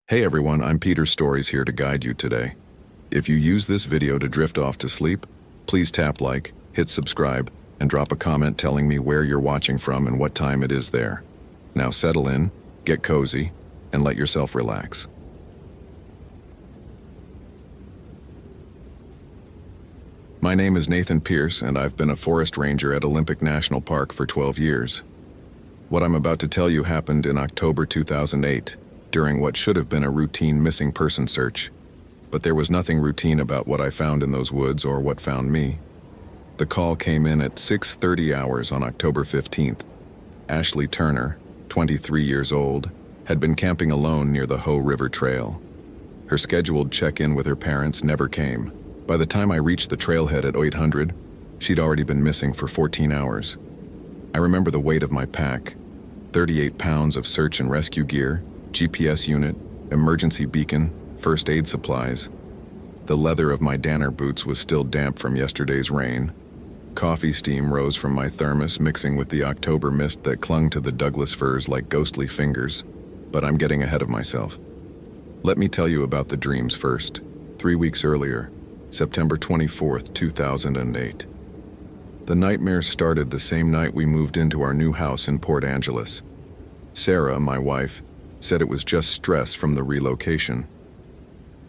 Hey everyone, I'm Peter Stories here to guide you today. If you use this video to drift off to sleep, please tap like, hit subscribe, and drop a comment telling me where you're watching from and what time it is there. Now settle in, get cozy, and let yourself relax. My name is Nathan Pierce, and I've been a forest ranger at Olympic National Park for 12 years. What I'm about to tell you happened in October 2008, during what should have been a routine missing person search. But there was nothing routine about what I found in those woods or what found me. The call came in at 6:30 hours on October 15th. Ashley Turner, 23 years old, had been camping alone near the Hoh River Trail. Her scheduled check-in with her parents never came. By the time I reached the trailhead at 800, she'd already been missing for 14 hours. I remember the weight of my pack, 38 pounds of search and rescue gear, GPS unit, emergency beacon, first aid supplies. The leather of my Danner boots was still damp from yesterday's rain. Coffee steam rose from my thermos, mixing with the October mist that clung to the Douglas firs like ghostly fingers. But I'm getting ahead of myself. Let me tell you about the dreams first. 3 weeks earlier, September 24th, 2008. The nightmare started the same night we moved into our new house in Port Angeles. Sarah, my wife, said it was just stress from the relocation.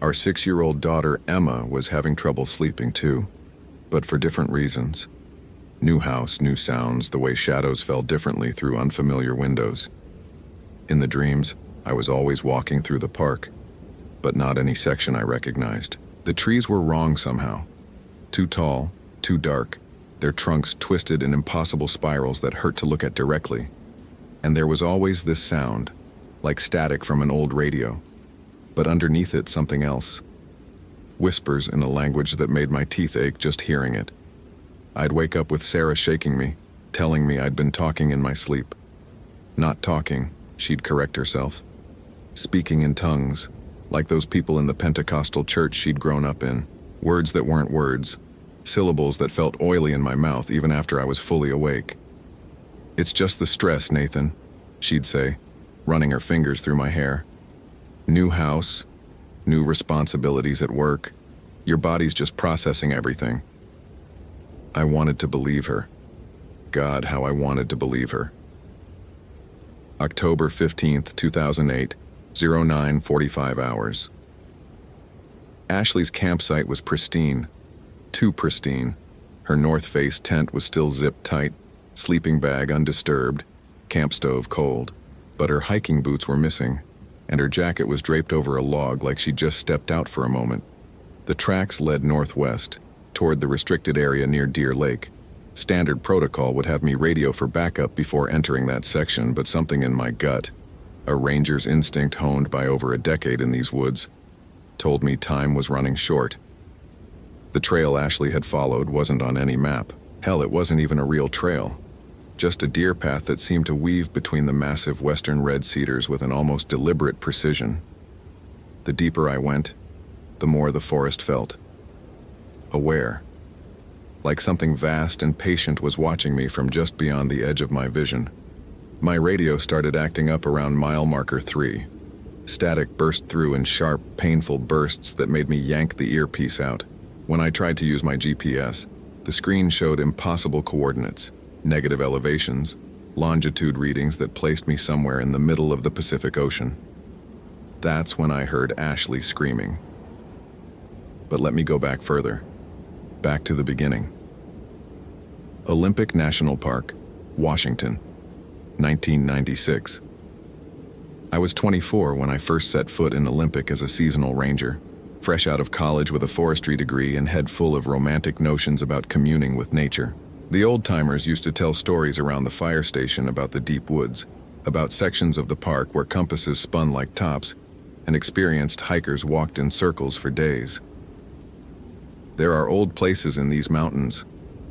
Our 6-year-old daughter, Emma, was having trouble sleeping too, but for different reasons. New house, new sounds, the way shadows fell differently through unfamiliar windows. In the dreams, I was always walking through the park, but not any section I recognized. The trees were wrong somehow. Too tall, too dark, their trunks twisted in impossible spirals that hurt to look at directly. And there was always this sound, like static from an old radio, but underneath it something else. Whispers in a language that made my teeth ache just hearing it. I'd wake up with Sarah shaking me, telling me I'd been talking in my sleep. Not talking, she'd correct herself. Speaking in tongues, like those people in the Pentecostal church she'd grown up in. Words that weren't words, syllables that felt oily in my mouth even after I was fully awake. "It's just the stress, Nathan," she'd say, running her fingers through my hair. "New house, new responsibilities at work. Your body's just processing everything." I wanted to believe her. God, how I wanted to believe her. October 15th, 2008, 09:45 hours. Ashley's campsite was pristine. Too pristine. Her North Face tent was still zipped tight, sleeping bag undisturbed, camp stove cold. But her hiking boots were missing, and her jacket was draped over a log like she'd just stepped out for a moment. The tracks led northwest, toward the restricted area near Deer Lake. Standard protocol would have me radio for backup before entering that section, but something in my gut, a ranger's instinct honed by over a decade in these woods, told me time was running short. The trail Ashley had followed wasn't on any map. Hell, it wasn't even a real trail. Just a deer path that seemed to weave between the massive western red cedars with an almost deliberate precision. The deeper I went, the more the forest felt aware, like something vast and patient was watching me from just beyond the edge of my vision. My radio started acting up around mile marker 3. Static burst through in sharp, painful bursts that made me yank the earpiece out. When I tried to use my GPS, the screen showed impossible coordinates, negative elevations, longitude readings that placed me somewhere in the middle of the Pacific Ocean. That's when I heard Ashley screaming. But let me go back further. Back to the beginning. Olympic National Park, Washington, 1996. I was 24 when I first set foot in Olympic as a seasonal ranger, fresh out of college with a forestry degree and head full of romantic notions about communing with nature. The old-timers used to tell stories around the fire station about the deep woods, about sections of the park where compasses spun like tops, and experienced hikers walked in circles for days. "There are old places in these mountains,"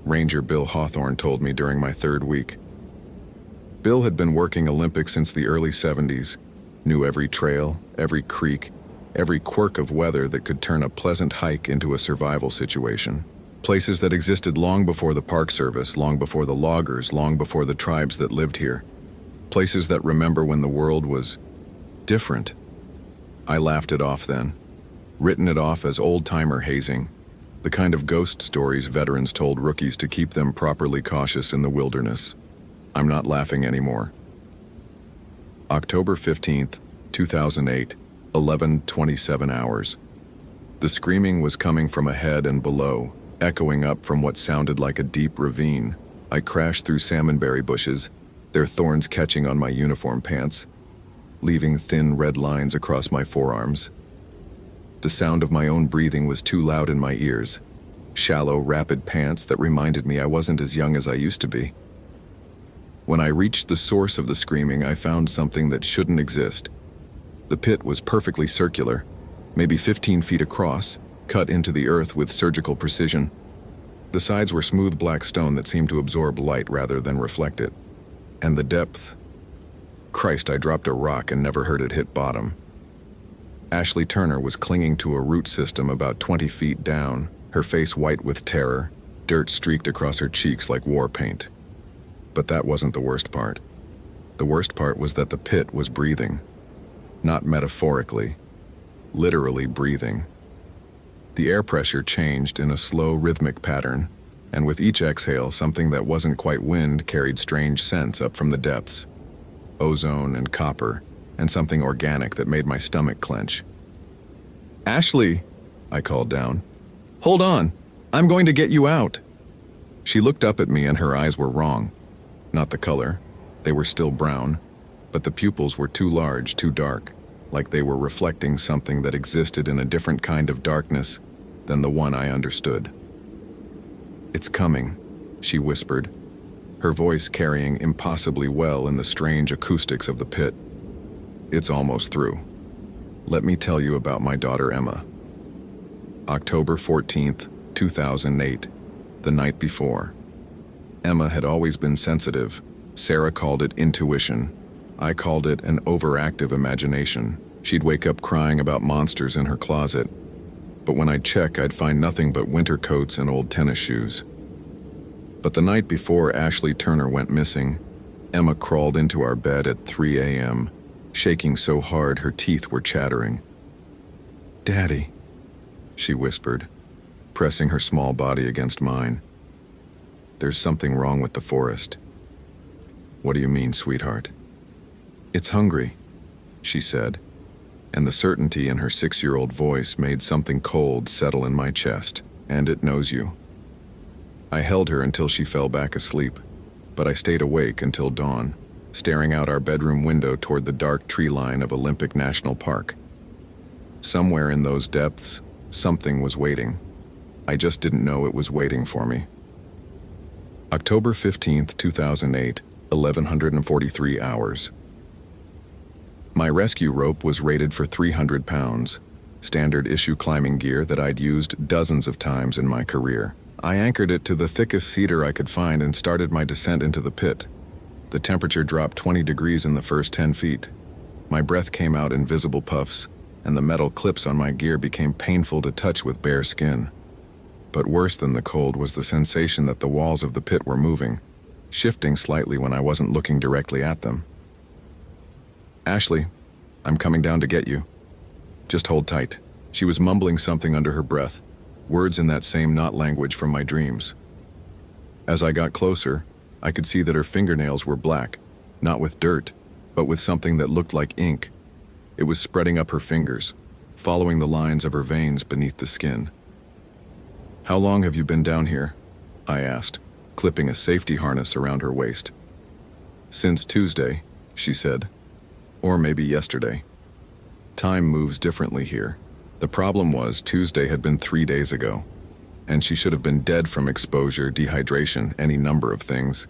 Ranger Bill Hawthorne told me during my 3rd week. Bill had been working Olympic since the early 70s, knew every trail, every creek, every quirk of weather that could turn a pleasant hike into a survival situation. Places that existed long before the Park Service, long before the loggers, long before the tribes that lived here. Places that remember when the world was different. I laughed it off then, written it off as old-timer hazing, the kind of ghost stories veterans told rookies to keep them properly cautious in the wilderness. I'm not laughing anymore. October 15th, 2008, 11:27 hours. The screaming was coming from ahead and below, echoing up from what sounded like a deep ravine. I crashed through salmonberry bushes, their thorns catching on my uniform pants, leaving thin red lines across my forearms. The sound of my own breathing was too loud in my ears. Shallow, rapid pants that reminded me I wasn't as young as I used to be. When I reached the source of the screaming, I found something that shouldn't exist. The pit was perfectly circular, maybe 15 feet across, cut into the earth with surgical precision. The sides were smooth black stone that seemed to absorb light rather than reflect it. And the depth. Christ, I dropped a rock and never heard it hit bottom. Ashley Turner was clinging to a root system about 20 feet down, her face white with terror, dirt streaked across her cheeks like war paint. But that wasn't the worst part. The worst part was that the pit was breathing. Not metaphorically, literally breathing. The air pressure changed in a slow, rhythmic pattern, and with each exhale, something that wasn't quite wind carried strange scents up from the depths. Ozone and copper, and something organic that made my stomach clench. "Ashley," I called down. "Hold on, I'm going to get you out." She looked up at me and her eyes were wrong. Not the color, they were still brown, but the pupils were too large, too dark, like they were reflecting something that existed in a different kind of darkness than the one I understood. "It's coming," she whispered, her voice carrying impossibly well in the strange acoustics of the pit. "It's almost through. Let me tell you about my daughter Emma." October 14th, 2008, the night before. Emma had always been sensitive. Sarah called it intuition. I called it an overactive imagination. She'd wake up crying about monsters in her closet. But when I'd check, I'd find nothing but winter coats and old tennis shoes. But the night before Ashley Turner went missing, Emma crawled into our bed at 3 a.m., shaking so hard her teeth were chattering. "Daddy," she whispered, pressing her small body against mine. "There's something wrong with the forest." "What do you mean, sweetheart?" "It's hungry," she said, and the certainty in her 6-year-old voice made something cold settle in my chest. "And it knows you." I held her until she fell back asleep, but I stayed awake until dawn, staring out our bedroom window toward the dark tree line of Olympic National Park. Somewhere in those depths, something was waiting. I just didn't know it was waiting for me. October 15th, 2008, 1143 hours. My rescue rope was rated for 300 pounds, standard issue climbing gear that I'd used dozens of times in my career. I anchored it to the thickest cedar I could find and started my descent into the pit. The temperature dropped 20 degrees in the first 10 feet. My breath came out in visible puffs, and the metal clips on my gear became painful to touch with bare skin. But worse than the cold was the sensation that the walls of the pit were moving, shifting slightly when I wasn't looking directly at them. "Ashley, I'm coming down to get you. Just hold tight." She was mumbling something under her breath, words in that same not language from my dreams. As I got closer, I could see that her fingernails were black, not with dirt, but with something that looked like ink. It was spreading up her fingers, following the lines of her veins beneath the skin. "How long have you been down here?" I asked, clipping a safety harness around her waist. "Since Tuesday," she said. "Or maybe yesterday. Time moves differently here. The problem was Tuesday had been 3 days ago, and she should have been dead from exposure, dehydration, any number of things.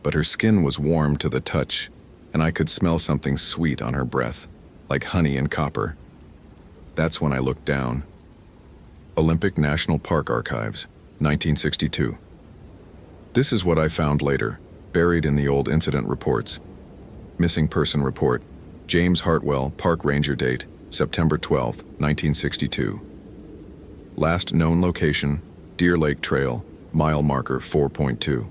But her skin was warm to the touch, and I could smell something sweet on her breath, like honey and copper. That's when I looked down. Olympic National Park Archives, 1962. This is what I found later, buried in the old incident reports. Missing person report, James Hartwell, Park Ranger, date, September 12, 1962. Last known location, Deer Lake Trail, mile marker 4.2.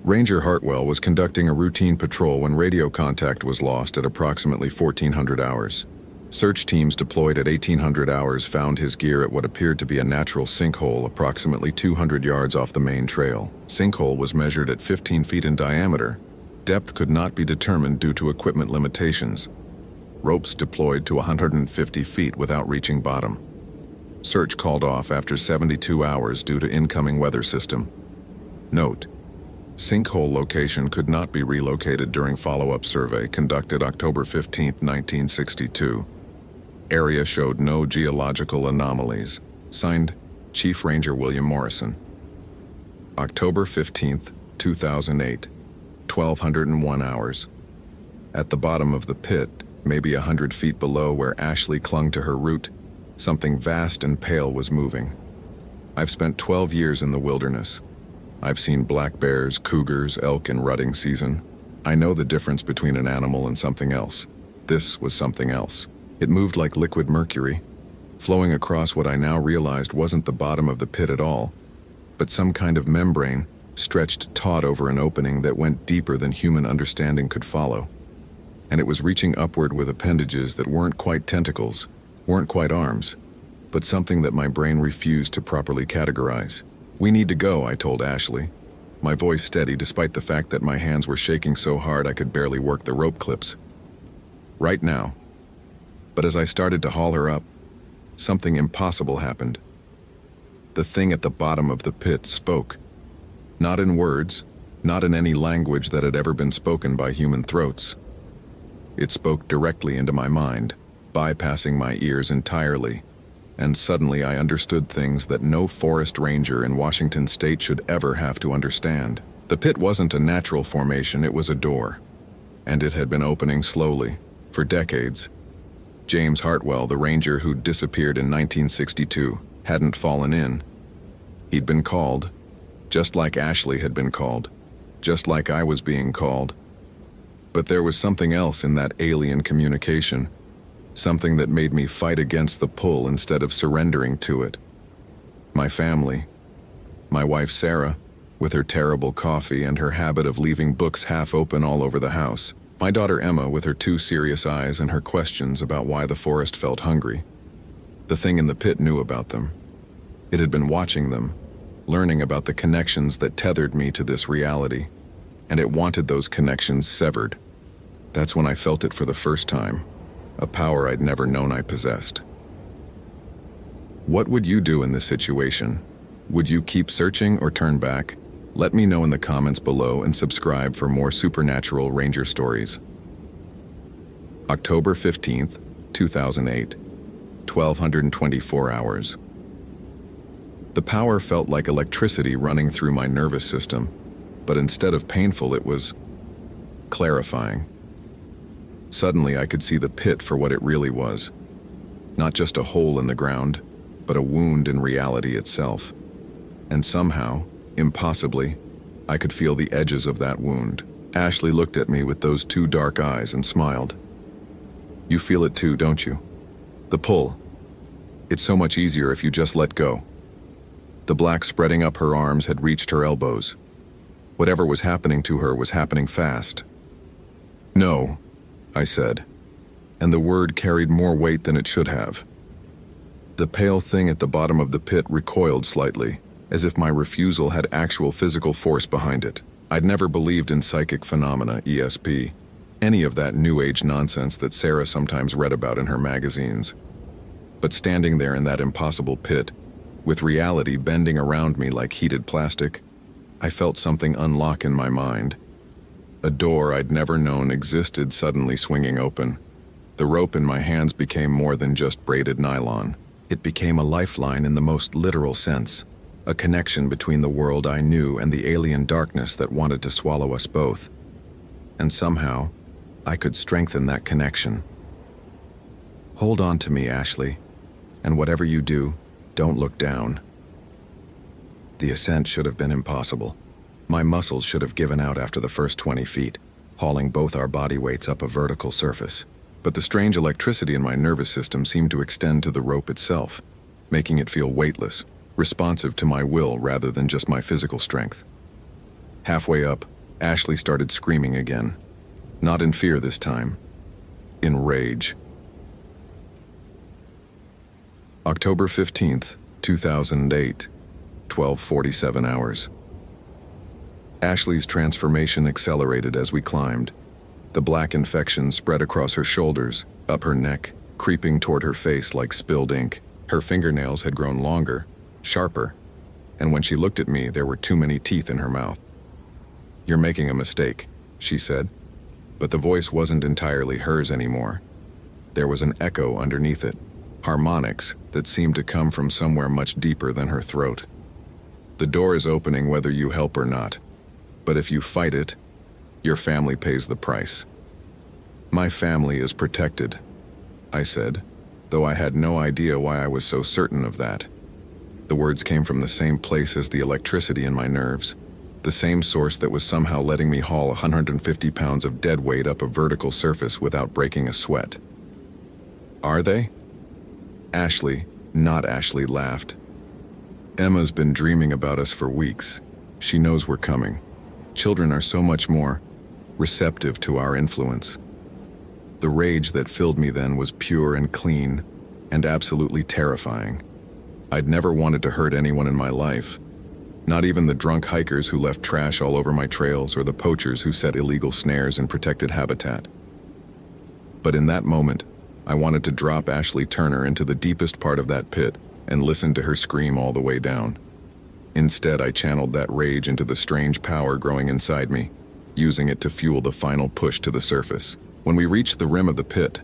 Ranger Hartwell was conducting a routine patrol when radio contact was lost at approximately 1400 hours. Search teams deployed at 1800 hours found his gear at what appeared to be a natural sinkhole approximately 200 yards off the main trail. Sinkhole was measured at 15 feet in diameter. Depth could not be determined due to equipment limitations. Ropes deployed to 150 feet without reaching bottom. Search called off after 72 hours due to incoming weather system. Note: sinkhole location could not be relocated during follow-up survey conducted October 15, 1962. Area showed no geological anomalies. Signed, Chief Ranger William Morrison. October 15, 2008, 1201 hours. At the bottom of the pit, maybe 100 feet below where Ashley clung to her root, something vast and pale was moving. I've spent 12 years in the wilderness. I've seen black bears, cougars, elk in rutting season. I know the difference between an animal and something else. This was something else. It moved like liquid mercury, flowing across what I now realized wasn't the bottom of the pit at all, but some kind of membrane stretched taut over an opening that went deeper than human understanding could follow. And it was reaching upward with appendages that weren't quite tentacles, weren't quite arms, but something that my brain refused to properly categorize. "We need to go," I told Ashley, my voice steady despite the fact that my hands were shaking so hard I could barely work the rope clips. "Right now." But as I started to haul her up, something impossible happened. The thing at the bottom of the pit spoke. Not in words, not in any language that had ever been spoken by human throats. It spoke directly into my mind, bypassing my ears entirely, and suddenly I understood things that no forest ranger in Washington state should ever have to understand. The pit wasn't a natural formation, it was a door. And it had been opening slowly, for decades. James Hartwell, the ranger who'd disappeared in 1962, hadn't fallen in. He'd been called, just like Ashley had been called, just like I was being called. But there was something else in that alien communication, something that made me fight against the pull instead of surrendering to it. My family, my wife Sarah, with her terrible coffee and her habit of leaving books half open all over the house. My daughter Emma with her 2 serious eyes and her questions about why the forest felt hungry. The thing in the pit knew about them. It had been watching them, learning about the connections that tethered me to this reality, and it wanted those connections severed. That's when I felt it for the first time, a power I'd never known I possessed. What would you do in this situation? Would you keep searching or turn back? Let me know in the comments below and subscribe for more supernatural ranger stories. October 15th, 2008, 1224 hours. The power felt like electricity running through my nervous system, but instead of painful, it was clarifying. Suddenly, I could see the pit for what it really was. Not just a hole in the ground, but a wound in reality itself. And somehow, impossibly, I could feel the edges of that wound. Ashley looked at me with those 2 dark eyes and smiled. "You feel it too, don't you? The pull. It's so much easier if you just let go." The black spreading up her arms had reached her elbows. Whatever was happening to her was happening fast. "No," I said, and the word carried more weight than it should have. The pale thing at the bottom of the pit recoiled slightly, as if my refusal had actual physical force behind it. I'd never believed in psychic phenomena, ESP, any of that New Age nonsense that Sarah sometimes read about in her magazines. But standing there in that impossible pit, with reality bending around me like heated plastic, I felt something unlock in my mind. A door I'd never known existed suddenly swinging open. The rope in my hands became more than just braided nylon. It became a lifeline in the most literal sense. A connection between the world I knew and the alien darkness that wanted to swallow us both. And somehow, I could strengthen that connection. "Hold on to me, Ashley, and whatever you do, don't look down." The ascent should have been impossible. My muscles should have given out after the first 20 feet, hauling both our body weights up a vertical surface. But the strange electricity in my nervous system seemed to extend to the rope itself, making it feel weightless, responsive to my will rather than just my physical strength. Halfway up, Ashley started screaming again. Not in fear this time, in rage. October 15th, 2008, 12:47 hours. Ashley's transformation accelerated as we climbed. The black infection spread across her shoulders, up her neck, creeping toward her face like spilled ink. Her fingernails had grown longer, sharper, and when she looked at me, there were too many teeth in her mouth. "You're making a mistake," she said, but the voice wasn't entirely hers anymore. There was an echo underneath it, harmonics that seemed to come from somewhere much deeper than her throat. "The door is opening whether you help or not, but if you fight it, your family pays the price." "My family is protected," I said, though I had no idea why I was so certain of that. The words came from the same place as the electricity in my nerves, the same source that was somehow letting me haul 150 pounds of dead weight up a vertical surface without breaking a sweat. "Are they?" Ashley, not Ashley, laughed. "Emma's been dreaming about us for weeks. She knows we're coming. Children are so much more receptive to our influence." The rage that filled me then was pure and clean, and absolutely terrifying. I'd never wanted to hurt anyone in my life, not even the drunk hikers who left trash all over my trails or the poachers who set illegal snares in protected habitat. But in that moment, I wanted to drop Ashley Turner into the deepest part of that pit and listen to her scream all the way down. Instead, I channeled that rage into the strange power growing inside me, using it to fuel the final push to the surface. When we reached the rim of the pit,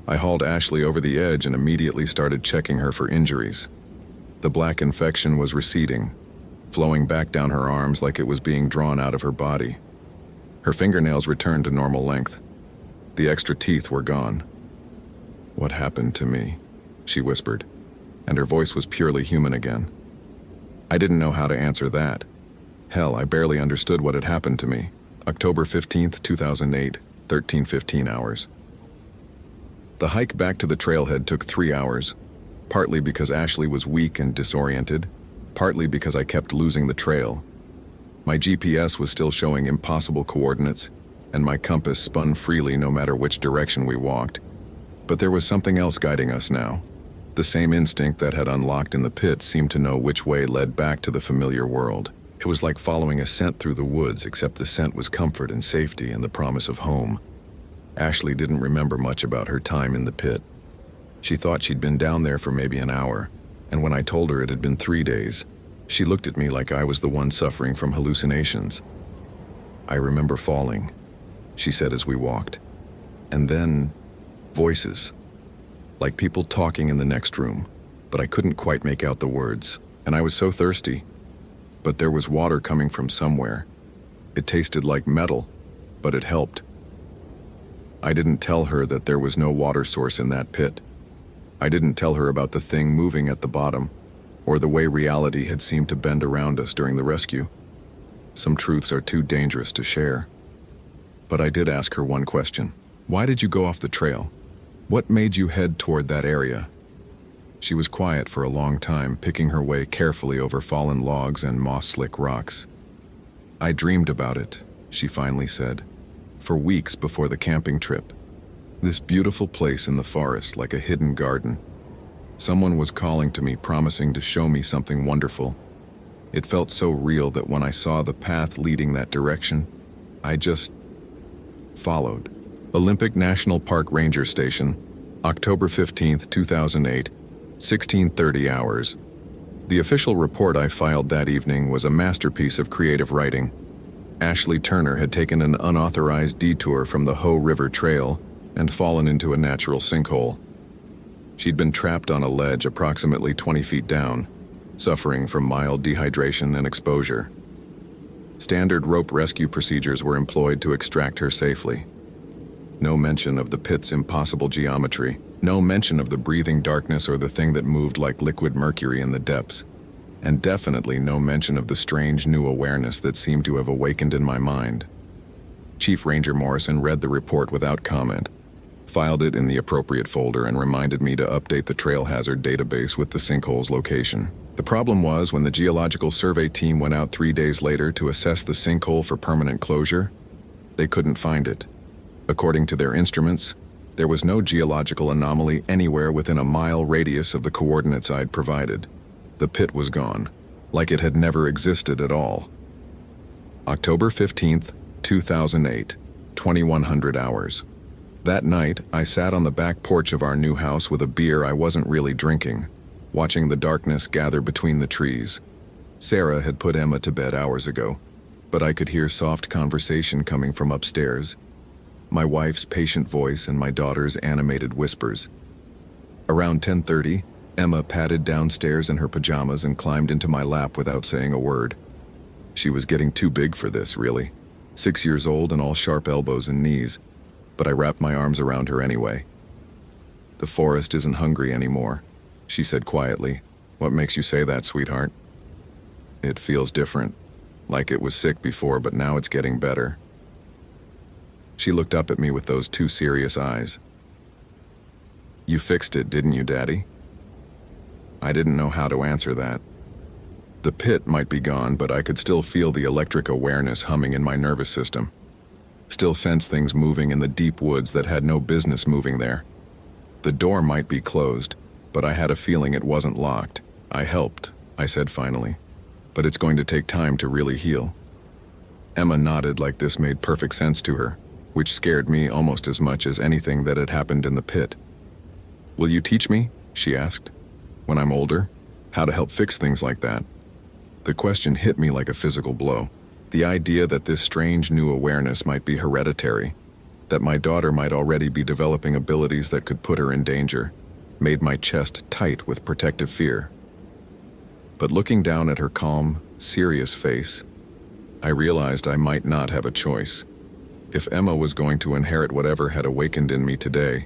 I hauled Ashley over the edge and immediately started checking her for injuries. The black infection was receding, flowing back down her arms like it was being drawn out of her body. Her fingernails returned to normal length. The extra teeth were gone. "What happened to me?" she whispered, and her voice was purely human again. I didn't know how to answer that. Hell, I barely understood what had happened to me. October 15th, 2008, 13:15 hours. The hike back to the trailhead took 3 hours, partly because Ashley was weak and disoriented, partly because I kept losing the trail. My GPS was still showing impossible coordinates, and my compass spun freely no matter which direction we walked. But there was something else guiding us now. The same instinct that had unlocked in the pit seemed to know which way led back to the familiar world. It was like following a scent through the woods, except the scent was comfort and safety and the promise of home. Ashley didn't remember much about her time in the pit. She thought she'd been down there for maybe an hour, and when I told her it had been 3 days, she looked at me like I was the one suffering from hallucinations. "I remember falling," she said as we walked. And then, voices. Like people talking in the next room, but I couldn't quite make out the words, and I was so thirsty. But there was water coming from somewhere. It tasted like metal, but it helped. I didn't tell her that there was no water source in that pit. I didn't tell her about the thing moving at the bottom, or the way reality had seemed to bend around us during the rescue. Some truths are too dangerous to share. But I did ask her one question. "Why did you go off the trail? What made you head toward that area?" She was quiet for a long time, picking her way carefully over fallen logs and moss-slick rocks. "I dreamed about it," she finally said, "for weeks before the camping trip. This beautiful place in the forest, like a hidden garden. Someone was calling to me, promising to show me something wonderful. It felt so real that when I saw the path leading that direction, I just followed." Olympic National Park Ranger Station, October 15th, 2008, 16:30 hours. The official report I filed that evening was a masterpiece of creative writing. Ashley Turner had taken an unauthorized detour from the Hoh River Trail and fallen into a natural sinkhole. She'd been trapped on a ledge approximately 20 feet down, suffering from mild dehydration and exposure. Standard rope rescue procedures were employed to extract her safely. No mention of the pit's impossible geometry, no mention of the breathing darkness or the thing that moved like liquid mercury in the depths, and definitely no mention of the strange new awareness that seemed to have awakened in my mind. Chief Ranger Morrison read the report without comment, filed it in the appropriate folder, and reminded me to update the trail hazard database with the sinkhole's location. The problem was, when the geological survey team went out 3 days later to assess the sinkhole for permanent closure, they couldn't find it. According to their instruments, There was no geological anomaly anywhere within a mile radius of the coordinates I'd provided. The pit was gone, like it had never existed at all. October 15th, 2008, 2100 hours. That night, I sat on the back porch of our new house with a beer I wasn't really drinking, watching the darkness gather between the trees. Sarah had put Emma to bed hours ago, but I could hear soft conversation coming from upstairs, my wife's patient voice and my daughter's animated whispers. Around 10:30, Emma padded downstairs in her pajamas and climbed into my lap without saying a word. She was getting too big for this, really. 6 years old and all sharp elbows and knees, but I wrapped my arms around her anyway. "The forest isn't hungry anymore," she said quietly. "What makes you say that, sweetheart?" "It feels different, like it was sick before, but now it's getting better." She looked up at me with those two serious eyes. "You fixed it, didn't you, Daddy?" I didn't know how to answer that. The pit might be gone, but I could still feel the electric awareness humming in my nervous system. Still sense things moving in the deep woods that had no business moving there. The door might be closed, but I had a feeling it wasn't locked. "I helped," I said finally, "but it's going to take time to really heal." Emma nodded like this made perfect sense to her, which scared me almost as much as anything that had happened in the pit. "Will you teach me," she asked, "when I'm older, how to help fix things like that?" The question hit me like a physical blow. The idea that this strange new awareness might be hereditary, that my daughter might already be developing abilities that could put her in danger, made my chest tight with protective fear. But looking down at her calm, serious face, I realized I might not have a choice. If Emma was going to inherit whatever had awakened in me today,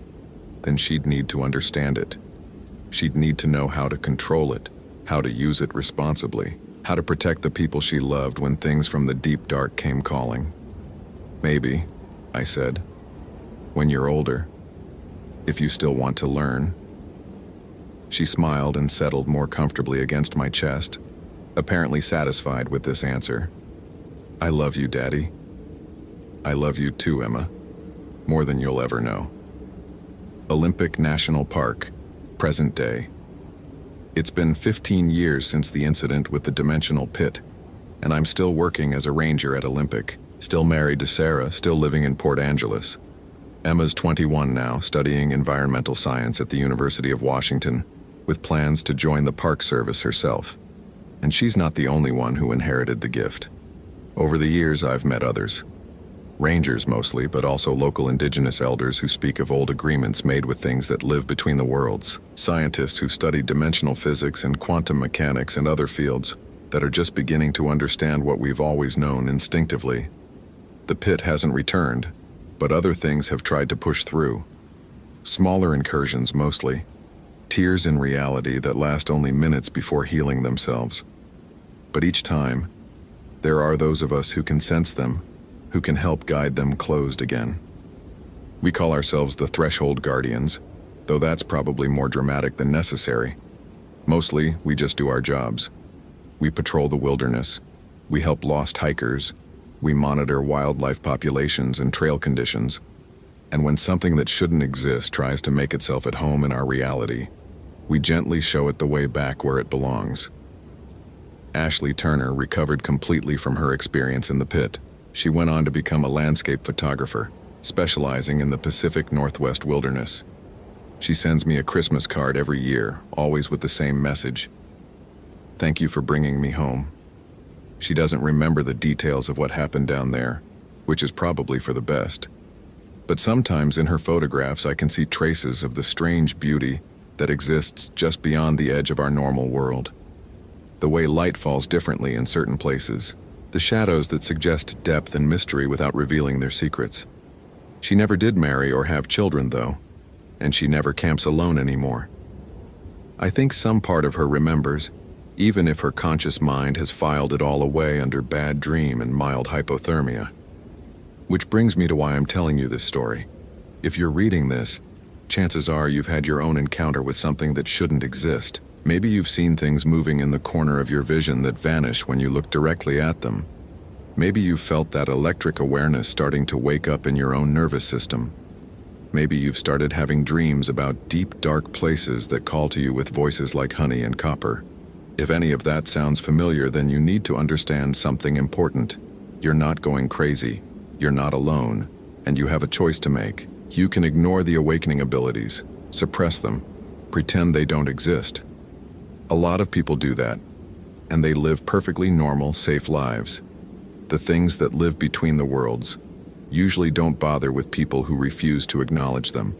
then she'd need to understand it. She'd need to know how to control it, how to use it responsibly, how to protect the people she loved when things from the deep dark came calling. "Maybe," I said, "when you're older, if you still want to learn." She smiled and settled more comfortably against my chest, apparently satisfied with this answer. "I love you, Daddy." "I love you too, Emma, more than you'll ever know." Olympic National Park, present day. It's been 15 years since the incident with the dimensional pit, and I'm still working as a ranger at Olympic, still married to Sarah, still living in Port Angeles. Emma's 21 now, studying environmental science at the University of Washington, with plans to join the Park Service herself. And she's not the only one who inherited the gift. Over the years, I've met others. Rangers mostly, but also local indigenous elders who speak of old agreements made with things that live between the worlds. Scientists who study dimensional physics and quantum mechanics and other fields that are just beginning to understand what we've always known instinctively. The pit hasn't returned, but other things have tried to push through. Smaller incursions mostly. Tears in reality that last only minutes before healing themselves. But each time, there are those of us who can sense them, who can help guide them closed again. We call ourselves the Threshold Guardians, though that's probably more dramatic than necessary. Mostly, we just do our jobs. We patrol the wilderness. We help lost hikers. We monitor wildlife populations and trail conditions. And when something that shouldn't exist tries to make itself at home in our reality, we gently show it the way back where it belongs. Ashley Turner recovered completely from her experience in the pit. She went on to become a landscape photographer, specializing in the Pacific Northwest wilderness. She sends me a Christmas card every year, always with the same message: "Thank you for bringing me home." She doesn't remember the details of what happened down there, which is probably for the best. But sometimes in her photographs I can see traces of the strange beauty that exists just beyond the edge of our normal world. The way light falls differently in certain places, the shadows that suggest depth and mystery without revealing their secrets. She never did marry or have children, though, and she never camps alone anymore. I think some part of her remembers, even if her conscious mind has filed it all away under bad dream and mild hypothermia. Which brings me to why I'm telling you this story. If you're reading this, chances are you've had your own encounter with something that shouldn't exist. Maybe you've seen things moving in the corner of your vision that vanish when you look directly at them. Maybe you've felt that electric awareness starting to wake up in your own nervous system. Maybe you've started having dreams about deep, dark places that call to you with voices like honey and copper. If any of that sounds familiar, then you need to understand something important. You're not going crazy. You're not alone. And you have a choice to make. You can ignore the awakening abilities, suppress them, pretend they don't exist. A lot of people do that, and they live perfectly normal, safe lives. The things that live between the worlds usually don't bother with people who refuse to acknowledge them.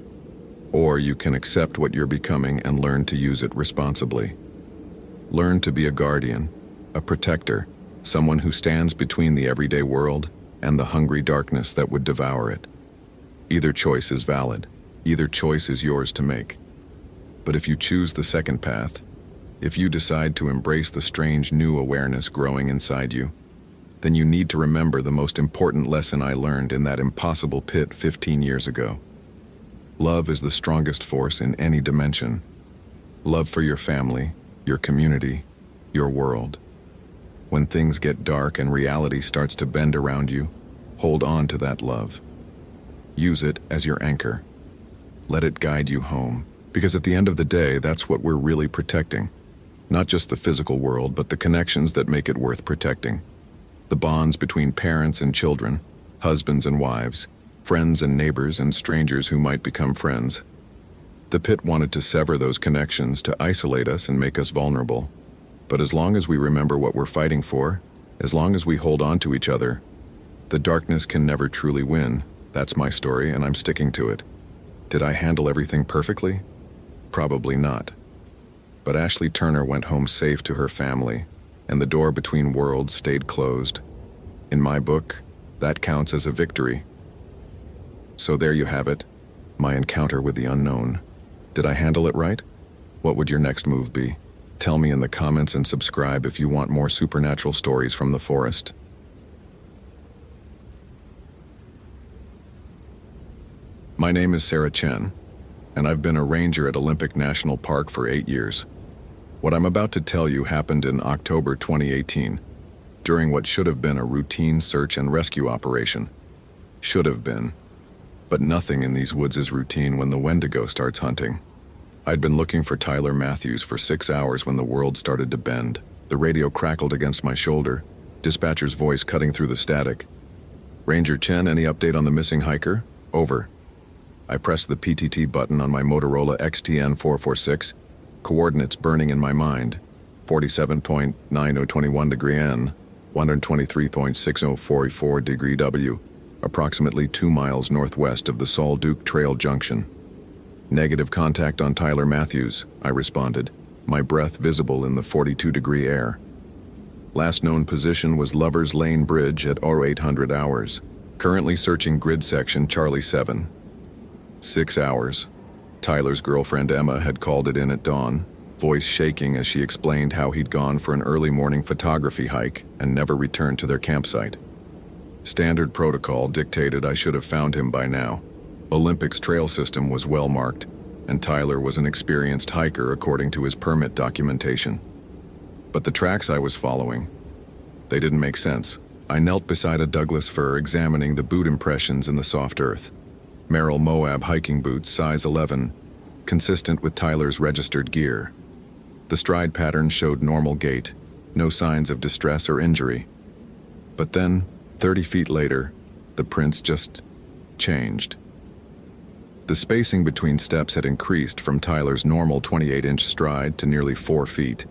Or you can accept what you're becoming and learn to use it responsibly. Learn to be a guardian, a protector, someone who stands between the everyday world and the hungry darkness that would devour it. Either choice is valid. Either choice is yours to make. But if you choose the second path, if you decide to embrace the strange new awareness growing inside you, then you need to remember the most important lesson I learned in that impossible pit 15 years ago. Love is the strongest force in any dimension. Love for your family, your community, your world. When things get dark and reality starts to bend around you, hold on to that love. Use it as your anchor. Let it guide you home, because at the end of the day, that's what we're really protecting. Not just the physical world, but the connections that make it worth protecting. The bonds between parents and children, husbands and wives, friends and neighbors and strangers who might become friends. The pit wanted to sever those connections, to isolate us and make us vulnerable. But as long as we remember what we're fighting for, as long as we hold on to each other, the darkness can never truly win. That's my story, and I'm sticking to it. Did I handle everything perfectly? Probably not. But Ashley Turner went home safe to her family, and the door between worlds stayed closed. In my book, that counts as a victory. So there you have it, my encounter with the unknown. Did I handle it right? What would your next move be? Tell me in the comments and subscribe if you want more supernatural stories from the forest. My name is Sarah Chen, and I've been a ranger at Olympic National Park for 8 years. What I'm about to tell you happened in October 2018, during what should have been a routine search and rescue operation. Should have been. But nothing in these woods is routine when the Wendigo starts hunting. I'd been looking for Tyler Matthews for 6 hours when the world started to bend. The radio crackled against my shoulder, dispatcher's voice cutting through the static. Ranger Chen, any update on the missing hiker? Over. I pressed the PTT button on my Motorola XTN 446, coordinates burning in my mind. 47.9021 degree N, 123.6044 degree W, approximately 2 miles northwest of the Saul Duke Trail Junction. Negative contact on Tyler Matthews, I responded, my breath visible in the 42-degree air. Last known position was Lover's Lane Bridge at 0800 hours. Currently searching grid section Charlie 7. 6 hours. Tyler's girlfriend Emma had called it in at dawn, voice shaking as she explained how he'd gone for an early morning photography hike and never returned to their campsite. Standard protocol dictated I should have found him by now. Olympic's trail system was well marked, and Tyler was an experienced hiker according to his permit documentation. But the tracks I was following, they didn't make sense. I knelt beside a Douglas fir examining the boot impressions in the soft earth. Merrill Moab hiking boots, size 11, consistent with Tyler's registered gear. The stride pattern showed normal gait, no signs of distress or injury. But then, 30 feet later, the prints just changed. The spacing between steps had increased from Tyler's normal 28-inch stride to nearly 4 feet.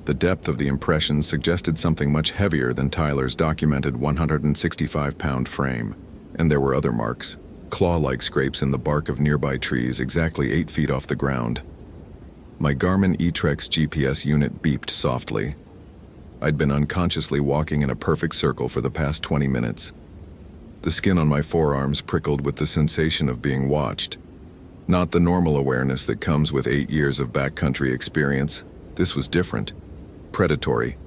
The depth of the impressions suggested something much heavier than Tyler's documented 165-pound frame. And there were other marks, claw-like scrapes in the bark of nearby trees exactly 8 feet off the ground. My Garmin eTrex GPS unit beeped softly. I'd been unconsciously walking in a perfect circle for the past 20 minutes. The skin on my forearms prickled with the sensation of being watched. Not the normal awareness that comes with 8 years of backcountry experience. This was different. Predatory.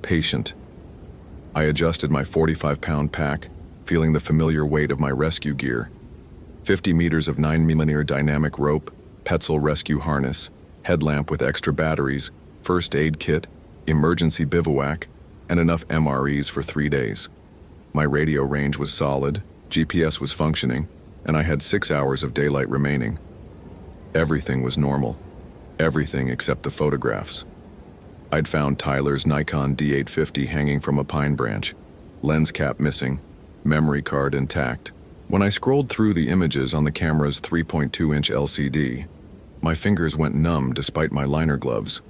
Patient. I adjusted my 45-pound pack, feeling the familiar weight of my rescue gear. 50 meters of 9mm dynamic rope, Petzl rescue harness, headlamp with extra batteries, first aid kit, emergency bivouac, and enough MREs for 3 days. My radio range was solid, GPS was functioning, and I had 6 hours of daylight remaining. Everything was normal. Everything except the photographs. I'd found Tyler's Nikon D850 hanging from a pine branch, lens cap missing, memory card intact. When I scrolled through the images on the camera's 3.2-inch LCD, my fingers went numb despite my liner gloves.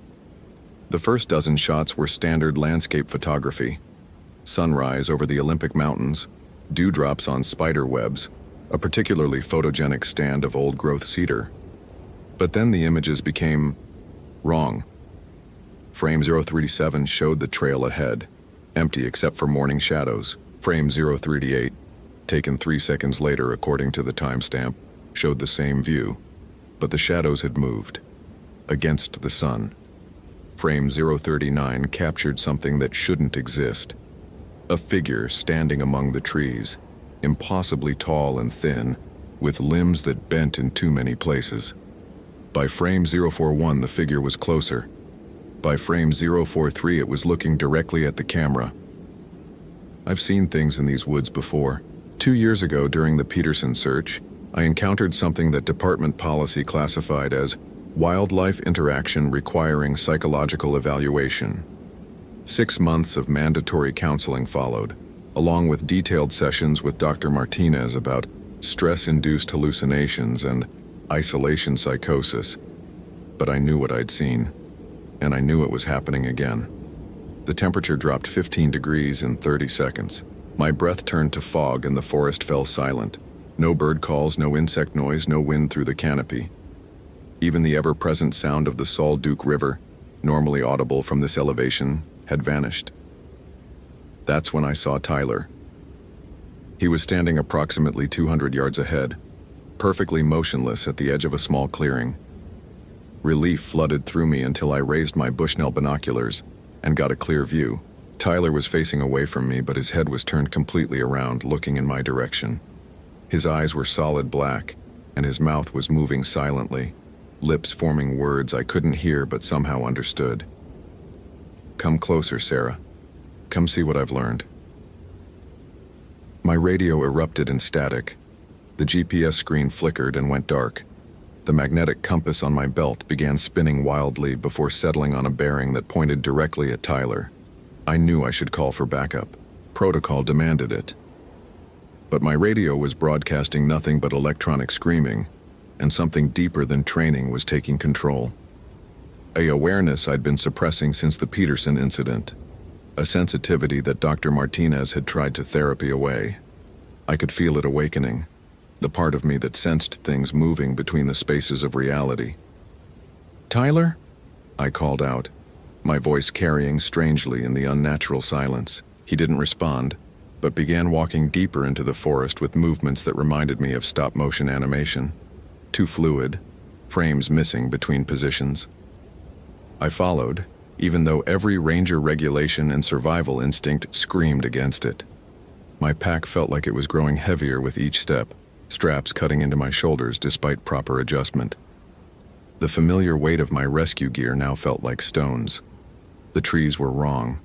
The first dozen shots were standard landscape photography. Sunrise over the Olympic Mountains, dewdrops on spider webs, a particularly photogenic stand of old-growth cedar. But then the images became wrong. Frame 037 showed the trail ahead, empty except for morning shadows. Frame 038, taken 3 seconds later according to the timestamp, showed the same view, but the shadows had moved, against the sun. Frame 039 captured something that shouldn't exist. A figure standing among the trees, impossibly tall and thin, with limbs that bent in too many places. By frame 041, the figure was closer. By frame 043, it was looking directly at the camera. I've seen things in these woods before. 2 years ago, during the Peterson search, I encountered something that department policy classified as wildlife interaction requiring psychological evaluation. 6 months of mandatory counseling followed, along with detailed sessions with Dr. Martinez about stress-induced hallucinations and isolation psychosis. But I knew what I'd seen, and I knew it was happening again. The temperature dropped 15 degrees in 30 seconds. My breath turned to fog and the forest fell silent. No bird calls, no insect noise, no wind through the canopy. Even the ever-present sound of the Salt Duke River, normally audible from this elevation, had vanished. That's when I saw Tyler. He was standing approximately 200 yards ahead, perfectly motionless at the edge of a small clearing. Relief flooded through me until I raised my Bushnell binoculars and got a clear view. Tyler was facing away from me, but his head was turned completely around, looking in my direction. His eyes were solid black, and his mouth was moving silently, lips forming words I couldn't hear but somehow understood. "Come closer, Sarah. Come see what I've learned." My radio erupted in static. The GPS screen flickered and went dark. The magnetic compass on my belt began spinning wildly before settling on a bearing that pointed directly at Tyler. I knew I should call for backup. Protocol demanded it. But my radio was broadcasting nothing but electronic screaming, and something deeper than training was taking control. A awareness I'd been suppressing since the Peterson incident. A sensitivity that Dr. Martinez had tried to therapy away. I could feel it awakening. The part of me that sensed things moving between the spaces of reality. "Tyler?" I called out, my voice carrying strangely in the unnatural silence. He didn't respond, but began walking deeper into the forest with movements that reminded me of stop-motion animation. Too fluid, frames missing between positions. I followed, even though every ranger regulation and survival instinct screamed against it. My pack felt like it was growing heavier with each step, straps cutting into my shoulders despite proper adjustment. The familiar weight of my rescue gear now felt like stones. The trees were wrong.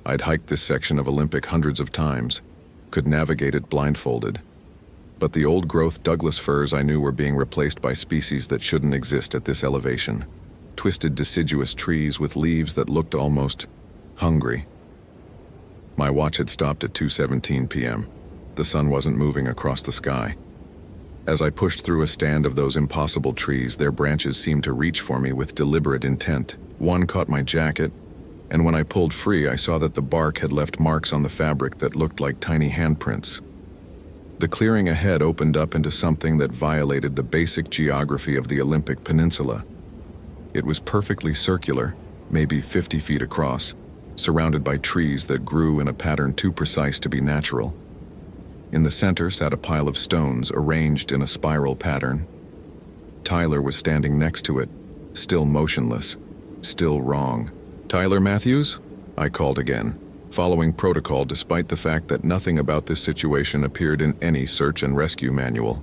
I'd hiked this section of Olympic hundreds of times, could navigate it blindfolded. But the old-growth Douglas firs I knew were being replaced by species that shouldn't exist at this elevation. Twisted deciduous trees with leaves that looked almost hungry. My watch had stopped at 2:17 p.m. The sun wasn't moving across the sky. As I pushed through a stand of those impossible trees, their branches seemed to reach for me with deliberate intent. One caught my jacket, and when I pulled free, I saw that the bark had left marks on the fabric that looked like tiny handprints. The clearing ahead opened up into something that violated the basic geography of the Olympic Peninsula. It was perfectly circular, maybe 50 feet across, surrounded by trees that grew in a pattern too precise to be natural. In the center sat a pile of stones arranged in a spiral pattern. Tyler was standing next to it, still motionless, still wrong. "Tyler Matthews?" I called again, following protocol despite the fact that nothing about this situation appeared in any search and rescue manual.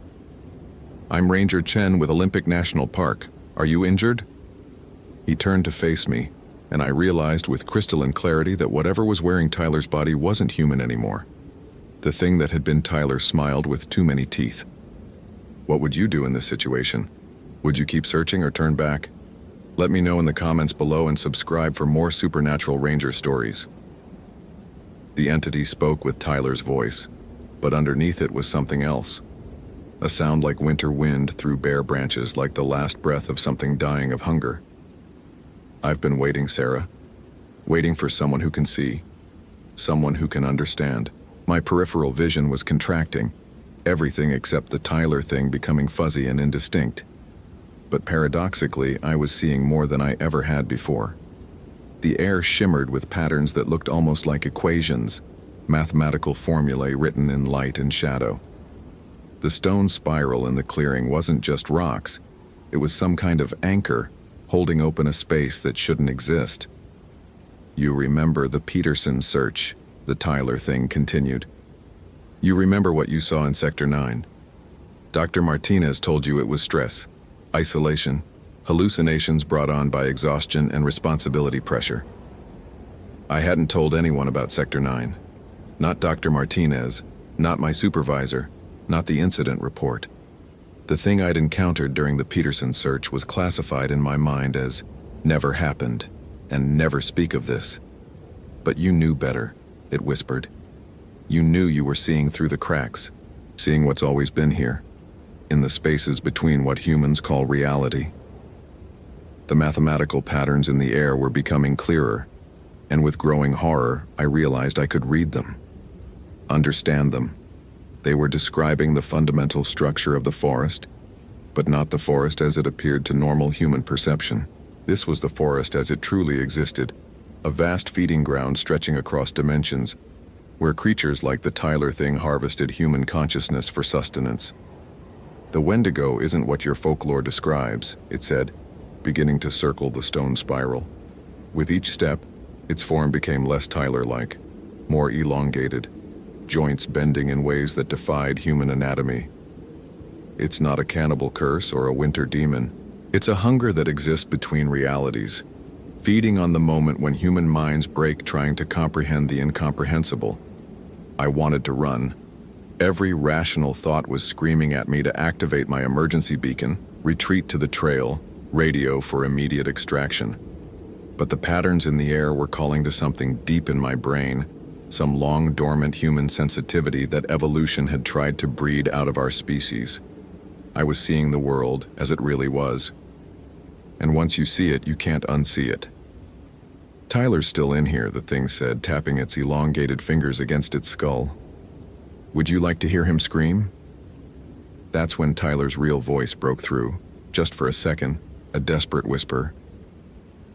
"I'm Ranger Chen with Olympic National Park. Are you injured?" He turned to face me, and I realized with crystalline clarity that whatever was wearing Tyler's body wasn't human anymore. The thing that had been Tyler smiled with too many teeth. What would you do in this situation? Would you keep searching or turn back? Let me know in the comments below and subscribe for more supernatural ranger stories. The entity spoke with Tyler's voice, but underneath it was something else. A sound like winter wind through bare branches, like the last breath of something dying of hunger. I've been waiting, Sarah. Waiting for someone who can see. Someone who can understand. My peripheral vision was contracting. Everything except the Tyler thing becoming fuzzy and indistinct. But paradoxically, I was seeing more than I ever had before. The air shimmered with patterns that looked almost like equations, mathematical formulae written in light and shadow. The stone spiral in the clearing wasn't just rocks. It was some kind of anchor, holding open a space that shouldn't exist. You remember the Peterson search, the Tyler thing continued. You remember what you saw in Sector 9. Dr. Martinez told you it was stress, isolation, hallucinations brought on by exhaustion and responsibility pressure. I hadn't told anyone about Sector 9. Not Dr. Martinez, not my supervisor, not the incident report. The thing I'd encountered during the Peterson search was classified in my mind as never happened and never speak of this. But you knew better, it whispered. You knew you were seeing through the cracks, seeing what's always been here, in the spaces between what humans call reality. The mathematical patterns in the air were becoming clearer, and with growing horror, I realized I could read them, understand them. They were describing the fundamental structure of the forest, but not the forest as it appeared to normal human perception. This was the forest as it truly existed, a vast feeding ground stretching across dimensions, where creatures like the Tyler thing harvested human consciousness for sustenance. The Wendigo isn't what your folklore describes, it said, beginning to circle the stone spiral. With each step, its form became less Tyler-like, more elongated, joints bending in ways that defied human anatomy. It's not a cannibal curse or a winter demon. It's a hunger that exists between realities, feeding on the moment when human minds break trying to comprehend the incomprehensible. I wanted to run. Every rational thought was screaming at me to activate my emergency beacon, retreat to the trail, radio for immediate extraction. But the patterns in the air were calling to something deep in my brain, some long-dormant human sensitivity that evolution had tried to breed out of our species. I was seeing the world as it really was. And once you see it, you can't unsee it. Tyler's still in here, the thing said, tapping its elongated fingers against its skull. Would you like to hear him scream? That's when Tyler's real voice broke through, just for a second, a desperate whisper.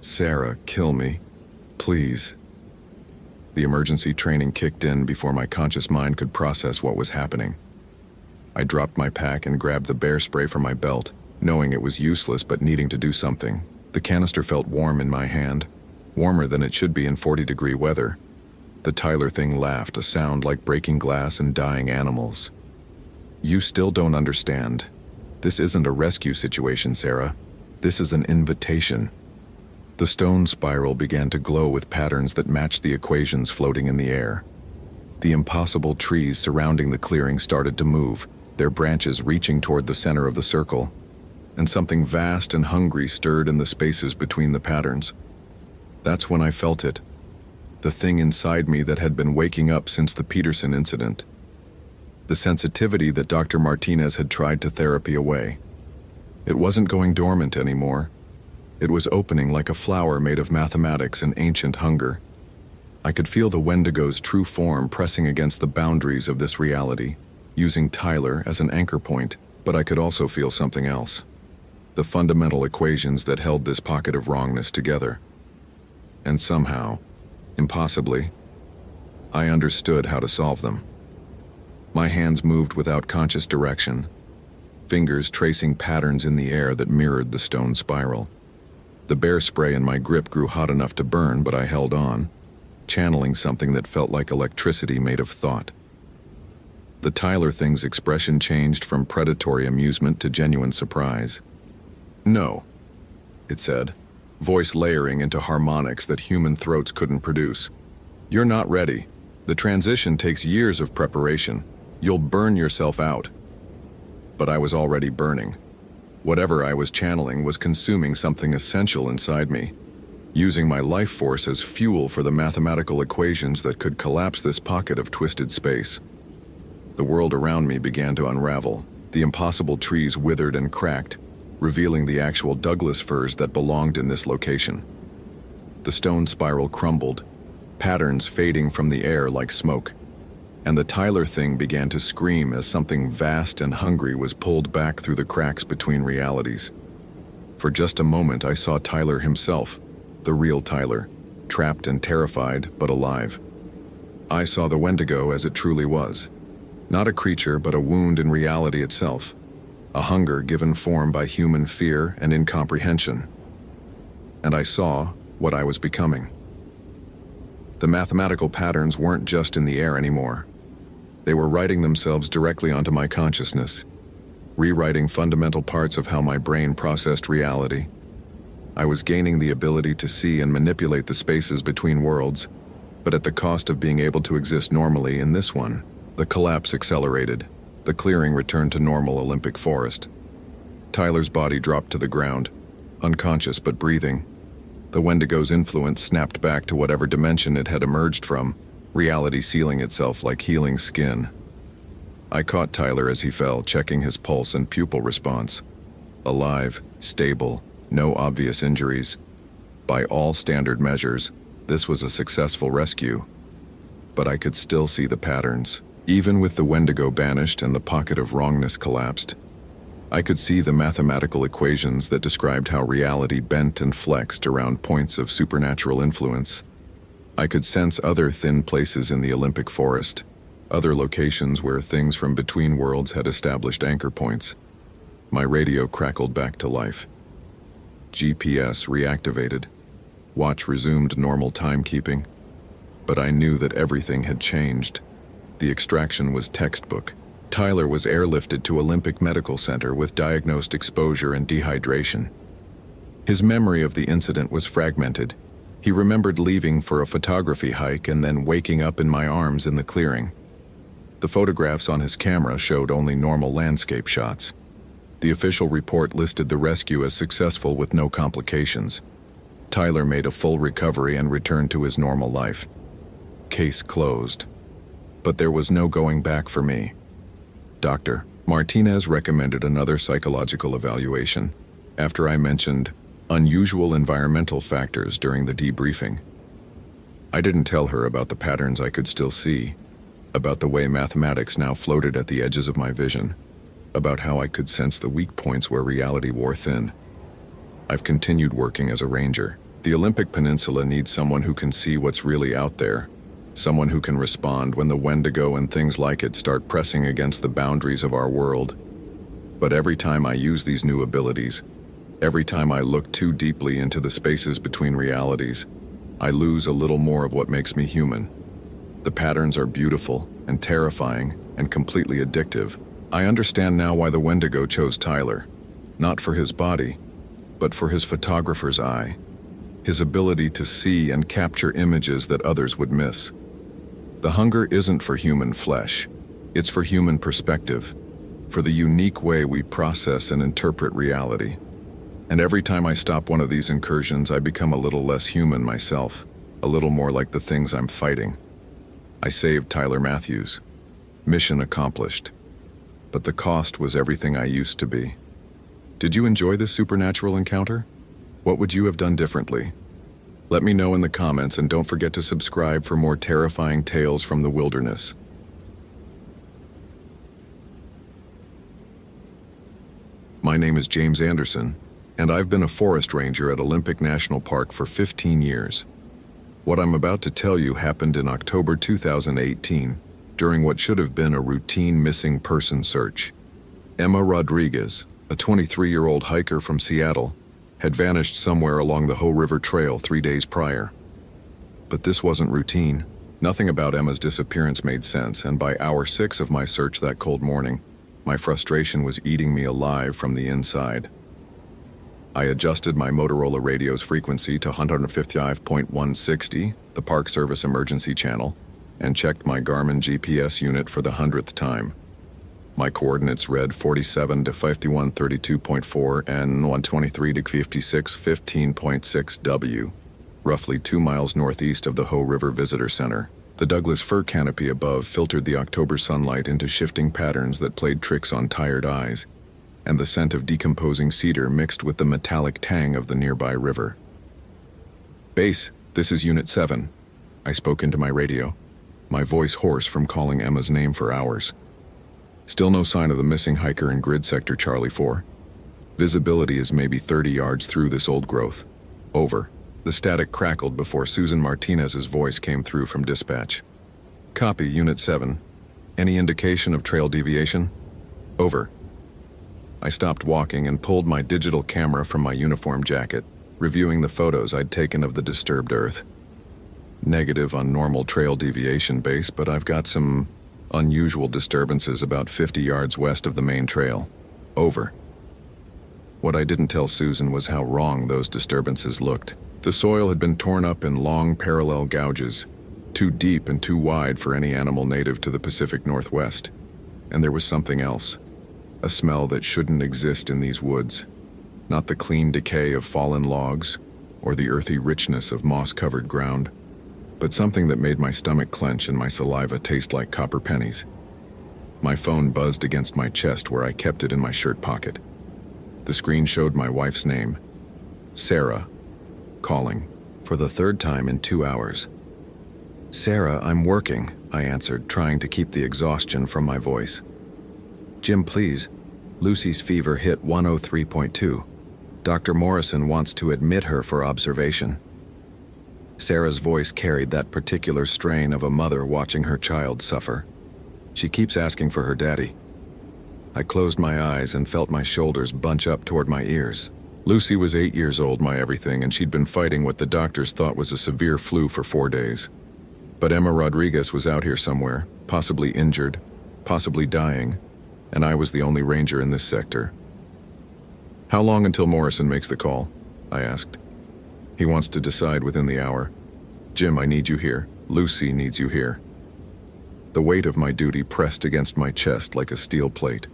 Sarah, kill me. Please. The emergency training kicked in before my conscious mind could process what was happening. I dropped my pack and grabbed the bear spray from my belt, knowing it was useless but needing to do something. The canister felt warm in my hand, warmer than it should be in 40-degree weather. The Tyler thing laughed, a sound like breaking glass and dying animals. You still don't understand. This isn't a rescue situation, Sarah. This is an invitation. The stone spiral began to glow with patterns that matched the equations floating in the air. The impossible trees surrounding the clearing started to move, their branches reaching toward the center of the circle. And something vast and hungry stirred in the spaces between the patterns. That's when I felt it. The thing inside me that had been waking up since the Peterson incident. The sensitivity that Dr. Martinez had tried to therapy away. It wasn't going dormant anymore. It was opening like a flower made of mathematics and ancient hunger. I could feel the Wendigo's true form pressing against the boundaries of this reality, using Tyler as an anchor point, but I could also feel something else. The fundamental equations that held this pocket of wrongness together. And somehow, impossibly, I understood how to solve them. My hands moved without conscious direction, fingers tracing patterns in the air that mirrored the stone spiral. The bear spray in my grip grew hot enough to burn, but I held on, channeling something that felt like electricity made of thought. The Tyler thing's expression changed from predatory amusement to genuine surprise. No, it said, voice layering into harmonics that human throats couldn't produce. You're not ready. The transition takes years of preparation. You'll burn yourself out. but I was already burning. Whatever I was channeling was consuming something essential inside me, using my life force as fuel for the mathematical equations that could collapse this pocket of twisted space. The world around me began to unravel. The impossible trees withered and cracked, revealing the actual Douglas firs that belonged in this location. The stone spiral crumbled, patterns fading from the air like smoke, and the Tyler thing began to scream as something vast and hungry was pulled back through the cracks between realities. For just a moment I saw Tyler himself, the real Tyler, trapped and terrified but alive. I saw the Wendigo as it truly was. Not a creature, but a wound in reality itself. A hunger given form by human fear and incomprehension. And I saw what I was becoming. The mathematical patterns weren't just in the air anymore. They were writing themselves directly onto my consciousness, rewriting fundamental parts of how my brain processed reality. I was gaining the ability to see and manipulate the spaces between worlds, but at the cost of being able to exist normally in this one. The collapse accelerated. The clearing returned to normal Olympic forest. Tyler's body dropped to the ground, unconscious but breathing. The Wendigo's influence snapped back to whatever dimension it had emerged from, reality sealing itself like healing skin. I caught Tyler as he fell, checking his pulse and pupil response. Alive, stable, no obvious injuries. By all standard measures, this was a successful rescue. But I could still see the patterns. Even with the Wendigo banished and the pocket of wrongness collapsed, I could see the mathematical equations that described how reality bent and flexed around points of supernatural influence. I could sense other thin places in the Olympic forest, other locations where things from between worlds had established anchor points. My radio crackled back to life. GPS reactivated. Watch resumed normal timekeeping. But I knew that everything had changed. The extraction was textbook. Tyler was airlifted to Olympic Medical Center with diagnosed exposure and dehydration. His memory of the incident was fragmented. He remembered leaving for a photography hike and then waking up in my arms in the clearing. The photographs on his camera showed only normal landscape shots. The official report listed the rescue as successful with no complications. Tyler made a full recovery and returned to his normal life. Case closed. But there was no going back for me. Dr. Martinez recommended another psychological evaluation after I mentioned unusual environmental factors during the debriefing. I didn't tell her about the patterns I could still see, about the way mathematics now floated at the edges of my vision, about how I could sense the weak points where reality wore thin. I've continued working as a ranger. The Olympic Peninsula needs someone who can see what's really out there, someone who can respond when the Wendigo and things like it start pressing against the boundaries of our world. But every time I use these new abilities, every time I look too deeply into the spaces between realities, I lose a little more of what makes me human. The patterns are beautiful and terrifying and completely addictive. I understand now why the Wendigo chose Tyler, not for his body, but for his photographer's eye, his ability to see and capture images that others would miss. The hunger isn't for human flesh, it's for human perspective, for the unique way we process and interpret reality. And every time I stop one of these incursions, I become a little less human myself, a little more like the things I'm fighting. I saved Tyler Matthews. Mission accomplished. But the cost was everything I used to be. Did you enjoy this supernatural encounter? What would you have done differently? Let me know in the comments, and don't forget to subscribe for more terrifying tales from the wilderness. My name is James Anderson, and I've been a forest ranger at Olympic National Park for 15 years. What I'm about to tell you happened in October 2018, during what should have been a routine missing person search. Emma Rodriguez, a 23-year-old hiker from Seattle, had vanished somewhere along the Hoh River Trail 3 days prior. But this wasn't routine. Nothing about Emma's disappearance made sense, and by hour 6 of my search that cold morning, my frustration was eating me alive from the inside. I adjusted my Motorola radio's frequency to 155.160, the Park Service emergency channel, and checked my Garmin GPS unit for the 100th time. My coordinates read 47 to 5132.4 and 123 to 5615.6 W, roughly 2 miles northeast of the Hoh River Visitor Center. The Douglas fir canopy above filtered the October sunlight into shifting patterns that played tricks on tired eyes, and the scent of decomposing cedar mixed with the metallic tang of the nearby river. "Base, this is Unit 7. I spoke into my radio, my voice hoarse from calling Emma's name for hours. Still no sign of the missing hiker in grid sector Charlie 4. Visibility is maybe 30 yards through this old growth. Over." The static crackled before Susan Martinez's voice came through from dispatch. "Copy, Unit 7. Any indication of trail deviation? Over." I stopped walking and pulled my digital camera from my uniform jacket, reviewing the photos I'd taken of the disturbed earth. Negative on normal trail deviation base, but I've got some unusual disturbances about 50 yards west of the main trail. Over. What I didn't tell Susan was how wrong those disturbances looked. The soil had been torn up in long parallel gouges, too deep and too wide for any animal native to the Pacific Northwest. And there was something else, a smell that shouldn't exist in these woods. Not the clean decay of fallen logs, or the earthy richness of moss-covered ground, but something that made my stomach clench and my saliva taste like copper pennies. My phone buzzed against my chest where I kept it in my shirt pocket. The screen showed my wife's name, Sarah, calling, for the third time in 2 hours. "Sarah, I'm working," I answered, trying to keep the exhaustion from my voice. "Jim, please. Lucy's fever hit 103.2. Dr. Morrison wants to admit her for observation." Sarah's voice carried that particular strain of a mother watching her child suffer. "She keeps asking for her daddy." I closed my eyes and felt my shoulders bunch up toward my ears. Lucy was 8 years old, my everything, and she'd been fighting what the doctors thought was a severe flu for 4 days. But Emma Rodriguez was out here somewhere, possibly injured, possibly dying, and I was the only ranger in this sector. "How long until Morrison makes the call?" I asked. "He wants to decide within the hour. Jim, I need you here. Lucy needs you here." The weight of my duty pressed against my chest like a steel plate.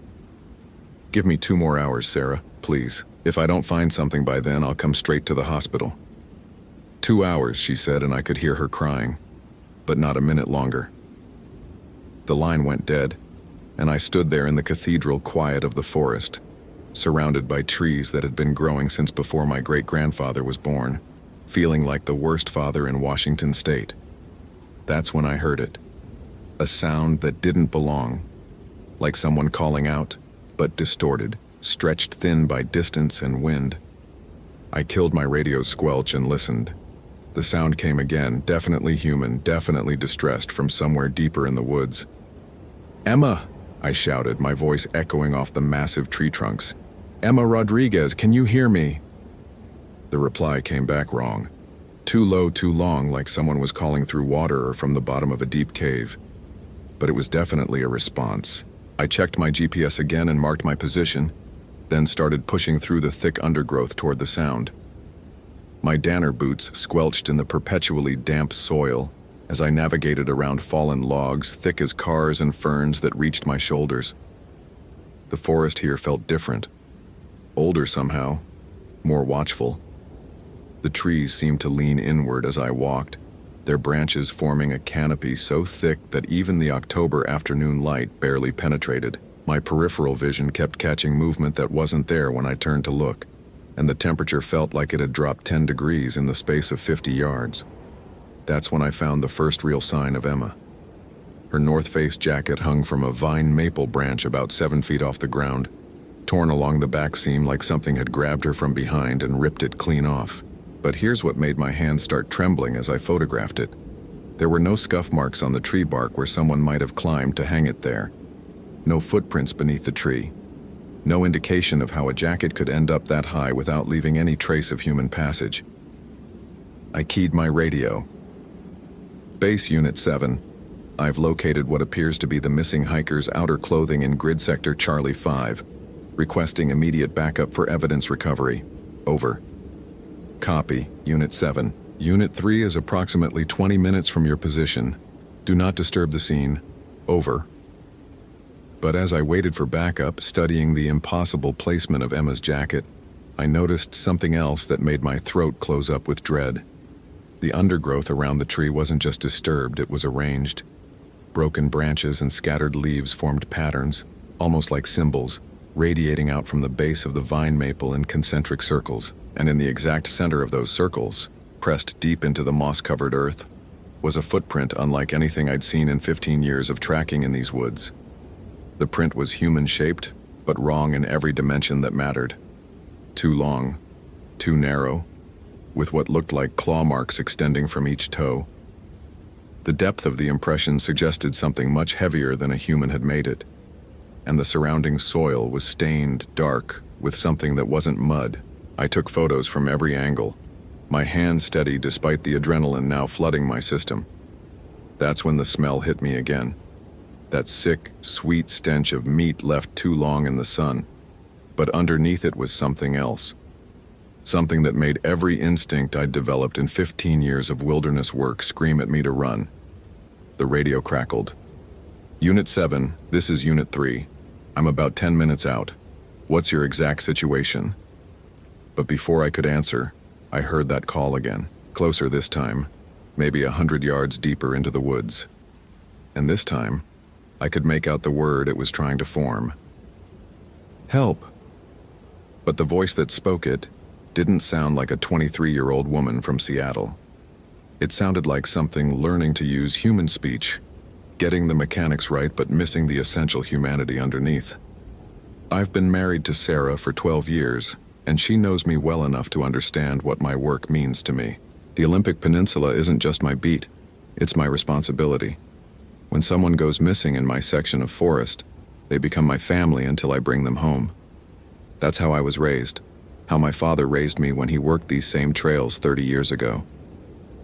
"Give me 2 more hours, Sarah, please. If I don't find something by then, I'll come straight to the hospital." 2 hours, she said, and I could hear her crying, but not a minute longer. The line went dead, and I stood there in the cathedral quiet of the forest, surrounded by trees that had been growing since before my great-grandfather was born, feeling like the worst father in Washington state. That's when I heard it. A sound that didn't belong, like someone calling out, but distorted, stretched thin by distance and wind. I killed my radio's squelch and listened. The sound came again, definitely human, definitely distressed from somewhere deeper in the woods. "Emma!" I shouted, my voice echoing off the massive tree trunks. "Emma Rodriguez, can you hear me?" The reply came back wrong. Too low, too long, like someone was calling through water or from the bottom of a deep cave. But it was definitely a response. I checked my GPS again and marked my position, then started pushing through the thick undergrowth toward the sound. My Danner boots squelched in the perpetually damp soil as I navigated around fallen logs thick as cars and ferns that reached my shoulders. The forest here felt different. Older somehow, more watchful. The trees seemed to lean inward as I walked, their branches forming a canopy so thick that even the October afternoon light barely penetrated. My peripheral vision kept catching movement that wasn't there when I turned to look, and the temperature felt like it had dropped 10 degrees in the space of 50 yards. That's when I found the first real sign of Emma. Her North Face jacket hung from a vine maple branch about 7 feet off the ground, torn along the back seam like something had grabbed her from behind and ripped it clean off. But here's what made my hands start trembling as I photographed it. There were no scuff marks on the tree bark where someone might have climbed to hang it there. No footprints beneath the tree. No indication of how a jacket could end up that high without leaving any trace of human passage. I keyed my radio. "Base Unit 7. I've located what appears to be the missing hiker's outer clothing in grid sector Charlie 5. Requesting immediate backup for evidence recovery. Over." "Copy, Unit 7. Unit 3 is approximately 20 minutes from your position. Do not disturb the scene. Over." But as I waited for backup, studying the impossible placement of Emma's jacket, I noticed something else that made my throat close up with dread. The undergrowth around the tree wasn't just disturbed, it was arranged. Broken branches and scattered leaves formed patterns, almost like symbols, radiating out from the base of the vine maple in concentric circles, and in the exact center of those circles, pressed deep into the moss-covered earth, was a footprint unlike anything I'd seen in 15 years of tracking in these woods. The print was human-shaped, but wrong in every dimension that mattered. Too long, too narrow, with what looked like claw marks extending from each toe. The depth of the impression suggested something much heavier than a human had made it, and the surrounding soil was stained dark with something that wasn't mud. I took photos from every angle, my hand steady despite the adrenaline now flooding my system. That's when the smell hit me again. That sick, sweet stench of meat left too long in the sun. But underneath it was something else. Something that made every instinct I'd developed in 15 years of wilderness work scream at me to run. The radio crackled. "Unit 7, this is Unit 3. I'm about 10 minutes out. What's your exact situation?" But before I could answer, I heard that call again, closer this time, maybe 100 yards deeper into the woods. And this time, I could make out the word it was trying to form. "Help!" But the voice that spoke it didn't sound like a 23-year-old woman from Seattle. It sounded like something learning to use human speech, getting the mechanics right but missing the essential humanity underneath. I've been married to Sarah for 12 years, and she knows me well enough to understand what my work means to me. The Olympic Peninsula isn't just my beat, it's my responsibility. When someone goes missing in my section of forest, they become my family until I bring them home. That's how I was raised, how my father raised me when he worked these same trails 30 years ago.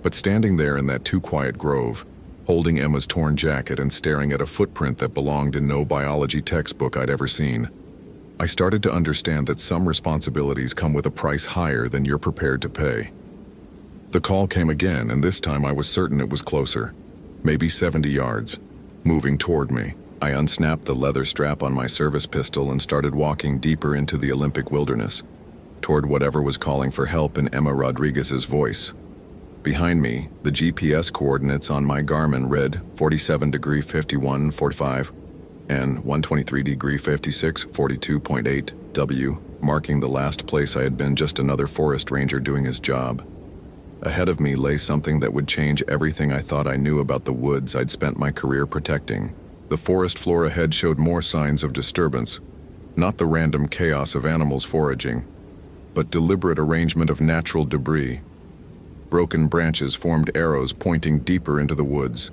But standing there in that too-quiet grove, holding Emma's torn jacket and staring at a footprint that belonged in no biology textbook I'd ever seen, I started to understand that some responsibilities come with a price higher than you're prepared to pay. The call came again, and this time I was certain it was closer, maybe 70 yards, moving toward me. I unsnapped the leather strap on my service pistol and started walking deeper into the Olympic wilderness, toward whatever was calling for help in Emma Rodriguez's voice. Behind me, the GPS coordinates on my Garmin read 47°51'45 and 123°56 42.8 W, marking the last place I had been just another forest ranger doing his job. Ahead of me lay something that would change everything I thought I knew about the woods I'd spent my career protecting. The forest floor ahead showed more signs of disturbance, not the random chaos of animals foraging, but deliberate arrangement of natural debris. Broken branches formed arrows pointing deeper into the woods.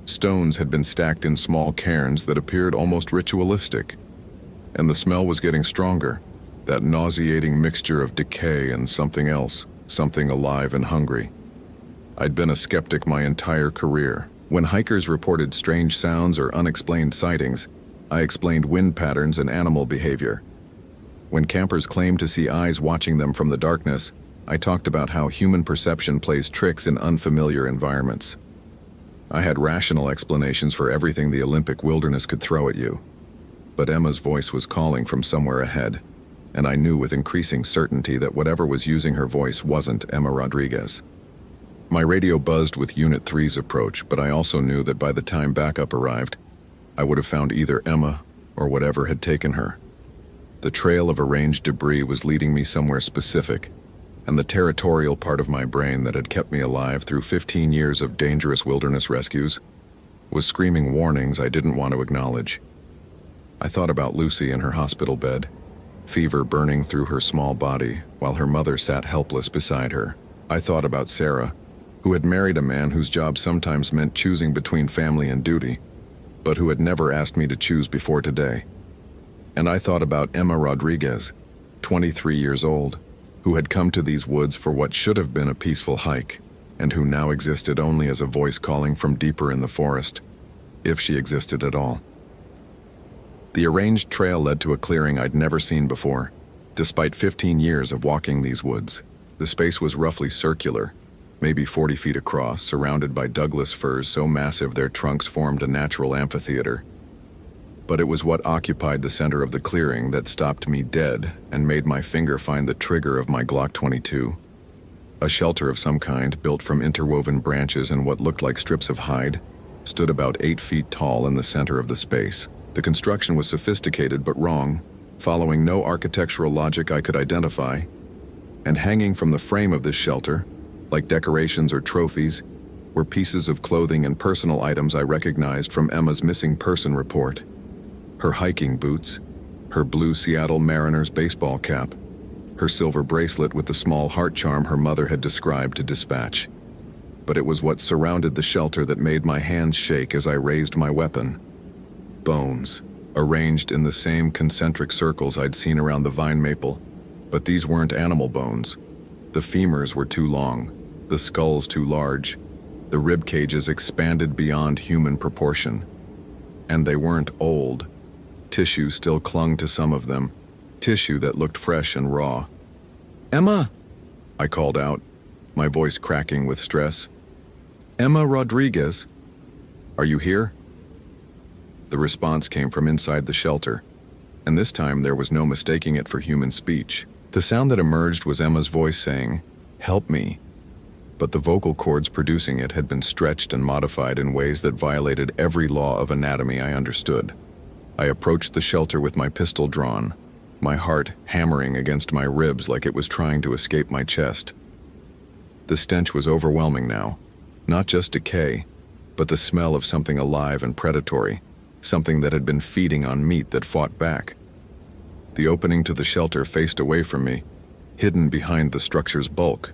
Stones had been stacked in small cairns that appeared almost ritualistic. And the smell was getting stronger, that nauseating mixture of decay and something else, something alive and hungry. I'd been a skeptic my entire career. When hikers reported strange sounds or unexplained sightings, I explained wind patterns and animal behavior. When campers claimed to see eyes watching them from the darkness, I talked about how human perception plays tricks in unfamiliar environments. I had rational explanations for everything the Olympic wilderness could throw at you. But Emma's voice was calling from somewhere ahead, and I knew with increasing certainty that whatever was using her voice wasn't Emma Rodriguez. My radio buzzed with Unit 3's approach, but I also knew that by the time backup arrived, I would have found either Emma or whatever had taken her. The trail of arranged debris was leading me somewhere specific, and the territorial part of my brain that had kept me alive through 15 years of dangerous wilderness rescues was screaming warnings I didn't want to acknowledge. I thought about Lucy in her hospital bed, fever burning through her small body while her mother sat helpless beside her. I thought about Sarah, who had married a man whose job sometimes meant choosing between family and duty, but who had never asked me to choose before today. And I thought about Emma Rodriguez, 23 years old, who had come to these woods for what should have been a peaceful hike, and who now existed only as a voice calling from deeper in the forest, if she existed at all. The arranged trail led to a clearing I'd never seen before. Despite 15 years of walking these woods, the space was roughly circular, maybe 40 feet across, surrounded by Douglas firs so massive their trunks formed a natural amphitheater. But it was what occupied the center of the clearing that stopped me dead and made my finger find the trigger of my Glock 22. A shelter of some kind, built from interwoven branches and what looked like strips of hide, stood about 8 feet tall in the center of the space. The construction was sophisticated but wrong, following no architectural logic I could identify, and hanging from the frame of this shelter, like decorations or trophies, were pieces of clothing and personal items I recognized from Emma's missing person report. Her hiking boots, her blue Seattle Mariners baseball cap, her silver bracelet with the small heart charm her mother had described to dispatch. But it was what surrounded the shelter that made my hands shake as I raised my weapon. Bones, arranged in the same concentric circles I'd seen around the vine maple, but these weren't animal bones. The femurs were too long, the skulls too large, the rib cages expanded beyond human proportion. And they weren't old. Tissue still clung to some of them, tissue that looked fresh and raw. "Emma!" I called out, my voice cracking with stress. "Emma Rodriguez, are you here?" The response came from inside the shelter, and this time there was no mistaking it for human speech. The sound that emerged was Emma's voice saying, "Help me," but the vocal cords producing it had been stretched and modified in ways that violated every law of anatomy I understood. I approached the shelter with my pistol drawn, my heart hammering against my ribs like it was trying to escape my chest. The stench was overwhelming now, not just decay, but the smell of something alive and predatory, something that had been feeding on meat that fought back. The opening to the shelter faced away from me, hidden behind the structure's bulk.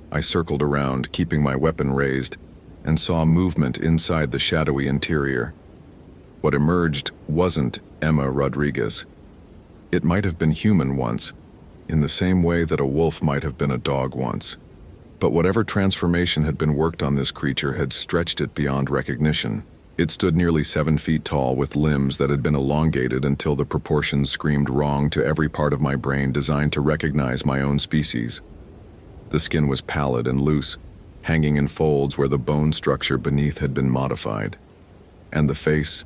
I circled around, keeping my weapon raised, and saw movement inside the shadowy interior. What emerged wasn't Emma Rodriguez. It might have been human once, in the same way that a wolf might have been a dog once. But whatever transformation had been worked on this creature had stretched it beyond recognition. It stood nearly 7 feet tall with limbs that had been elongated until the proportions screamed wrong to every part of my brain designed to recognize my own species. The skin was pallid and loose, hanging in folds where the bone structure beneath had been modified. And the face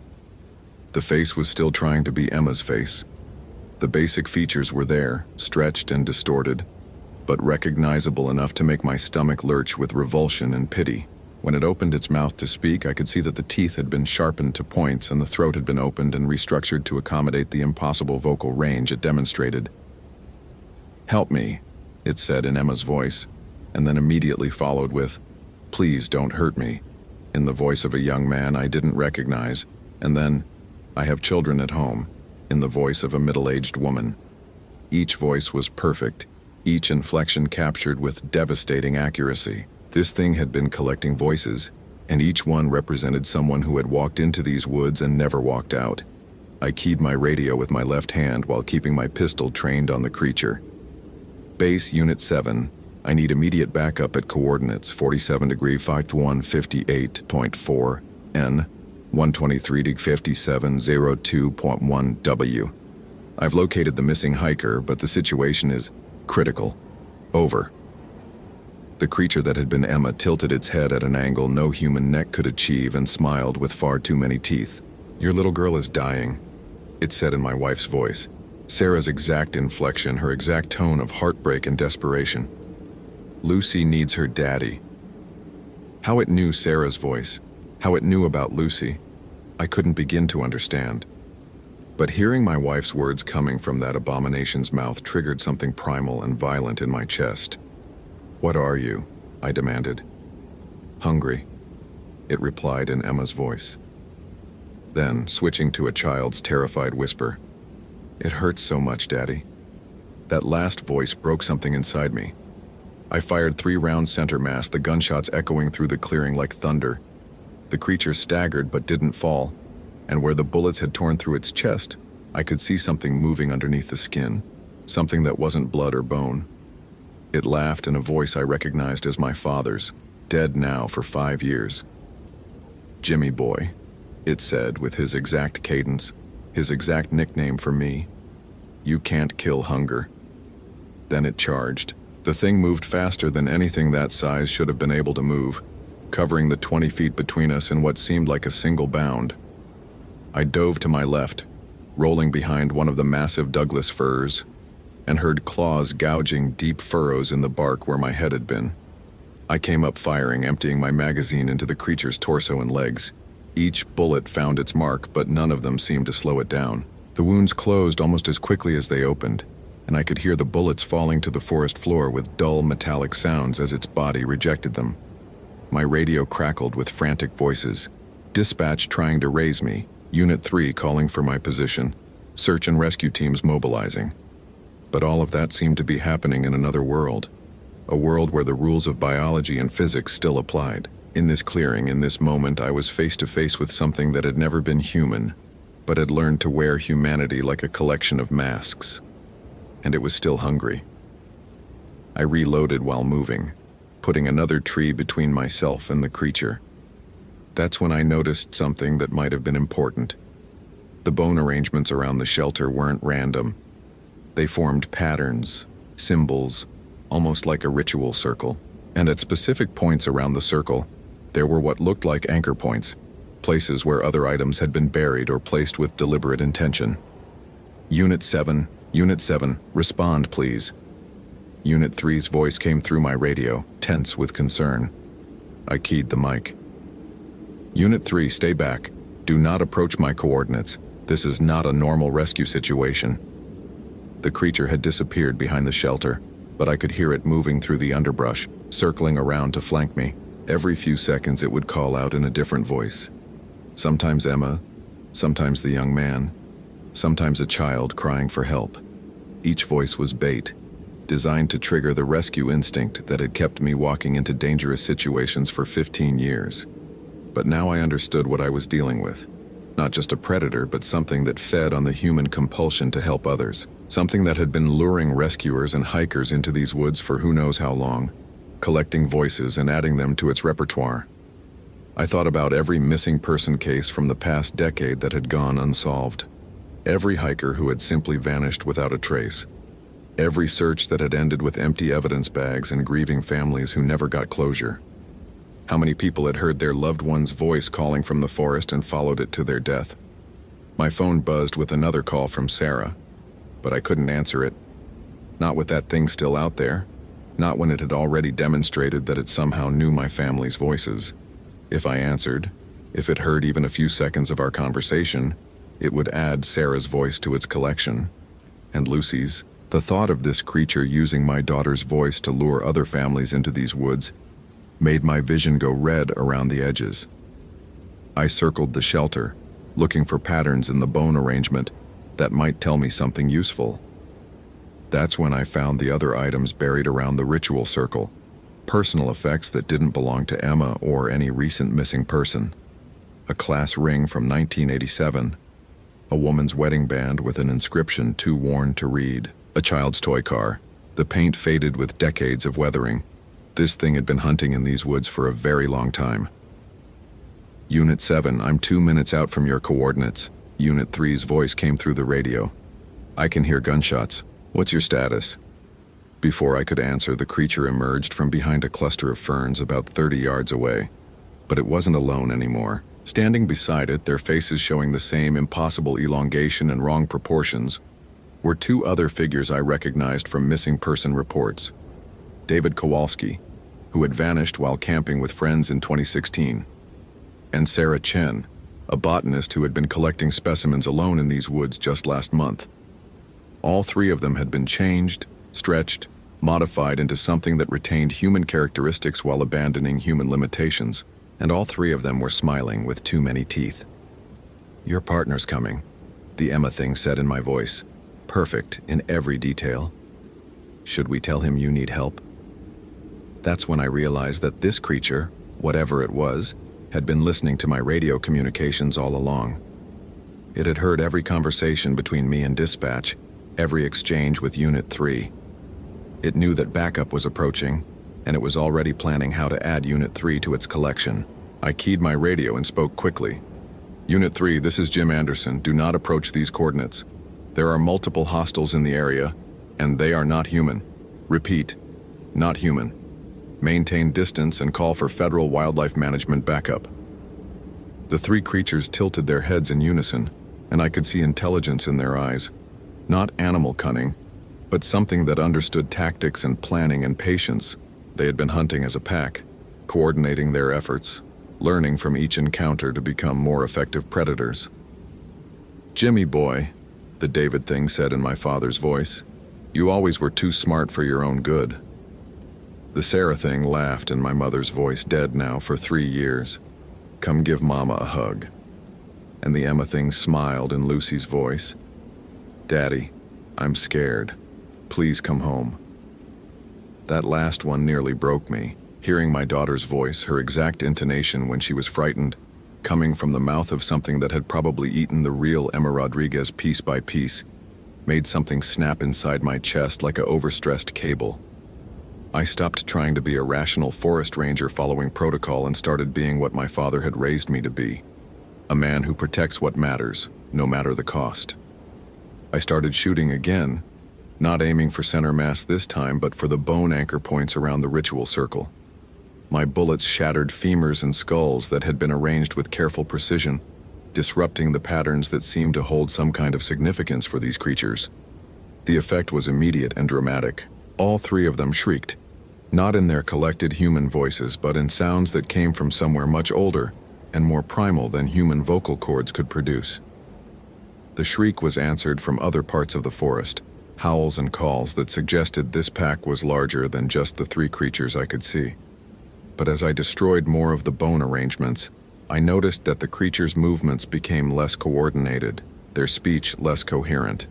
was still trying to be Emma's face. The basic features were there, stretched and distorted, but recognizable enough to make my stomach lurch with revulsion and pity. When it opened its mouth to speak, I could see that the teeth had been sharpened to points and the throat had been opened and restructured to accommodate the impossible vocal range it demonstrated. "Help me," it said in Emma's voice, and then immediately followed with, "Please don't hurt me," in the voice of a young man I didn't recognize, and then, "I have children at home," in the voice of a middle-aged woman. Each voice was perfect, each inflection captured with devastating accuracy. This thing had been collecting voices, and each one represented someone who had walked into these woods and never walked out. I keyed my radio with my left hand while keeping my pistol trained on the creature. "Base Unit 7, I need immediate backup at coordinates 47°5158.4 N, 123°5702.1 W. I've located the missing hiker, but the situation is critical. Over." The creature that had been Emma tilted its head at an angle no human neck could achieve and smiled with far too many teeth. "Your little girl is dying," it said in my wife's voice. Sarah's exact inflection, her exact tone of heartbreak and desperation. "Lucy needs her daddy." How it knew Sarah's voice, how it knew about Lucy, I couldn't begin to understand. But hearing my wife's words coming from that abomination's mouth triggered something primal and violent in my chest. "What are you?" I demanded. "Hungry," it replied in Emma's voice. Then, switching to a child's terrified whisper, "It hurts so much, Daddy." That last voice broke something inside me. I fired 3 rounds center mass, the gunshots echoing through the clearing like thunder. The creature staggered but didn't fall, and where the bullets had torn through its chest, I could see something moving underneath the skin, something that wasn't blood or bone. It laughed in a voice I recognized as my father's, dead now for 5 years. "Jimmy boy," it said with his exact cadence, his exact nickname for me. "You can't kill hunger." Then it charged. The thing moved faster than anything that size should have been able to move, covering the 20 feet between us in what seemed like a single bound. I dove to my left, rolling behind one of the massive Douglas firs, and heard claws gouging deep furrows in the bark where my head had been. I came up firing, emptying my magazine into the creature's torso and legs. Each bullet found its mark, but none of them seemed to slow it down. The wounds closed almost as quickly as they opened, and I could hear the bullets falling to the forest floor with dull metallic sounds as its body rejected them. My radio crackled with frantic voices. Dispatch trying to raise me, Unit 3 calling for my position, search and rescue teams mobilizing. But all of that seemed to be happening in another world, a world where the rules of biology and physics still applied. In this clearing, in this moment, I was face to face with something that had never been human, but had learned to wear humanity like a collection of masks. And it was still hungry. I reloaded while moving, putting another tree between myself and the creature. That's when I noticed something that might have been important. The bone arrangements around the shelter weren't random. They formed patterns, symbols, almost like a ritual circle. And at specific points around the circle, there were what looked like anchor points, places where other items had been buried or placed with deliberate intention. Unit 7, respond please. Unit 3's voice came through my radio, tense with concern. I keyed the mic. Unit 3, stay back. Do not approach my coordinates. This is not a normal rescue situation. The creature had disappeared behind the shelter, but I could hear it moving through the underbrush, circling around to flank me. Every few seconds it would call out in a different voice. Sometimes Emma, sometimes the young man, sometimes a child crying for help. Each voice was bait, designed to trigger the rescue instinct that had kept me walking into dangerous situations for 15 years. But now I understood what I was dealing with. Not just a predator, but something that fed on the human compulsion to help others. Something that had been luring rescuers and hikers into these woods for who knows how long, collecting voices and adding them to its repertoire. I thought about every missing person case from the past decade that had gone unsolved. Every hiker who had simply vanished without a trace. Every search that had ended with empty evidence bags and grieving families who never got closure. How many people had heard their loved one's voice calling from the forest and followed it to their death? My phone buzzed with another call from Sarah, but I couldn't answer it. Not with that thing still out there. Not when it had already demonstrated that it somehow knew my family's voices. If I answered, if it heard even a few seconds of our conversation, it would add Sarah's voice to its collection. And Lucy's. The thought of this creature using my daughter's voice to lure other families into these woods made my vision go red around the edges. I circled the shelter, looking for patterns in the bone arrangement that might tell me something useful. That's when I found the other items buried around the ritual circle, personal effects that didn't belong to Emma or any recent missing person. A class ring from 1987, a woman's wedding band with an inscription too worn to read, a child's toy car, the paint faded with decades of weathering. This thing had been hunting in these woods for a very long time. Unit 7, I'm 2 minutes out from your coordinates. Unit 3's voice came through the radio. I can hear gunshots. What's your status? Before I could answer, the creature emerged from behind a cluster of ferns about 30 yards away. But it wasn't alone anymore. Standing beside it, their faces showing the same impossible elongation and wrong proportions, were two other figures I recognized from missing person reports. David Kowalski, who had vanished while camping with friends in 2016, and Sarah Chen, a botanist who had been collecting specimens alone in these woods just last month. All three of them had been changed, stretched, modified into something that retained human characteristics while abandoning human limitations, and all three of them were smiling with too many teeth. Your partner's coming, the Emma thing said in my voice, perfect in every detail. Should we tell him you need help? That's when I realized that this creature, whatever it was, had been listening to my radio communications all along. It had heard every conversation between me and dispatch, every exchange with Unit 3. It knew that backup was approaching, and it was already planning how to add Unit 3 to its collection. I keyed my radio and spoke quickly. Unit 3, this is Jim Anderson. Do not approach these coordinates. There are multiple hostiles in the area, and they are not human. Repeat, not human. Maintain distance and call for federal wildlife management backup. The three creatures tilted their heads in unison, and I could see intelligence in their eyes. Not animal cunning, but something that understood tactics and planning and patience. They had been hunting as a pack, coordinating their efforts, learning from each encounter to become more effective predators. "Jimmy boy," the David thing said in my father's voice, "you always were too smart for your own good." The Sarah thing laughed in my mother's voice, dead now for 3 years. "Come give Mama a hug." And the Emma thing smiled in Lucy's voice. "Daddy, I'm scared. Please come home." That last one nearly broke me, hearing my daughter's voice, her exact intonation when she was frightened, coming from the mouth of something that had probably eaten the real Emma Rodriguez piece by piece, made something snap inside my chest like a overstressed cable. I stopped trying to be a rational forest ranger following protocol and started being what my father had raised me to be, a man who protects what matters, no matter the cost. I started shooting again, not aiming for center mass this time, but for the bone anchor points around the ritual circle. My bullets shattered femurs and skulls that had been arranged with careful precision, disrupting the patterns that seemed to hold some kind of significance for these creatures. The effect was immediate and dramatic. All three of them shrieked, not in their collected human voices, but in sounds that came from somewhere much older and more primal than human vocal cords could produce. The shriek was answered from other parts of the forest, howls and calls that suggested this pack was larger than just the three creatures I could see. But as I destroyed more of the bone arrangements, I noticed that the creatures' movements became less coordinated, their speech less coherent.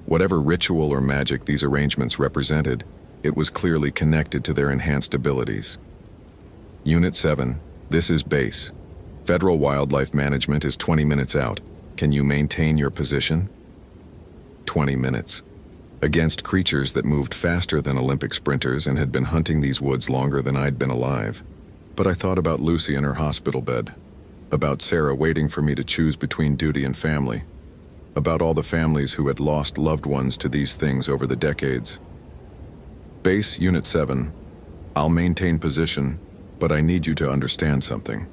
Whatever ritual or magic these arrangements represented, it was clearly connected to their enhanced abilities. Unit 7, this is base. Federal Wildlife Management is 20 minutes out. Can you maintain your position? 20 minutes. Against creatures that moved faster than Olympic sprinters and had been hunting these woods longer than I'd been alive. But I thought about Lucy in her hospital bed, about Sarah waiting for me to choose between duty and family, about all the families who had lost loved ones to these things over the decades. Base Unit 7, I'll maintain position, but I need you to understand something.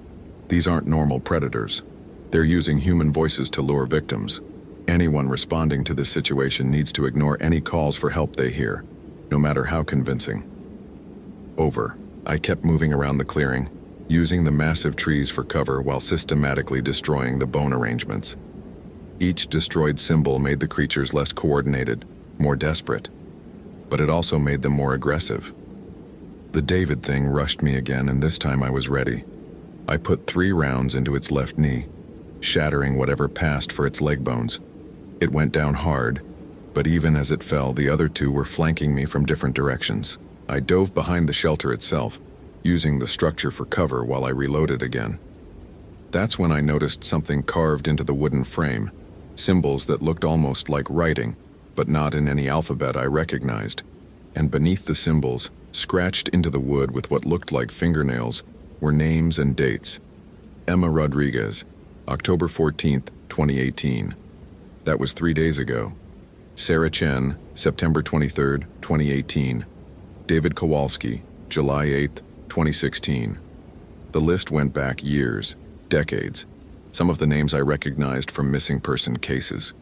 These aren't normal predators. They're using human voices to lure victims. Anyone responding to this situation needs to ignore any calls for help they hear, no matter how convincing. Over. I kept moving around the clearing, using the massive trees for cover while systematically destroying the bone arrangements. Each destroyed symbol made the creatures less coordinated, more desperate, but it also made them more aggressive. The David thing rushed me again, and this time I was ready. I put 3 rounds into its left knee, shattering whatever passed for its leg bones. It went down hard, but even as it fell, the other 2 were flanking me from different directions. I dove behind the shelter itself, using the structure for cover while I reloaded again. That's when I noticed something carved into the wooden frame, symbols that looked almost like writing, but not in any alphabet I recognized. And beneath the symbols, scratched into the wood with what looked like fingernails, were names and dates. Emma Rodriguez, October 14th, 2018. That was 3 days ago. Sarah Chen, September 23rd, 2018. David Kowalski, July 8th, 2016. The list went back years, decades. Some of the names I recognized from missing person cases.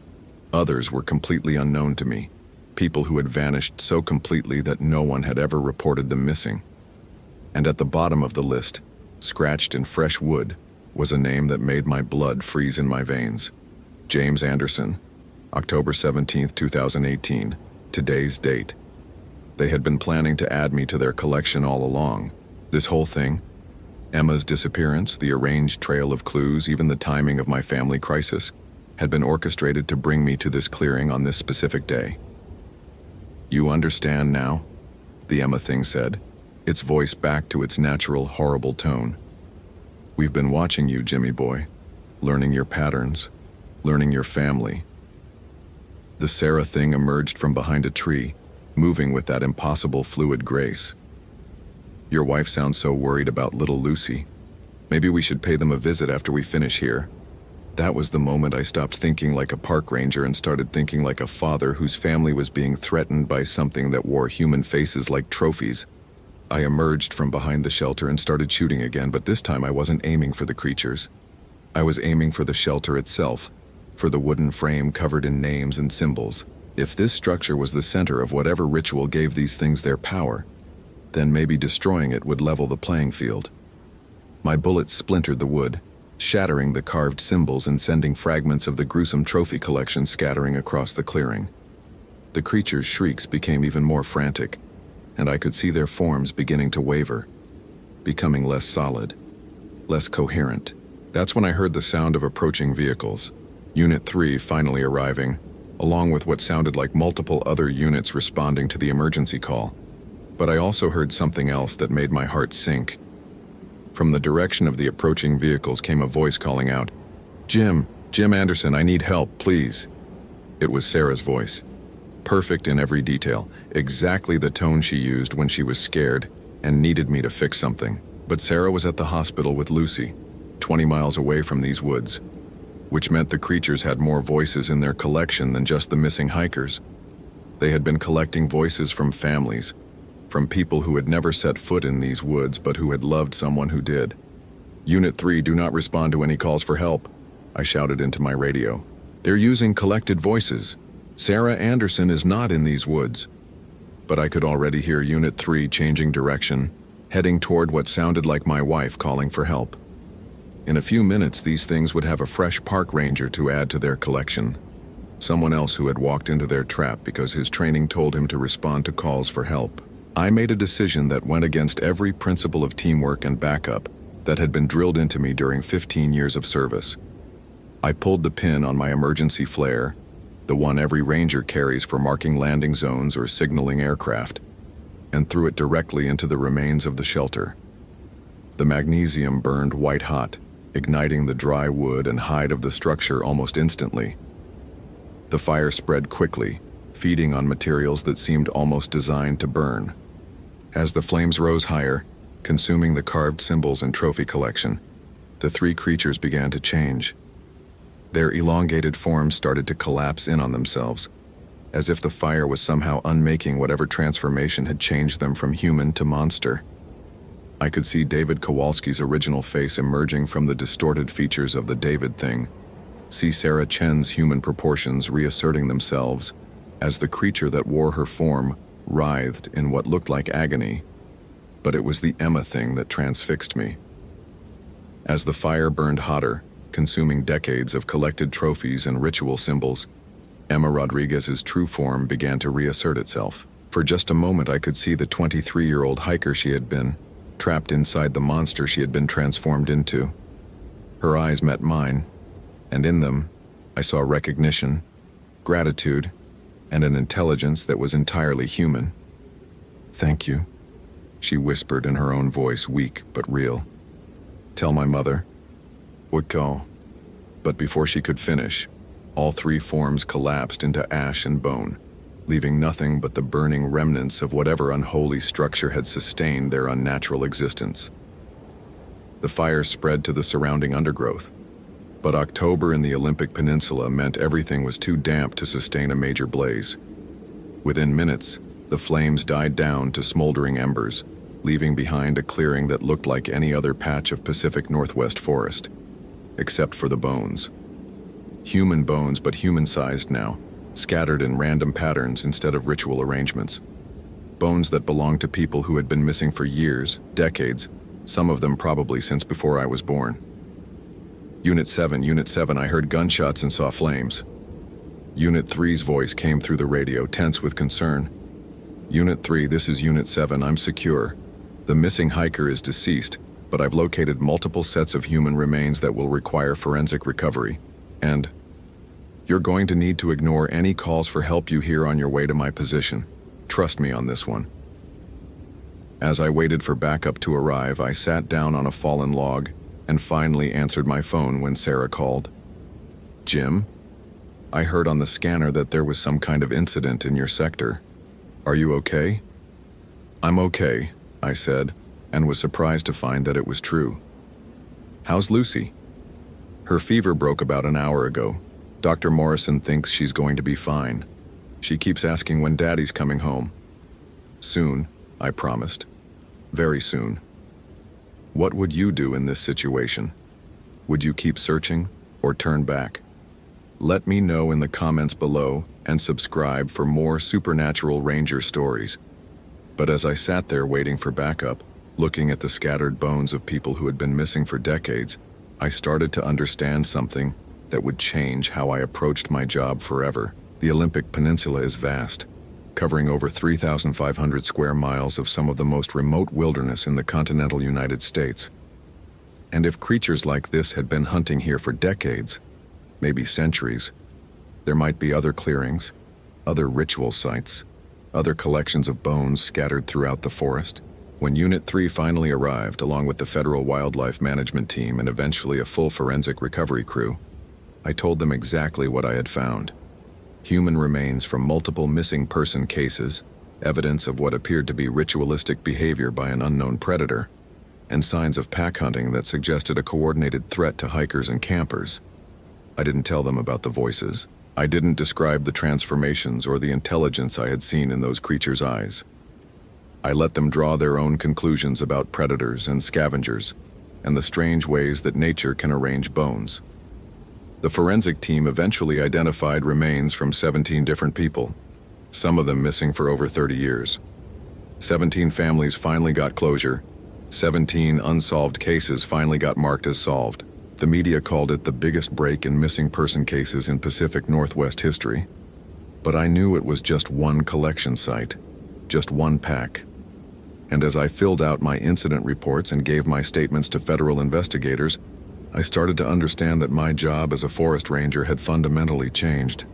Others were completely unknown to me, people who had vanished so completely that no one had ever reported them missing. And at the bottom of the list, scratched in fresh wood, was a name that made my blood freeze in my veins. James Anderson, October 17th, 2018, today's date. They had been planning to add me to their collection all along. This whole thing, Emma's disappearance, the arranged trail of clues, even the timing of my family crisis, had been orchestrated to bring me to this clearing on this specific day. "You understand now?" the Emma thing said, its voice back to its natural, horrible tone. "We've been watching you, Jimmy boy, learning your patterns, learning your family." The Sarah thing emerged from behind a tree, moving with that impossible fluid grace. "Your wife sounds so worried about little Lucy. Maybe we should pay them a visit after we finish here." That was the moment I stopped thinking like a park ranger and started thinking like a father whose family was being threatened by something that wore human faces like trophies. I emerged from behind the shelter and started shooting again, but this time I wasn't aiming for the creatures. I was aiming for the shelter itself, for the wooden frame covered in names and symbols. If this structure was the center of whatever ritual gave these things their power, then maybe destroying it would level the playing field. My bullets splintered the wood, shattering the carved symbols and sending fragments of the gruesome trophy collection scattering across the clearing. The creatures' shrieks became even more frantic, and I could see their forms beginning to waver, becoming less solid, less coherent. That's when I heard the sound of approaching vehicles, Unit 3 finally arriving, along with what sounded like multiple other units responding to the emergency call. But I also heard something else that made my heart sink. From the direction of the approaching vehicles came a voice calling out, Jim Anderson, I need help, please." It was Sarah's voice. Perfect in every detail, exactly the tone she used when she was scared and needed me to fix something. But Sarah was at the hospital with Lucy, 20 miles away from these woods, which meant the creatures had more voices in their collection than just the missing hikers. They had been collecting voices from families, from people who had never set foot in these woods but who had loved someone who did. "Unit 3, do not respond to any calls for help," I shouted into my radio. "They're using collected voices. Sarah Anderson is not in these woods." But I could already hear Unit 3 changing direction, heading toward what sounded like my wife calling for help. In a few minutes, these things would have a fresh park ranger to add to their collection. Someone else who had walked into their trap because his training told him to respond to calls for help. I made a decision that went against every principle of teamwork and backup that had been drilled into me during 15 years of service. I pulled the pin on my emergency flare, the one every ranger carries for marking landing zones or signaling aircraft, and threw it directly into the remains of the shelter. The magnesium burned white hot, igniting the dry wood and hide of the structure almost instantly. The fire spread quickly, feeding on materials that seemed almost designed to burn. As the flames rose higher, consuming the carved symbols and trophy collection, the three creatures began to change. Their elongated forms started to collapse in on themselves, as if the fire was somehow unmaking whatever transformation had changed them from human to monster. I could see David Kowalski's original face emerging from the distorted features of the David thing, see Sarah Chen's human proportions reasserting themselves as the creature that wore her form writhed in what looked like agony. But it was the Emma thing that transfixed me. As the fire burned hotter, consuming decades of collected trophies and ritual symbols, Emma Rodriguez's true form began to reassert itself. For just a moment I could see the 23-year-old hiker she had been, trapped inside the monster she had been transformed into. Her eyes met mine, and in them, I saw recognition, gratitude, and an intelligence that was entirely human. "Thank you," she whispered in her own voice, weak but real. "Tell my mother." Would go. But before she could finish, all three forms collapsed into ash and bone, leaving nothing but the burning remnants of whatever unholy structure had sustained their unnatural existence. The fire spread to the surrounding undergrowth, but October in the Olympic Peninsula meant everything was too damp to sustain a major blaze. Within minutes, the flames died down to smoldering embers, leaving behind a clearing that looked like any other patch of Pacific Northwest forest, except for the bones. Human bones, but human-sized now, scattered in random patterns instead of ritual arrangements. Bones that belonged to people who had been missing for years, decades, some of them probably since before I was born. Unit 7, I heard gunshots and saw flames. Unit 3's voice came through the radio, tense with concern. "Unit 3, this is Unit 7, I'm secure. The missing hiker is deceased, but I've located multiple sets of human remains that will require forensic recovery. And you're going to need to ignore any calls for help you hear on your way to my position. Trust me on this one." As I waited for backup to arrive, I sat down on a fallen log and finally answered my phone when Sarah called. "Jim? I heard on the scanner that there was some kind of incident in your sector. Are you okay?" "I'm okay," I said, and was surprised to find that it was true. "How's Lucy?" "Her fever broke about an hour ago. Dr. Morrison thinks she's going to be fine. She keeps asking when Daddy's coming home." "Soon," I promised. "Very soon." "What would you do in this situation?" Would you keep searching or turn back? Let me know in the comments below and subscribe for more supernatural ranger stories. But as I sat there waiting for backup, looking at the scattered bones of people who had been missing for decades, I started to understand something that would change how I approached my job forever. The Olympic Peninsula is vast, covering over 3,500 square miles of some of the most remote wilderness in the continental United States. And if creatures like this had been hunting here for decades, maybe centuries, there might be other clearings, other ritual sites, other collections of bones scattered throughout the forest. When Unit 3 finally arrived, along with the Federal Wildlife Management Team and eventually a full forensic recovery crew, I told them exactly what I had found. Human remains from multiple missing person cases, evidence of what appeared to be ritualistic behavior by an unknown predator, and signs of pack hunting that suggested a coordinated threat to hikers and campers. I didn't tell them about the voices. I didn't describe the transformations or the intelligence I had seen in those creatures' eyes. I let them draw their own conclusions about predators and scavengers, and the strange ways that nature can arrange bones. The forensic team eventually identified remains from 17 different people, some of them missing for over 30 years. 17 families finally got closure. 17 unsolved cases finally got marked as solved. The media called it the biggest break in missing person cases in Pacific Northwest history. But I knew it was just one collection site, just one pack. And as I filled out my incident reports and gave my statements to federal investigators, I started to understand that my job as a forest ranger had fundamentally changed.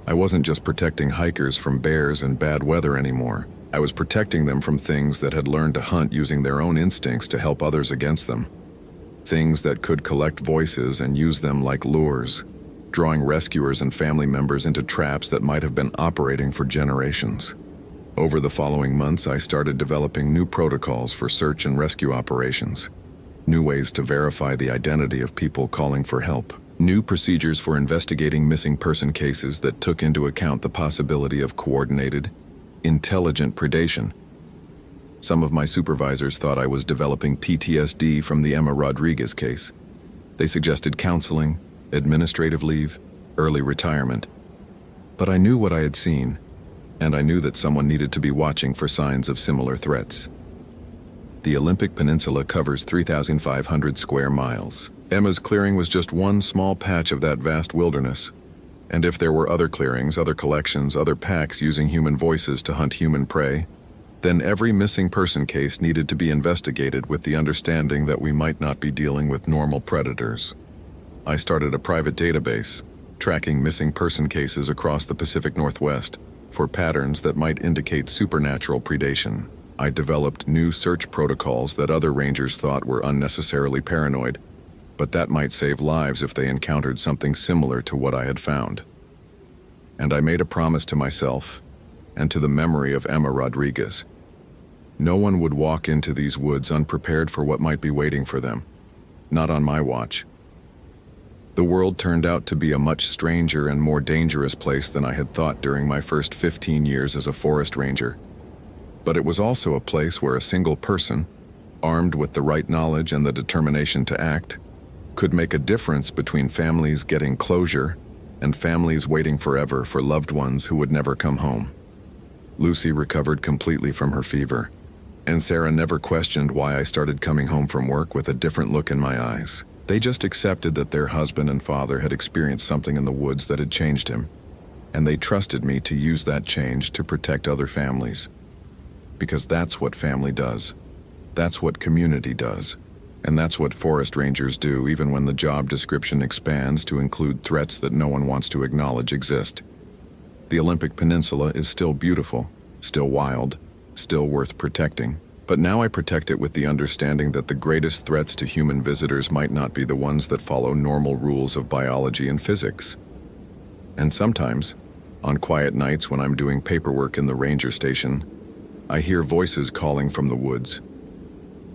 I wasn't just protecting hikers from bears and bad weather anymore. I was protecting them from things that had learned to hunt using their own instincts to help others against them. Things that could collect voices and use them like lures, drawing rescuers and family members into traps that might have been operating for generations. Over the following months, I started developing new protocols for search and rescue operations, new ways to verify the identity of people calling for help, new procedures for investigating missing person cases that took into account the possibility of coordinated, intelligent predation. Some of my supervisors thought I was developing PTSD from the Emma Rodriguez case. They suggested counseling, administrative leave, early retirement. But I knew what I had seen, and I knew that someone needed to be watching for signs of similar threats. The Olympic Peninsula covers 3,500 square miles. Emma's clearing was just one small patch of that vast wilderness. And if there were other clearings, other collections, other packs using human voices to hunt human prey, then every missing person case needed to be investigated with the understanding that we might not be dealing with normal predators. I started a private database, tracking missing person cases across the Pacific Northwest for patterns that might indicate supernatural predation. I developed new search protocols that other rangers thought were unnecessarily paranoid, but that might save lives if they encountered something similar to what I had found. And I made a promise to myself and to the memory of Emma Rodriguez. No one would walk into these woods unprepared for what might be waiting for them. Not on my watch. The world turned out to be a much stranger and more dangerous place than I had thought during my first 15 years as a forest ranger. But it was also a place where a single person, armed with the right knowledge and the determination to act, could make a difference between families getting closure and families waiting forever for loved ones who would never come home. Lucy recovered completely from her fever, and Sarah never questioned why I started coming home from work with a different look in my eyes. They just accepted that their husband and father had experienced something in the woods that had changed him, and they trusted me to use that change to protect other families. Because that's what family does. That's what community does. And that's what forest rangers do, even when the job description expands to include threats that no one wants to acknowledge exist. The Olympic Peninsula is still beautiful, still wild, still worth protecting. But now I protect it with the understanding that the greatest threats to human visitors might not be the ones that follow normal rules of biology and physics. And sometimes, on quiet nights when I'm doing paperwork in the ranger station, I hear voices calling from the woods.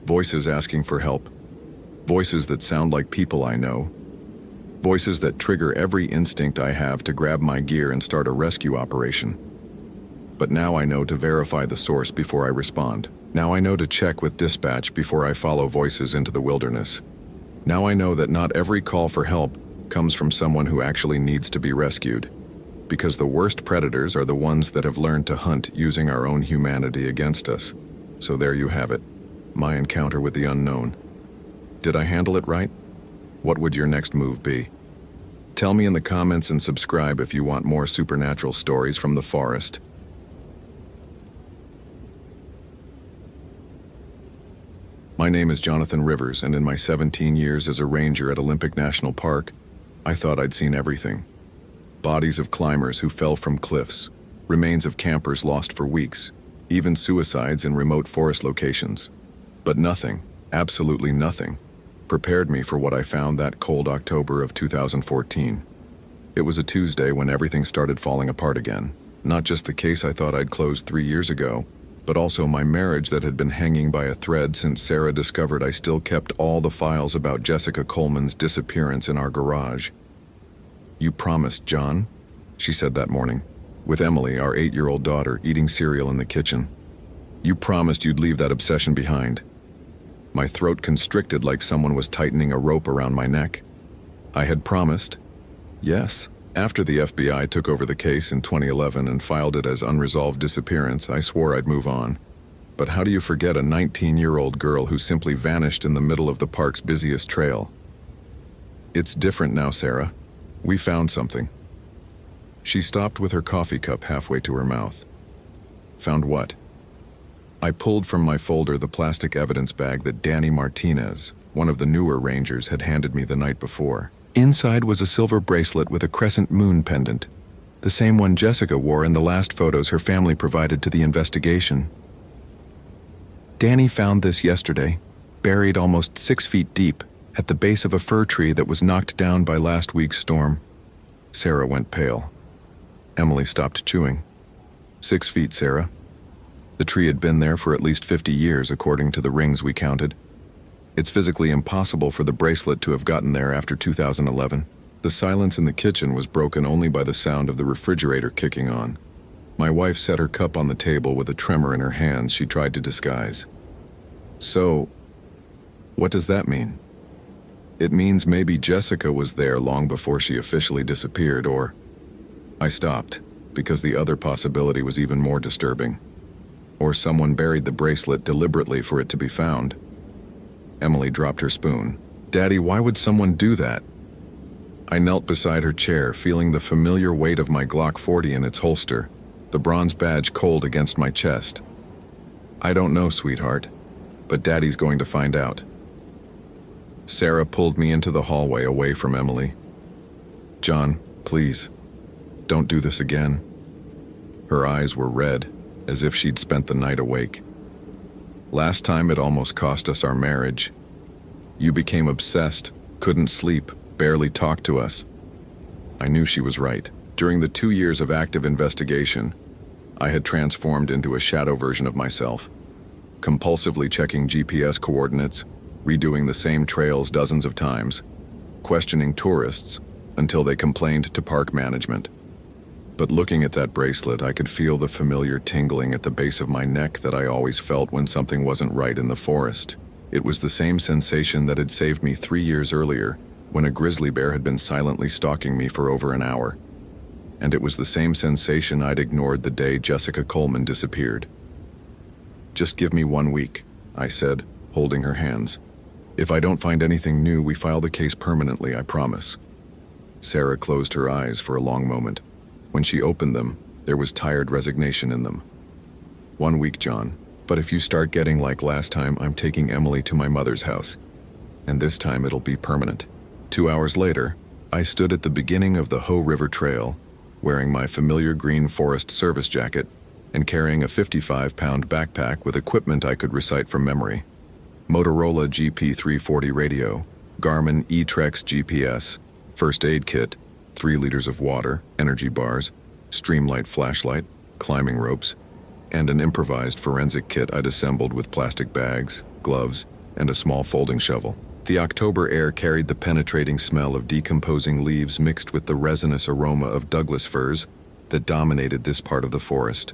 Voices asking for help. Voices that sound like people I know. Voices that trigger every instinct I have to grab my gear and start a rescue operation. But now I know to verify the source before I respond. Now I know to check with dispatch before I follow voices into the wilderness. Now I know that not every call for help comes from someone who actually needs to be rescued, because the worst predators are the ones that have learned to hunt using our own humanity against us. So there you have it, my encounter with the unknown. Did I handle it right? What would your next move be? Tell me in the comments and subscribe if you want more supernatural stories from the forest. My name is Jonathan Rivers, and in my 17 years as a ranger at Olympic National Park, I thought I'd seen everything. Bodies of climbers who fell from cliffs, remains of campers lost for weeks, even suicides in remote forest locations. But nothing, absolutely nothing, prepared me for what I found that cold October of 2014. It was a Tuesday when everything started falling apart again. Not just the case I thought I'd closed 3 years ago, but also my marriage that had been hanging by a thread since Sarah discovered I still kept all the files about Jessica Coleman's disappearance in our garage. "You promised, John," she said that morning, with Emily, our 8-year-old daughter, eating cereal in the kitchen. "You promised you'd leave that obsession behind." My throat constricted like someone was tightening a rope around my neck. I had promised. Yes. After the FBI took over the case in 2011 and filed it as unresolved disappearance, I swore I'd move on. But how do you forget a 19-year-old girl who simply vanished in the middle of the park's busiest trail? "It's different now, Sarah. We found something." She stopped with her coffee cup halfway to her mouth. "Found what?" I pulled from my folder the plastic evidence bag that Danny Martinez, one of the newer rangers, had handed me the night before. Inside was a silver bracelet with a crescent moon pendant, the same one Jessica wore in the last photos her family provided to the investigation. Danny found this yesterday, buried almost 6 feet deep, at the base of a fir tree that was knocked down by last week's storm. Sarah went pale. Emily stopped chewing. 6 feet, Sarah. The tree had been there for at least 50 years, according to the rings we counted. It's physically impossible for the bracelet to have gotten there after 2011. The silence in the kitchen was broken only by the sound of the refrigerator kicking on. My wife set her cup on the table with a tremor in her hands she tried to disguise. "So, what does that mean?" "It means maybe Jessica was there long before she officially disappeared, or..." I stopped, because the other possibility was even more disturbing. Or someone buried the bracelet deliberately for it to be found. Emily dropped her spoon. "Daddy, why would someone do that?" I knelt beside her chair, feeling the familiar weight of my Glock 40 in its holster, the bronze badge cold against my chest. "I don't know, sweetheart, but Daddy's going to find out." Sarah pulled me into the hallway away from Emily. "John, please, don't do this again." Her eyes were red, as if she'd spent the night awake. "Last time it almost cost us our marriage. You became obsessed, couldn't sleep, barely talked to us." I knew she was right. During the 2 years of active investigation, I had transformed into a shadow version of myself, compulsively checking GPS coordinates, redoing the same trails dozens of times, questioning tourists until they complained to park management. But looking at that bracelet, I could feel the familiar tingling at the base of my neck that I always felt when something wasn't right in the forest. It was the same sensation that had saved me 3 years earlier, when a grizzly bear had been silently stalking me for over an hour. And it was the same sensation I'd ignored the day Jessica Coleman disappeared. "Just give me 1 week," I said, holding her hands. "If I don't find anything new, we file the case permanently, I promise." Sarah closed her eyes for a long moment. When she opened them, there was tired resignation in them. "1 week, John. But if you start getting like last time, I'm taking Emily to my mother's house. And this time it'll be permanent." 2 hours later, I stood at the beginning of the Hoh River Trail, wearing my familiar green Forest Service jacket and carrying a 55-pound backpack with equipment I could recite from memory. Motorola GP340 radio, Garmin eTrex GPS, first aid kit, 3 liters of water, energy bars, streamlight flashlight, climbing ropes, and an improvised forensic kit I'd assembled with plastic bags, gloves, and a small folding shovel. The October air carried the penetrating smell of decomposing leaves mixed with the resinous aroma of Douglas firs that dominated this part of the forest.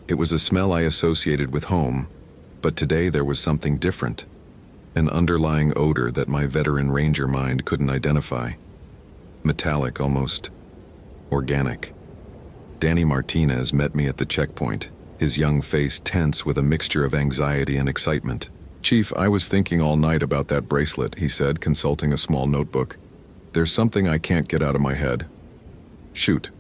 It was a smell I associated with home, but today there was something different. an underlying odor that my veteran ranger mind couldn't identify. Metallic, almost organic. Danny Martinez met me at the checkpoint, his young face tense with a mixture of anxiety and excitement. "Chief, I was thinking all night about that bracelet," he said, consulting a small notebook. "There's something I can't get out of my head." "Shoot."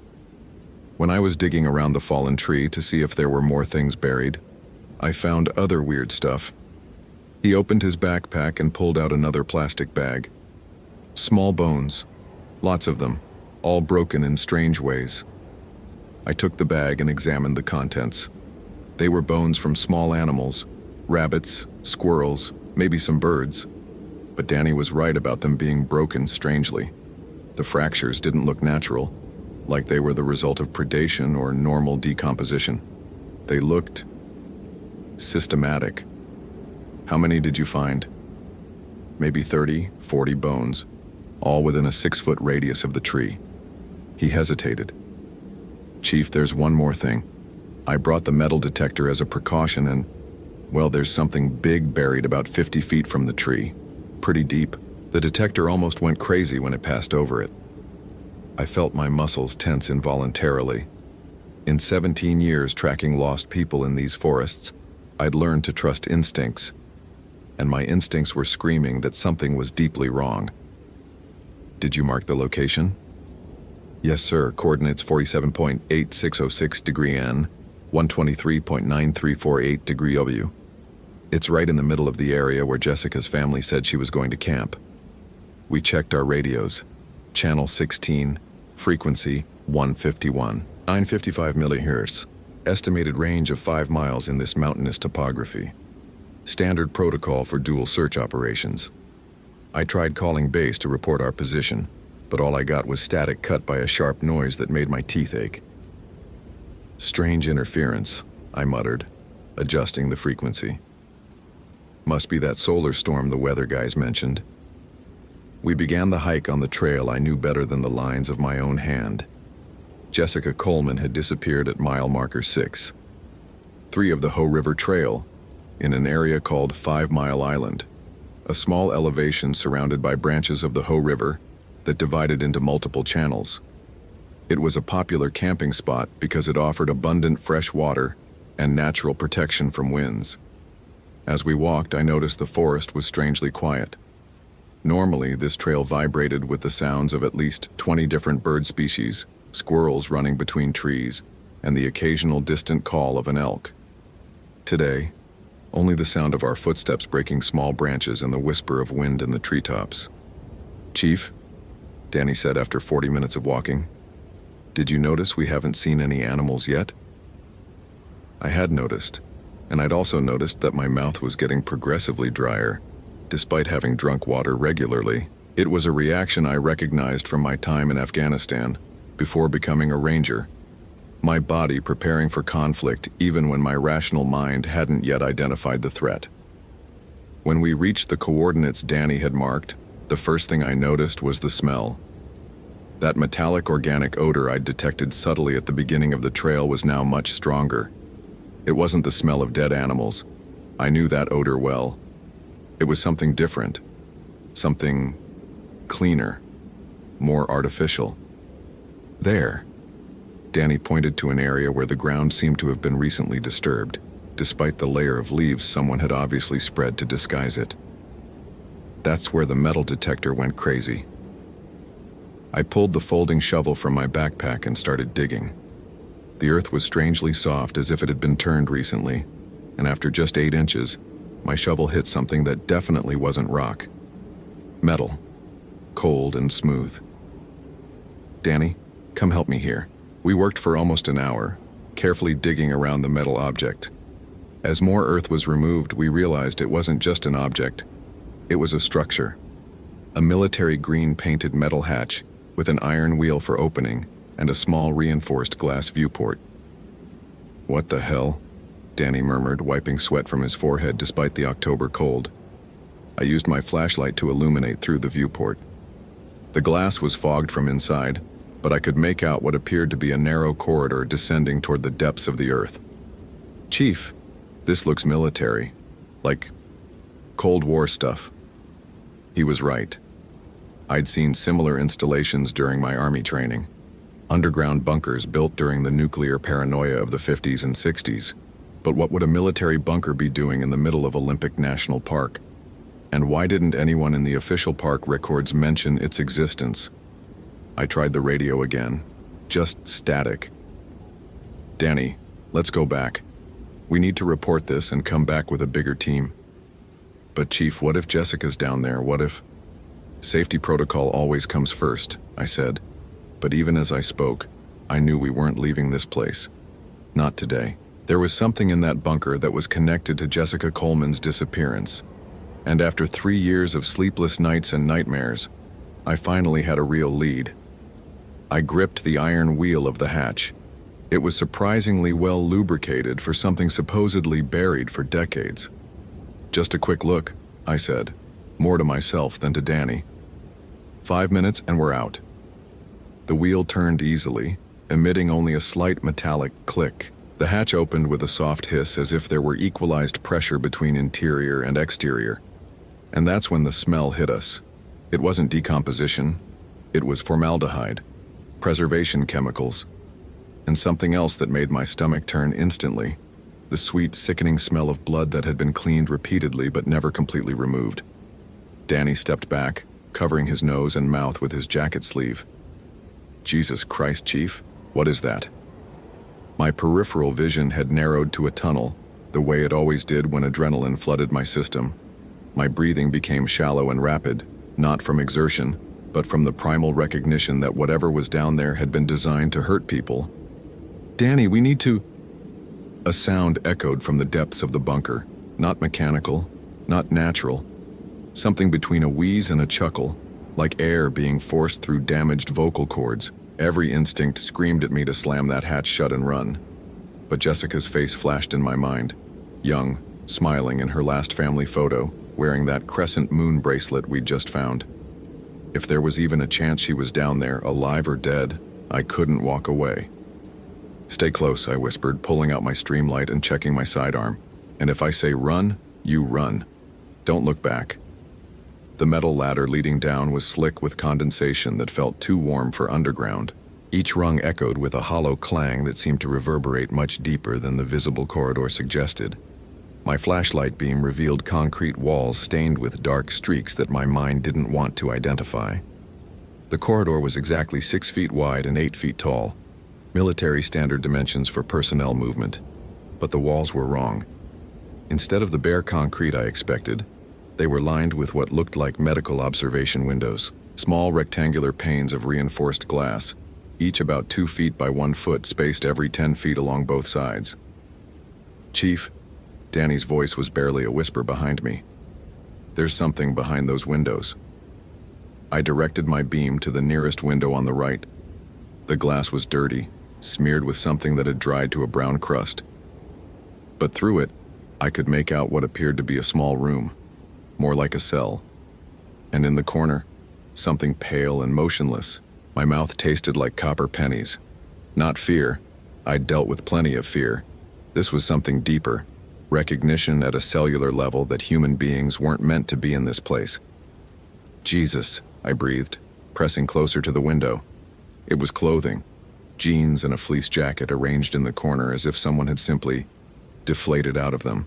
When I was digging around the fallen tree to see if there were more things buried, I found other weird stuff. He opened his backpack and pulled out another plastic bag. Small bones, lots of them, all broken in strange ways. I took the bag and examined the contents. They were bones from small animals, rabbits, squirrels, maybe some birds. But Danny was right about them being broken strangely. The fractures didn't look natural, like they were the result of predation or normal decomposition. They looked systematic. "How many did you find?" "Maybe 30, 40 bones, all within a 6-foot radius of the tree." He hesitated. "Chief, there's one more thing. I brought the metal detector as a precaution and, well, there's something big buried about 50 feet from the tree. Pretty deep. The detector almost went crazy when it passed over it." I felt my muscles tense involuntarily. In 17 years tracking lost people in these forests, I'd learned to trust instincts, and my instincts were screaming that something was deeply wrong. "Did you mark the location?" "Yes, sir. Coordinates 47.8606 degree N, 123.9348 degree W. It's right in the middle of the area where Jessica's family said she was going to camp." We checked our radios. Channel 16, frequency 151, 955 millihertz. Estimated range of 5 miles in this mountainous topography. Standard protocol for dual search operations. I tried calling base to report our position, but all I got was static cut by a sharp noise that made my teeth ache. "Strange interference," I muttered, adjusting the frequency. "Must be that solar storm the weather guys mentioned." We began the hike on the trail I knew better than the lines of my own hand. Jessica Coleman had disappeared at mile marker 6. 3 of the Hoh River Trail, in an area called 5 Mile Island, a small elevation surrounded by branches of the Hoh River that divided into multiple channels. It was a popular camping spot because it offered abundant fresh water and natural protection from winds. As we walked, I noticed the forest was strangely quiet. Normally, this trail vibrated with the sounds of at least 20 different bird species, squirrels running between trees, and the occasional distant call of an elk. Today, only the sound of our footsteps breaking small branches and the whisper of wind in the treetops. "Chief," Danny said after 40 minutes of walking, "did you notice we haven't seen any animals yet?" I had noticed, and I'd also noticed that my mouth was getting progressively drier, despite having drunk water regularly. It was a reaction I recognized from my time in Afghanistan, before becoming a ranger. My body preparing for conflict even when my rational mind hadn't yet identified the threat. When we reached the coordinates Danny had marked, the first thing I noticed was the smell. That metallic organic odor I'd detected subtly at the beginning of the trail was now much stronger. It wasn't the smell of dead animals. I knew that odor well. It was something different, something cleaner, more artificial. "There." Danny pointed to an area where the ground seemed to have been recently disturbed, despite the layer of leaves someone had obviously spread to disguise it. "That's where the metal detector went crazy." I pulled the folding shovel from my backpack and started digging. The earth was strangely soft, as if it had been turned recently, and after just 8 inches, my shovel hit something that definitely wasn't rock. Metal, cold and smooth. "Danny, come help me here." We worked for almost an hour, carefully digging around the metal object. As more earth was removed, we realized it wasn't just an object. It was a structure. A military green painted metal hatch with an iron wheel for opening and a small reinforced glass viewport. "What the hell?" Danny murmured, wiping sweat from his forehead despite the October cold. I used my flashlight to illuminate through the viewport. The glass was fogged from inside, but I could make out what appeared to be a narrow corridor descending toward the depths of the earth. "Chief, this looks military. Like Cold War stuff. He was right. I'd seen similar installations during my army training. Underground bunkers built during the nuclear paranoia of the 50s and 60s. But what would a military bunker be doing in the middle of Olympic National Park? And why didn't anyone in the official park records mention its existence? I tried the radio again. Just static. Danny, let's go back. We need to report this and come back with a bigger team. But Chief, what if Jessica's down there? What if... Safety protocol always comes first, I said. But even as I spoke, I knew we weren't leaving this place. Not today. There was something in that bunker that was connected to Jessica Coleman's disappearance. And after 3 years of sleepless nights and nightmares, I finally had a real lead. I gripped the iron wheel of the hatch. It was surprisingly well lubricated for something supposedly buried for decades. Just a quick look, I said, more to myself than to Danny. 5 minutes and we're out. The wheel turned easily, emitting only a slight metallic click. The hatch opened with a soft hiss as if there were equalized pressure between interior and exterior. And that's when the smell hit us. It wasn't decomposition. It was formaldehyde, preservation chemicals, and something else that made my stomach turn instantly. The sweet, sickening smell of blood that had been cleaned repeatedly but never completely removed. Danny stepped back, covering his nose and mouth with his jacket sleeve. Jesus Christ, Chief, what is that? My peripheral vision had narrowed to a tunnel, the way it always did when adrenaline flooded my system. My breathing became shallow and rapid, not from exertion, but from the primal recognition that whatever was down there had been designed to hurt people. Danny, we need to... A sound echoed from the depths of the bunker, not mechanical, not natural. Something between a wheeze and a chuckle, like air being forced through damaged vocal cords. Every instinct screamed at me to slam that hatch shut and run. But Jessica's face flashed in my mind, young, smiling in her last family photo, wearing that crescent moon bracelet we'd just found. If there was even a chance she was down there, alive or dead, I couldn't walk away. Stay close, I whispered, pulling out my streamlight and checking my sidearm. And if I say run, you run. Don't look back. The metal ladder leading down was slick with condensation that felt too warm for underground. Each rung echoed with a hollow clang that seemed to reverberate much deeper than the visible corridor suggested. My flashlight beam revealed concrete walls stained with dark streaks that my mind didn't want to identify. The corridor was exactly 6 feet wide and 8 feet tall, military standard dimensions for personnel movement. But the walls were wrong. Instead of the bare concrete I expected, they were lined with what looked like medical observation windows, small rectangular panes of reinforced glass, each about 2 feet by 1 foot, spaced every 10 feet along both sides. Chief, Danny's voice was barely a whisper behind me. There's something behind those windows. I directed my beam to the nearest window on the right. The glass was dirty, smeared with something that had dried to a brown crust. But through it, I could make out what appeared to be a small room, more like a cell. And in the corner, something pale and motionless. My mouth tasted like copper pennies. Not fear. I'd dealt with plenty of fear. This was something deeper. Recognition at a cellular level that human beings weren't meant to be in this place. Jesus, I breathed, pressing closer to the window. It was clothing. Jeans and a fleece jacket arranged in the corner as if someone had simply deflated out of them.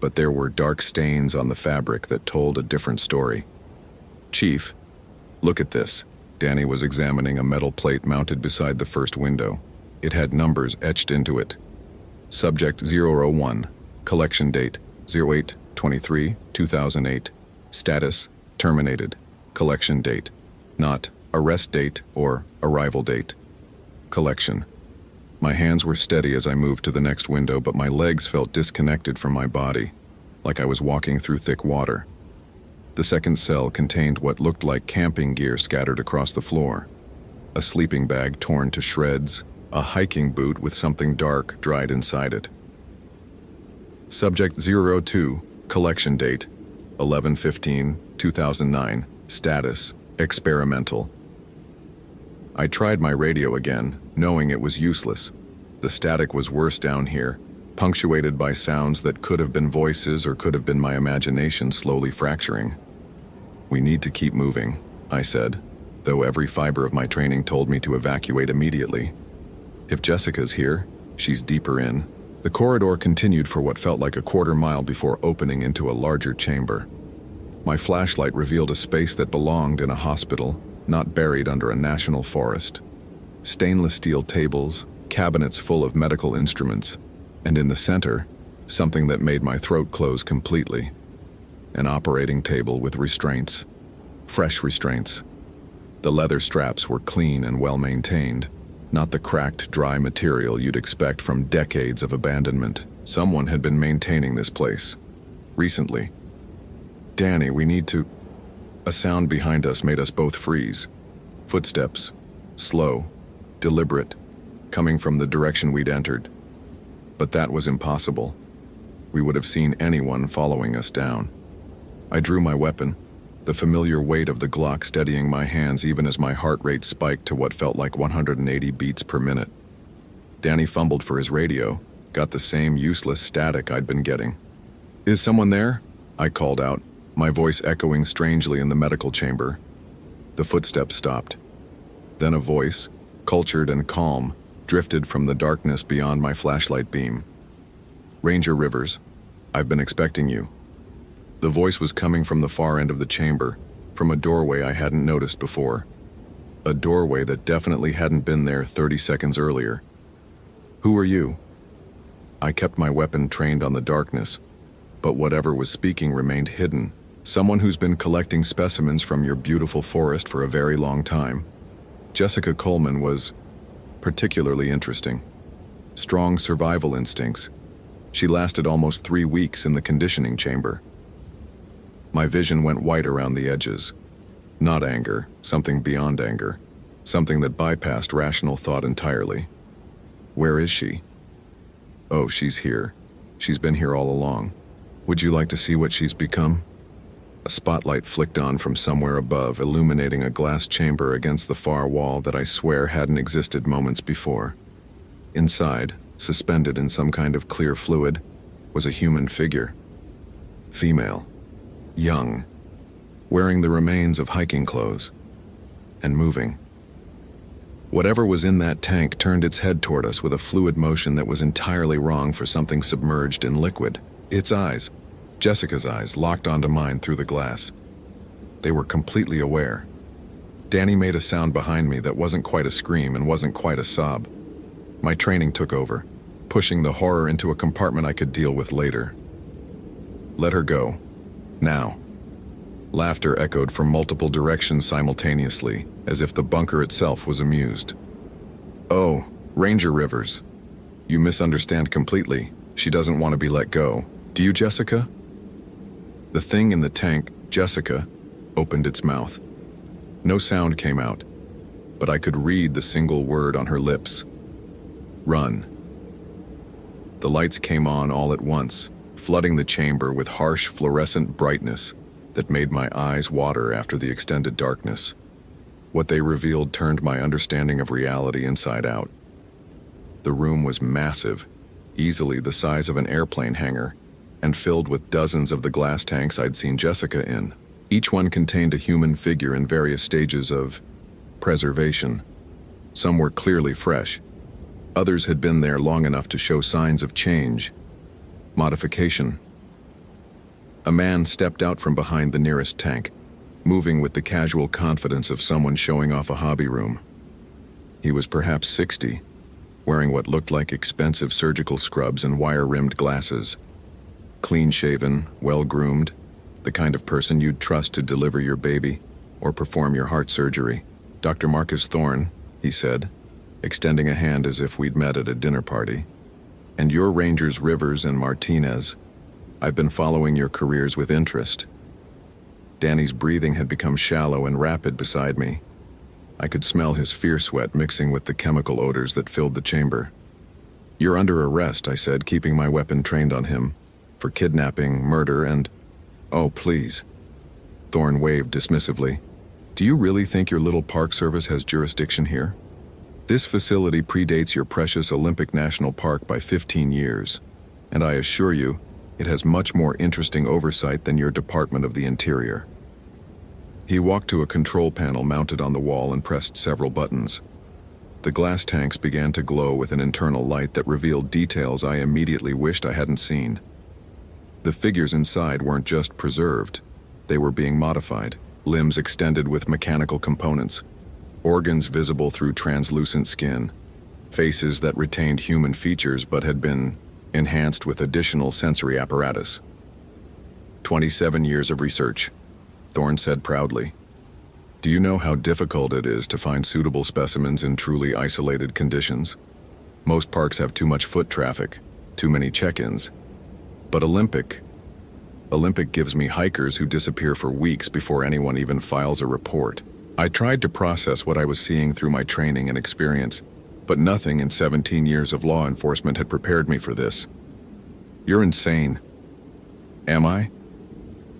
But there were dark stains on the fabric that told a different story. Chief, look at this. Danny was examining a metal plate mounted beside the first window. It had numbers etched into it. Subject 001, collection date 08/23/2008, status terminated, collection date, not arrest date or arrival date. Collection. My hands were steady as I moved to the next window, but my legs felt disconnected from my body, like I was walking through thick water. The second cell contained what looked like camping gear scattered across the floor. A sleeping bag torn to shreds, a hiking boot with something dark dried inside it. Subject 002, collection date 11/15/2009, status experimental. I tried my radio again, knowing it was useless. The static was worse down here, punctuated by sounds that could have been voices or could have been my imagination slowly fracturing. "We need to keep moving," I said, though every fiber of my training told me to evacuate immediately. If Jessica's here, she's deeper in. The corridor continued for what felt like a quarter-mile before opening into a larger chamber. My flashlight revealed a space that belonged in a hospital, not buried under a national forest. Stainless steel tables, cabinets full of medical instruments, and in the center, something that made my throat close completely. An operating table with restraints. Fresh restraints. The leather straps were clean and well-maintained, not the cracked, dry material you'd expect from decades of abandonment. Someone had been maintaining this place. Recently. "Danny, we need to..." A sound behind us made us both freeze. Footsteps. Slow. Deliberate. Coming from the direction we'd entered. But that was impossible. We would have seen anyone following us down. I drew my weapon, the familiar weight of the Glock steadying my hands even as my heart rate spiked to what felt like 180 beats per minute. Danny fumbled for his radio, got the same useless static I'd been getting. "Is someone there?" I called out, my voice echoing strangely in the medical chamber. The footsteps stopped. Then a voice, cultured and calm, drifted from the darkness beyond my flashlight beam. "Ranger Rivers, I've been expecting you." The voice was coming from the far end of the chamber, from a doorway I hadn't noticed before. A doorway that definitely hadn't been there 30 seconds earlier. "Who are you?" I kept my weapon trained on the darkness, but whatever was speaking remained hidden. "Someone who's been collecting specimens from your beautiful forest for a very long time." Jessica Coleman was particularly interesting. Strong survival instincts. She lasted almost 3 weeks in the conditioning chamber. My vision went white around the edges. Not anger, something beyond anger. Something that bypassed rational thought entirely. "Where is she?" "Oh, she's here. She's been here all along. Would you like to see what she's become?" A spotlight flicked on from somewhere above, illuminating a glass chamber against the far wall that I swear hadn't existed moments before. Inside, suspended in some kind of clear fluid, was a human figure. Female. Young. Wearing the remains of hiking clothes. And moving. Whatever was in that tank turned its head toward us with a fluid motion that was entirely wrong for something submerged in liquid. Its eyes, Jessica's eyes, locked onto mine through the glass. They were completely aware. Danny made a sound behind me that wasn't quite a scream and wasn't quite a sob. My training took over, pushing the horror into a compartment I could deal with later. "Let her go. Now." Laughter echoed from multiple directions simultaneously, as if the bunker itself was amused. "Oh, Ranger Rivers. You misunderstand completely. She doesn't want to be let go. Do you, Jessica?" The thing in the tank, Jessica, opened its mouth. No sound came out, but I could read the single word on her lips. "Run." The lights came on all at once, flooding the chamber with harsh fluorescent brightness that made my eyes water after the extended darkness. What they revealed turned my understanding of reality inside out. The room was massive, easily the size of an airplane hangar, and filled with dozens of the glass tanks I'd seen Jessica in. Each one contained a human figure in various stages of preservation. Some were clearly fresh. Others had been there long enough to show signs of change, modification. A man stepped out from behind the nearest tank, moving with the casual confidence of someone showing off a hobby room. He was perhaps 60, wearing what looked like expensive surgical scrubs and wire-rimmed glasses. Clean-shaven, well-groomed, the kind of person you'd trust to deliver your baby or perform your heart surgery. "Dr. Marcus Thorne," he said, extending a hand as if we'd met at a dinner party. "And your Rangers Rivers and Martinez. I've been following your careers with interest." Danny's breathing had become shallow and rapid beside me. I could smell his fear sweat mixing with the chemical odors that filled the chamber. "You're under arrest," I said, keeping my weapon trained on him, "for kidnapping, murder, and..." "Oh, please." Thorne waved dismissively. "Do you really think your little park service has jurisdiction here? This facility predates your precious Olympic National Park by 15 years. And I assure you, it has much more interesting oversight than your Department of the Interior." He walked to a control panel mounted on the wall and pressed several buttons. The glass tanks began to glow with an internal light that revealed details I immediately wished I hadn't seen. The figures inside weren't just preserved, they were being modified, limbs extended with mechanical components, organs visible through translucent skin, faces that retained human features but had been enhanced with additional sensory apparatus. 27 years of research, Thorne said proudly. "Do you know how difficult it is to find suitable specimens in truly isolated conditions? Most parks have too much foot traffic, too many check-ins. But Olympic gives me hikers who disappear for weeks before anyone even files a report. I tried to process what I was seeing through my training and experience, but nothing in 17 years of law enforcement had prepared me for this." "You're insane." "Am I?"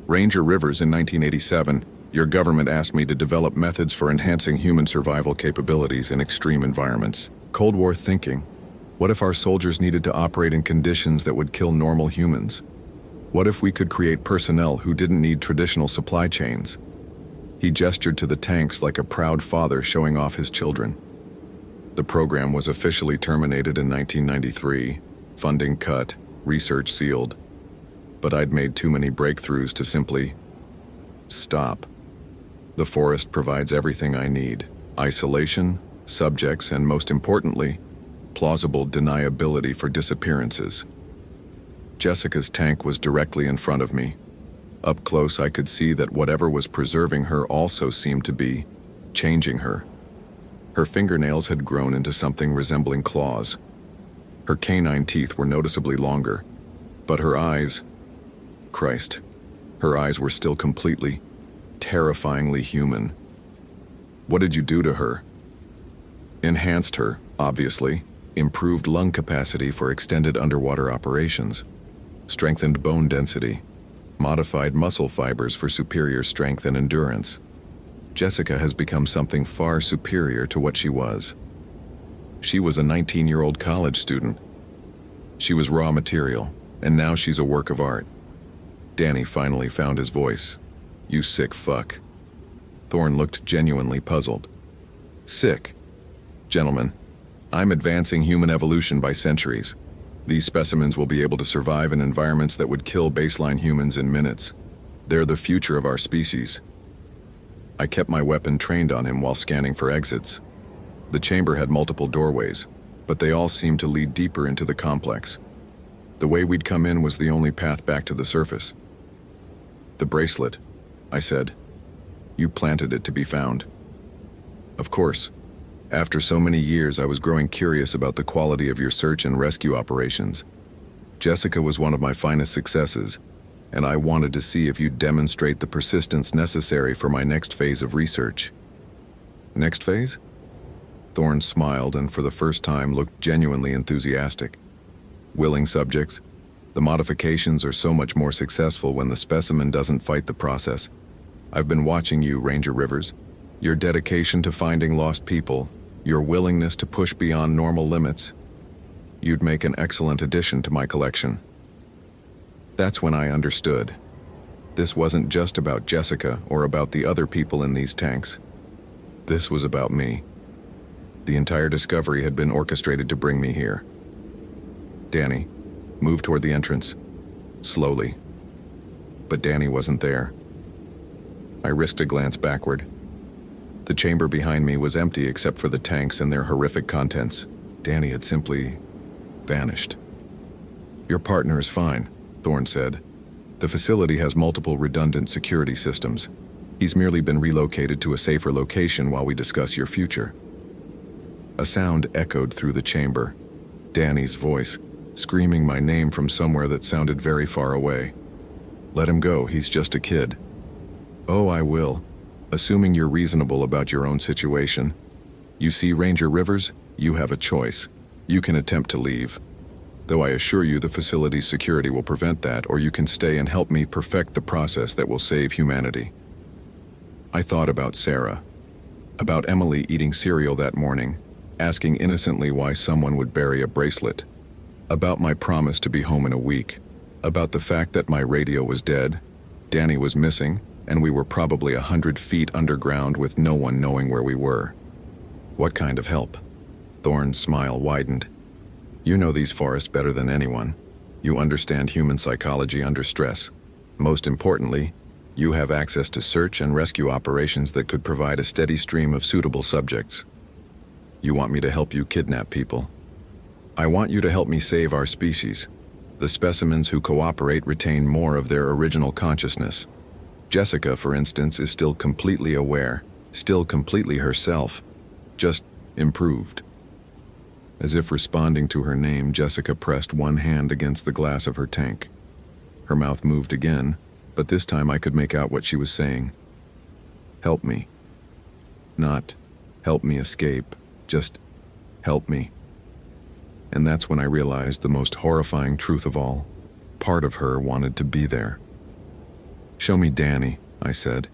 "Ranger Rivers in 1987, your government asked me to develop methods for enhancing human survival capabilities in extreme environments. Cold War thinking. What if our soldiers needed to operate in conditions that would kill normal humans? What if we could create personnel who didn't need traditional supply chains?" He gestured to the tanks like a proud father showing off his children. "The program was officially terminated in 1993, funding cut, research sealed. But I'd made too many breakthroughs to simply stop. The forest provides everything I need: isolation, subjects, and most importantly, plausible deniability for disappearances." Jessica's tank was directly in front of me. Up close, I could see that whatever was preserving her also seemed to be changing her. Her fingernails had grown into something resembling claws. Her canine teeth were noticeably longer, but her eyes, Christ, her eyes were still completely, terrifyingly human. "What did you do to her?" "Enhanced her, obviously, improved lung capacity for extended underwater operations, strengthened bone density, modified muscle fibers for superior strength and endurance. Jessica has become something far superior to what she was. She was a 19-year-old college student. She was raw material, and now she's a work of art." Danny finally found his voice. "You sick fuck." Thorne looked genuinely puzzled. "Sick? Gentlemen, I'm advancing human evolution by centuries. These specimens will be able to survive in environments that would kill baseline humans in minutes. They're the future of our species." I kept my weapon trained on him while scanning for exits. The chamber had multiple doorways, but they all seemed to lead deeper into the complex. The way we'd come in was the only path back to the surface. "The bracelet," I said. "You planted it to be found." "Of course. After so many years, I was growing curious about the quality of your search and rescue operations. Jessica was one of my finest successes, and I wanted to see if you'd demonstrate the persistence necessary for my next phase of research." "Next phase?" Thorne smiled and for the first time looked genuinely enthusiastic. "Willing subjects. The modifications are so much more successful when the specimen doesn't fight the process. I've been watching you, Ranger Rivers. Your dedication to finding lost people, your willingness to push beyond normal limits. You'd make an excellent addition to my collection." That's when I understood. This wasn't just about Jessica or about the other people in these tanks. This was about me. The entire discovery had been orchestrated to bring me here. "Danny, move toward the entrance. Slowly." But Danny wasn't there. I risked a glance backward. The chamber behind me was empty except for the tanks and their horrific contents. Danny had simply vanished. "Your partner is fine," Thorne said. "The facility has multiple redundant security systems. He's merely been relocated to a safer location while we discuss your future." A sound echoed through the chamber. Danny's voice, screaming my name from somewhere that sounded very far away. "Let him go, he's just a kid." "Oh, I will, assuming you're reasonable about your own situation. You see, Ranger Rivers, you have a choice. You can attempt to leave. Though I assure you the facility's security will prevent that, or you can stay and help me perfect the process that will save humanity." I thought about Sarah, about Emily eating cereal that morning, asking innocently why someone would bury a bracelet. About my promise to be home in a week. About the fact that my radio was dead, Danny was missing, and we were probably 100 feet underground with no one knowing where we were. What kind of help? Thorne's smile widened. You know these forests better than anyone. You understand human psychology under stress. Most importantly, you have access to search and rescue operations that could provide a steady stream of suitable subjects. You want me to help you kidnap people. I want you to help me save our species. The specimens who cooperate retain more of their original consciousness. Jessica, for instance, is still completely aware, still completely herself, just improved. As if responding to her name, Jessica pressed one hand against the glass of her tank. Her mouth moved again, but this time I could make out what she was saying. Help me. Not, help me escape, just help me. And that's when I realized the most horrifying truth of all. Part of her wanted to be there. Show me Danny, I said,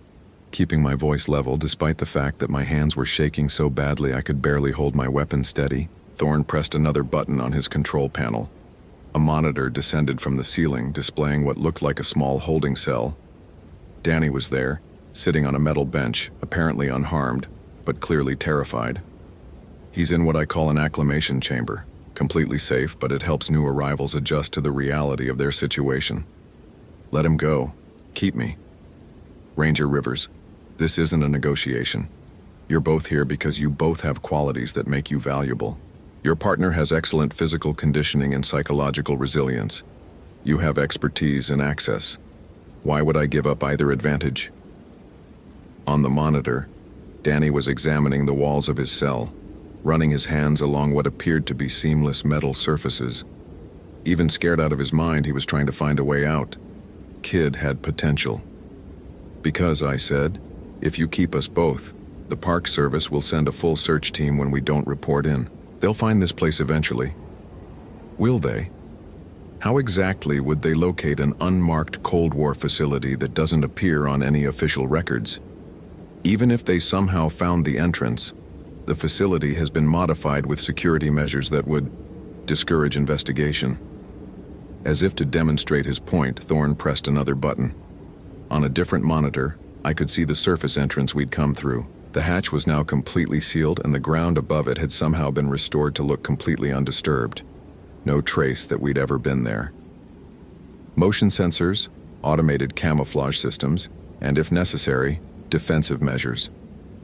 keeping my voice level despite the fact that my hands were shaking so badly I could barely hold my weapon steady. Thorne pressed another button on his control panel. A monitor descended from the ceiling, displaying what looked like a small holding cell. Danny was there, sitting on a metal bench, apparently unharmed, but clearly terrified. He's in what I call an acclimation chamber, completely safe, but it helps new arrivals adjust to the reality of their situation. Let him go. Keep me. Ranger Rivers, this isn't a negotiation. You're both here because you both have qualities that make you valuable. Your partner has excellent physical conditioning and psychological resilience. You have expertise and access. Why would I give up either advantage? On the monitor, Danny was examining the walls of his cell, running his hands along what appeared to be seamless metal surfaces. Even scared out of his mind, he was trying to find a way out. Kid had potential. Because, I said, if you keep us both, the Park Service will send a full search team when we don't report in. They'll find this place eventually. Will they? How exactly would they locate an unmarked Cold War facility that doesn't appear on any official records? Even if they somehow found the entrance, the facility has been modified with security measures that would discourage investigation. As if to demonstrate his point, Thorne pressed another button. On a different monitor, I could see the surface entrance we'd come through. The hatch was now completely sealed, and the ground above it had somehow been restored to look completely undisturbed. No trace that we'd ever been there. Motion sensors, automated camouflage systems, and if necessary, defensive measures.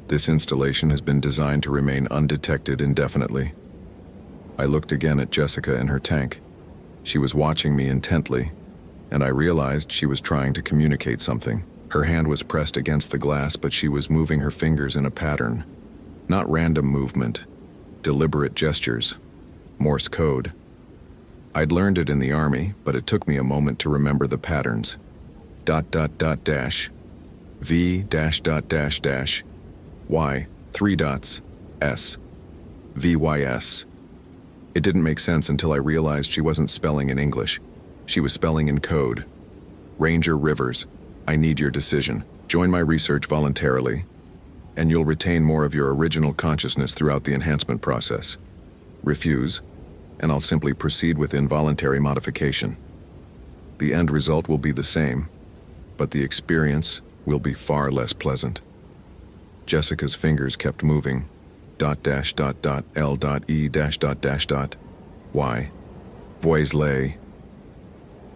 This installation has been designed to remain undetected indefinitely. I looked again at Jessica in her tank. She was watching me intently, and I realized she was trying to communicate something. Her hand was pressed against the glass, but she was moving her fingers in a pattern. Not random movement, deliberate gestures. Morse code. I'd learned it in the Army, but it took me a moment to remember the patterns. ... V ... Y, 3 dots, S, VYS. It didn't make sense until I realized she wasn't spelling in English. She was spelling in code. Ranger Rivers, I need your decision. Join my research voluntarily, and you'll retain more of your original consciousness throughout the enhancement process. Refuse, and I'll simply proceed with involuntary modification. The end result will be the same, but the experience will be far less pleasant. Jessica's fingers kept moving. ... L E ... Y. Voisley.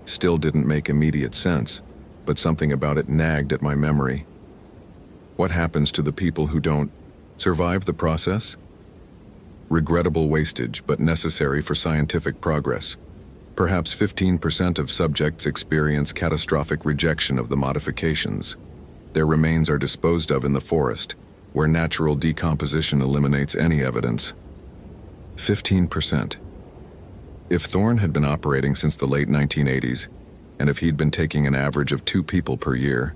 Still didn't make immediate sense, but something about it nagged at my memory. What happens to the people who don't survive the process? Regrettable wastage, but necessary for scientific progress. Perhaps 15% of subjects experience catastrophic rejection of the modifications. Their remains are disposed of in the forest, where natural decomposition eliminates any evidence. 15%. If Thorne had been operating since the late 1980s, and if he'd been taking an average of 2 people per year,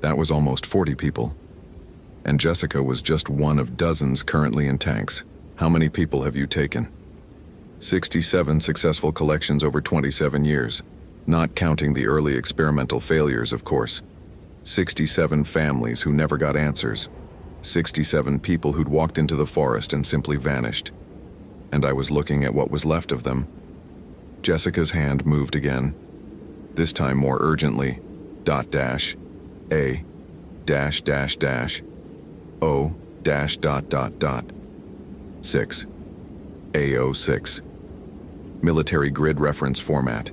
that was almost 40 people. And Jessica was just one of dozens currently in tanks. How many people have you taken? 67 successful collections over 27 years, not counting the early experimental failures, of course. 67 families who never got answers. 67 people who'd walked into the forest and simply vanished. And I was looking at what was left of them, Jessica's hand moved again, this time more urgently. A O 6 AO6 military grid reference format.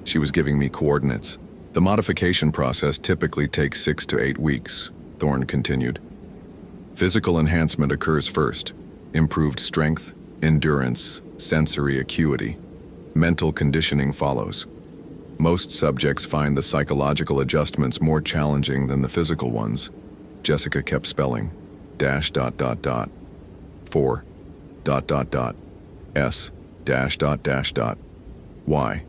She was giving me coordinates. The modification process typically takes 6 to 8 weeks, Thorne continued. Physical enhancement occurs first. Improved strength, endurance, sensory acuity. Mental conditioning follows. Most subjects find the psychological adjustments more challenging than the physical ones. Jessica kept spelling. ..4 S Y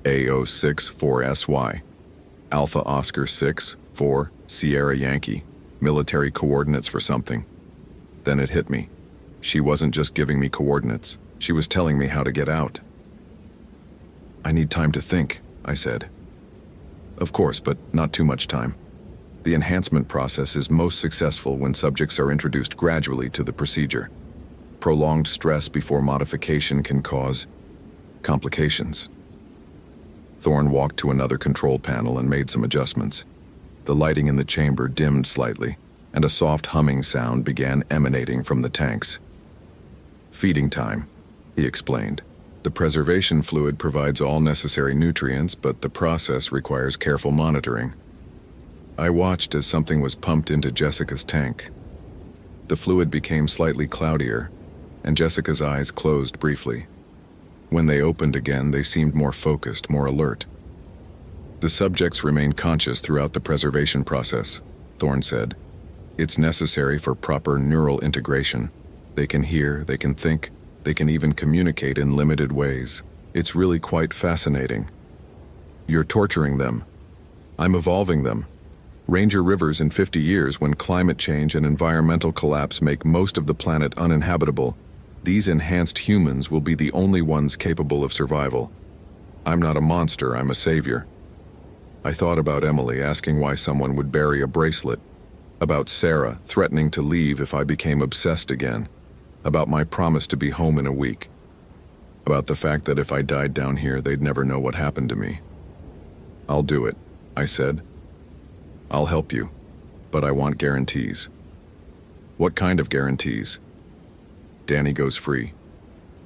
AO6 4SY Alpha Oscar 6 4 Sierra Yankee military coordinates for something. Then it hit me. She wasn't just giving me coordinates. She was telling me how to get out. I need time to think, I said. Of course, but not too much time. The enhancement process is most successful when subjects are introduced gradually to the procedure. Prolonged stress before modification can cause complications. Thorne walked to another control panel and made some adjustments. The lighting in the chamber dimmed slightly, and a soft humming sound began emanating from the tanks. Feeding time, he explained. The preservation fluid provides all necessary nutrients, but the process requires careful monitoring. I watched as something was pumped into Jessica's tank. The fluid became slightly cloudier, and Jessica's eyes closed briefly. When they opened again, they seemed more focused, more alert. The subjects remained conscious throughout the preservation process, Thorne said. It's necessary for proper neural integration. They can hear, they can think, they can even communicate in limited ways. It's really quite fascinating. You're torturing them. I'm evolving them. Ranger Rivers in 50 years, when climate change and environmental collapse make most of the planet uninhabitable, these enhanced humans will be the only ones capable of survival. I'm not a monster, I'm a savior. I thought about Emily asking why someone would bury a bracelet, about Sarah threatening to leave if I became obsessed again, about my promise to be home in a week, about the fact that if I died down here, they'd never know what happened to me. I'll do it, I said. I'll help you, but I want guarantees. What kind of guarantees? Danny goes free.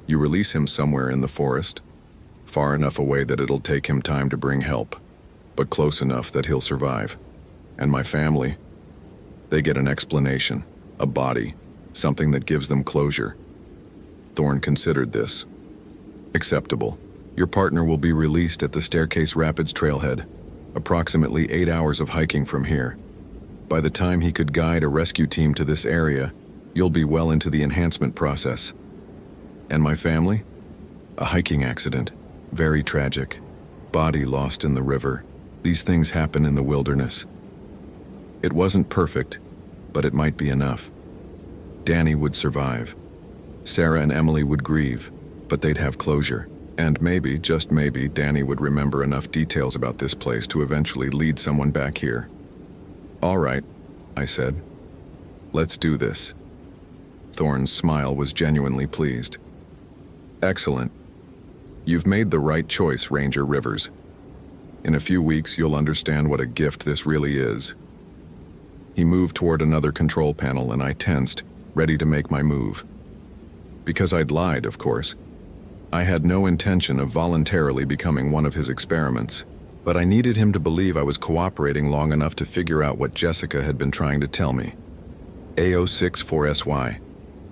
You release him somewhere in the forest, far enough away that it'll take him time to bring help, but close enough that he'll survive. And my family, they get an explanation, a body, something that gives them closure. Thorne considered this. Acceptable. Your partner will be released at the Staircase Rapids trailhead, approximately 8 hours of hiking from here. By the time he could guide a rescue team to this area, you'll be well into the enhancement process. And my family? A hiking accident. Very tragic. Body lost in the river. These things happen in the wilderness. It wasn't perfect, but it might be enough. Danny would survive. Sarah and Emily would grieve, but they'd have closure. And maybe, just maybe, Danny would remember enough details about this place to eventually lead someone back here. All right, I said. Let's do this. Thorne's smile was genuinely pleased. Excellent. You've made the right choice, Ranger Rivers. In a few weeks, you'll understand what a gift this really is. He moved toward another control panel, and I tensed, ready to make my move. Because I'd lied, of course. I had no intention of voluntarily becoming one of his experiments, but I needed him to believe I was cooperating long enough to figure out what Jessica had been trying to tell me. AO6 4SY.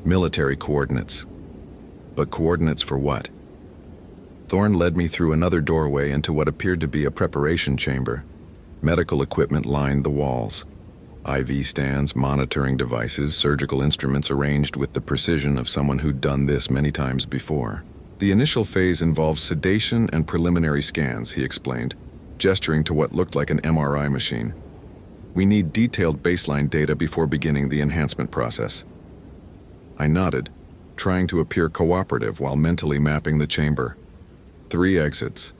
Military coordinates. But coordinates for what? Thorne led me through another doorway into what appeared to be a preparation chamber. Medical equipment lined the walls. IV stands, monitoring devices, surgical instruments arranged with the precision of someone who'd done this many times before. The initial phase involves sedation and preliminary scans, he explained, gesturing to what looked like an MRI machine. We need detailed baseline data before beginning the enhancement process. I nodded, trying to appear cooperative while mentally mapping the chamber. 3 exits.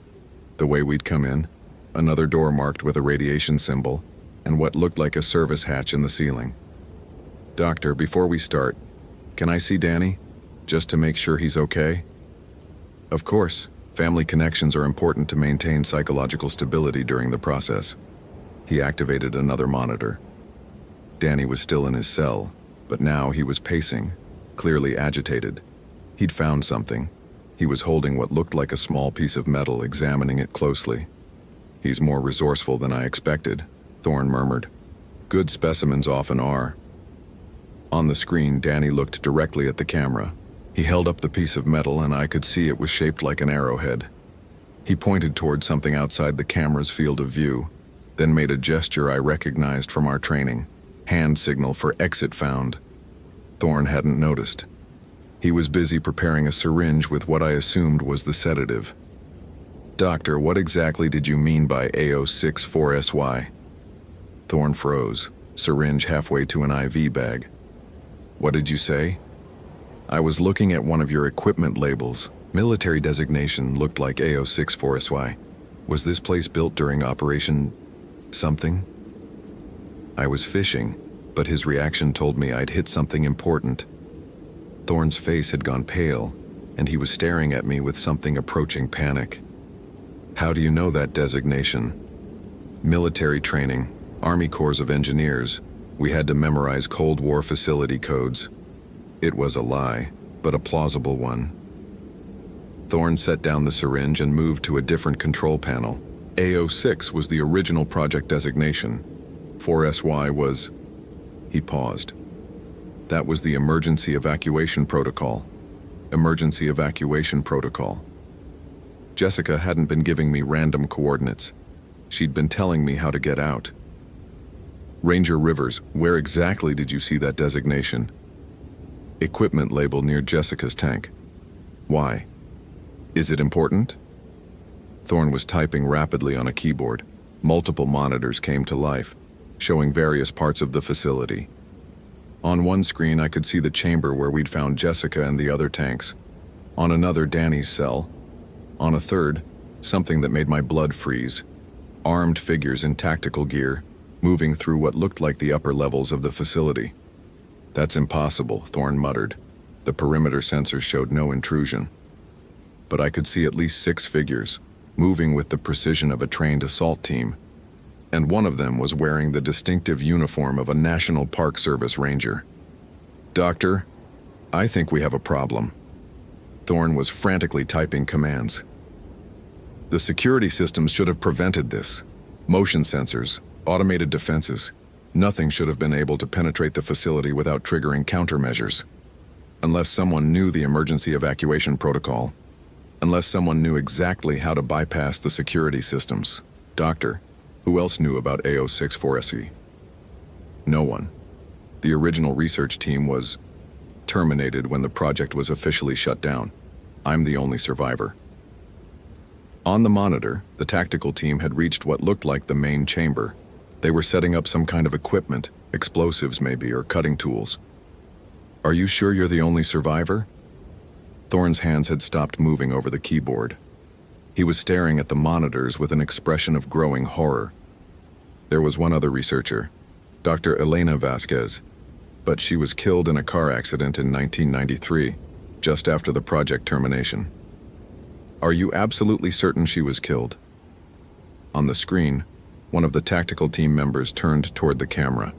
The way we'd come in, another door marked with a radiation symbol, and what looked like a service hatch in the ceiling. Doctor, before we start, can I see Danny? Just to make sure he's okay? Of course, Family connections are important to maintain psychological stability during the process. He activated another monitor. Danny was still in his cell, but now he was pacing, clearly agitated. He'd found something. He was holding what looked like a small piece of metal, examining it closely. "He's more resourceful than I expected," Thorne murmured. "Good specimens often are." On the screen, Danny looked directly at the camera. He held up the piece of metal and I could see it was shaped like an arrowhead. He pointed toward something outside the camera's field of view, then made a gesture I recognized from our training. Hand signal for exit found. Thorne hadn't noticed. He was busy preparing a syringe with what I assumed was the sedative. "Doctor, what exactly did you mean by AO64SY? Thorne froze, syringe halfway to an IV bag. "What did you say?" "I was looking at one of your equipment labels. Military designation looked like AO64SY. Was this place built during Operation something?" I was fishing, but his reaction told me I'd hit something important. Thorne's face had gone pale, and he was staring at me with something approaching panic. "How do you know that designation?" "Military training, Army Corps of Engineers. We had to memorize Cold War facility codes." It was a lie, but a plausible one. Thorne set down the syringe and moved to a different control panel. AO6 was the original project designation. 4SY was... He paused. "That was the emergency evacuation protocol. Emergency evacuation protocol." Jessica hadn't been giving me random coordinates. She'd been telling me how to get out. "Ranger Rivers, where exactly did you see that designation?" "Equipment label near Jessica's tank." "Why? Is it important?" Thorne was typing rapidly on a keyboard. Multiple monitors came to life, showing various parts of the facility. On one screen, I could see the chamber where we'd found Jessica and the other tanks. On another, Danny's cell. On a third, something that made my blood freeze. Armed figures in tactical gear, moving through what looked like the upper levels of the facility. "That's impossible," Thorne muttered. The perimeter sensors showed no intrusion. But I could see at least 6 figures, moving with the precision of a trained assault team. And one of them was wearing the distinctive uniform of a National Park Service ranger. "Doctor, I think we have a problem." Thorne was frantically typing commands. "The security systems should have prevented this. Motion sensors, automated defenses. Nothing should have been able to penetrate the facility without triggering countermeasures. Unless someone knew the emergency evacuation protocol. Unless someone knew exactly how to bypass the security systems. Doctor, who else knew about AO64SE? No one. The original research team was terminated when the project was officially shut down. I'm the only survivor." On the monitor, the tactical team had reached what looked like the main chamber. They were setting up some kind of equipment, explosives maybe, or cutting tools. "Are you sure you're the only survivor?" Thorne's hands had stopped moving over the keyboard. He was staring at the monitors with an expression of growing horror. "There was one other researcher, Dr. Elena Vasquez, but she was killed in a car accident in 1993, just after the project termination." "Are you absolutely certain she was killed?" On the screen, one of the tactical team members turned toward the camera.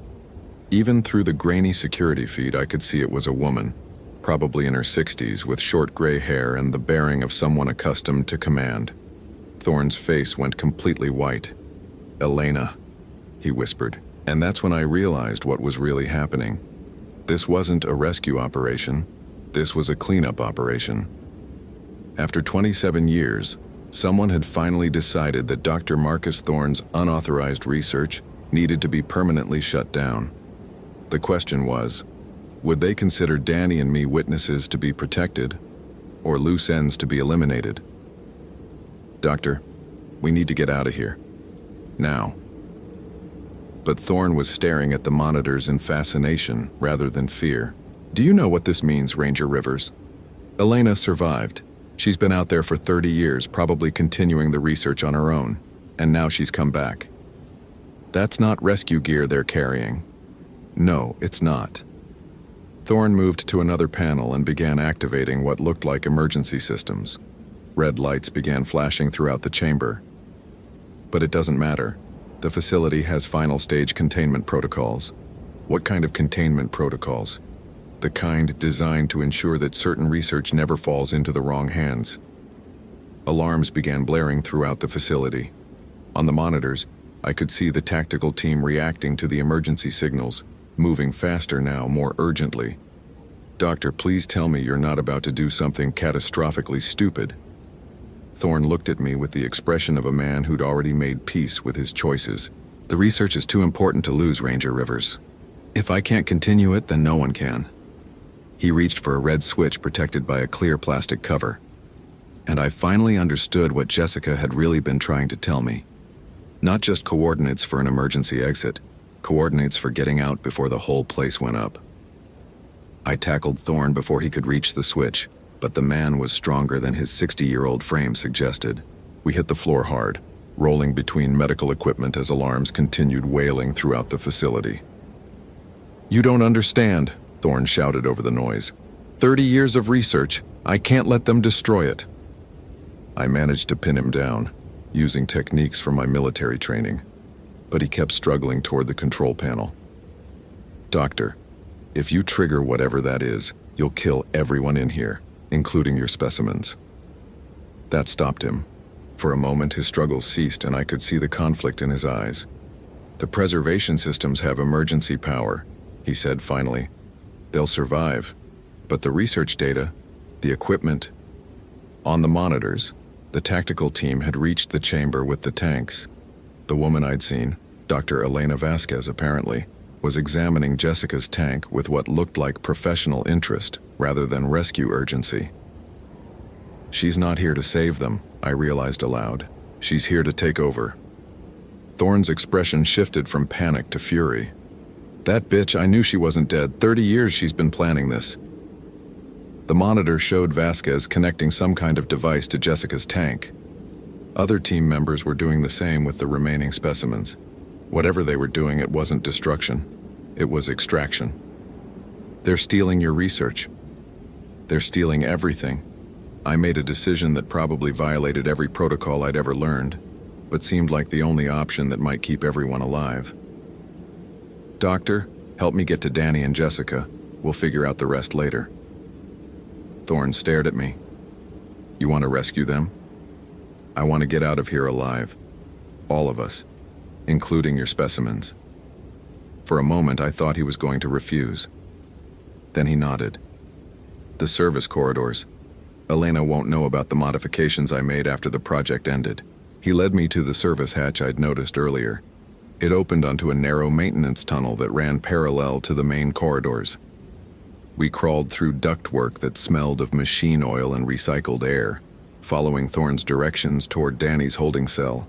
Even through the grainy security feed, I could see it was a woman, probably in her 60s, with short gray hair and the bearing of someone accustomed to command. Thorne's face went completely white. "Elena," he whispered, and that's when I realized what was really happening. This wasn't a rescue operation. This was a cleanup operation. After 27 years, someone had finally decided that Dr. Marcus Thorne's unauthorized research needed to be permanently shut down. The question was, would they consider Danny and me witnesses to be protected, or loose ends to be eliminated? "Doctor, we need to get out of here. Now." But Thorne was staring at the monitors in fascination rather than fear. "Do you know what this means, Ranger Rivers? Elena survived. She's been out there for 30 years, probably continuing the research on her own, and now she's come back. That's not rescue gear they're carrying. No, it's not." Thorne moved to another panel and began activating what looked like emergency systems. Red lights began flashing throughout the chamber. But it doesn't matter. The facility has final stage containment protocols. What kind of containment protocols? The kind designed to ensure that certain research never falls into the wrong hands. Alarms began blaring throughout the facility. On the monitors, I could see the tactical team reacting to the emergency signals, moving faster now, more urgently. "Doctor, please tell me you're not about to do something catastrophically stupid." Thorne looked at me with the expression of a man who'd already made peace with his choices. "The research is too important to lose, Ranger Rivers. If I can't continue it, then no one can." He reached for a red switch protected by a clear plastic cover. And I finally understood what Jessica had really been trying to tell me. Not just coordinates for an emergency exit, coordinates for getting out before the whole place went up. I tackled Thorne before he could reach the switch, but the man was stronger than his 60-year-old frame suggested. We hit the floor hard, rolling between medical equipment as alarms continued wailing throughout the facility. "You don't understand," Thorne shouted over the noise. 30 years of research. I can't let them destroy it." I managed to pin him down, using techniques from my military training, but he kept struggling toward the control panel. "Doctor, if you trigger whatever that is, you'll kill everyone in here, including your specimens." That stopped him. For a moment, his struggles ceased and I could see the conflict in his eyes. "The preservation systems have emergency power," he said finally. "They'll survive. But the research data, the equipment..." On the monitors, the tactical team had reached the chamber with the tanks. The woman I'd seen, Dr. Elena Vasquez apparently, was examining Jessica's tank with what looked like professional interest rather than rescue urgency. "She's not here to save them," I realized aloud. "She's here to take over." Thorne's expression shifted from panic to fury. "That bitch, I knew she wasn't dead. 30 years she's been planning this." The monitor showed Vasquez connecting some kind of device to Jessica's tank. Other team members were doing the same with the remaining specimens. Whatever they were doing, it wasn't destruction. It was extraction. "They're stealing your research. They're stealing everything." I made a decision that probably violated every protocol I'd ever learned, but seemed like the only option that might keep everyone alive. "Doctor, help me get to Danny and Jessica. We'll figure out the rest later." Thorne stared at me. "You want to rescue them?" "I want to get out of here alive. All of us, including your specimens." For a moment, I thought he was going to refuse. Then he nodded. "The service corridors. Elena won't know about the modifications I made after the project ended." He led me to the service hatch I'd noticed earlier. It opened onto a narrow maintenance tunnel that ran parallel to the main corridors. We crawled through ductwork that smelled of machine oil and recycled air, following Thorne's directions toward Danny's holding cell.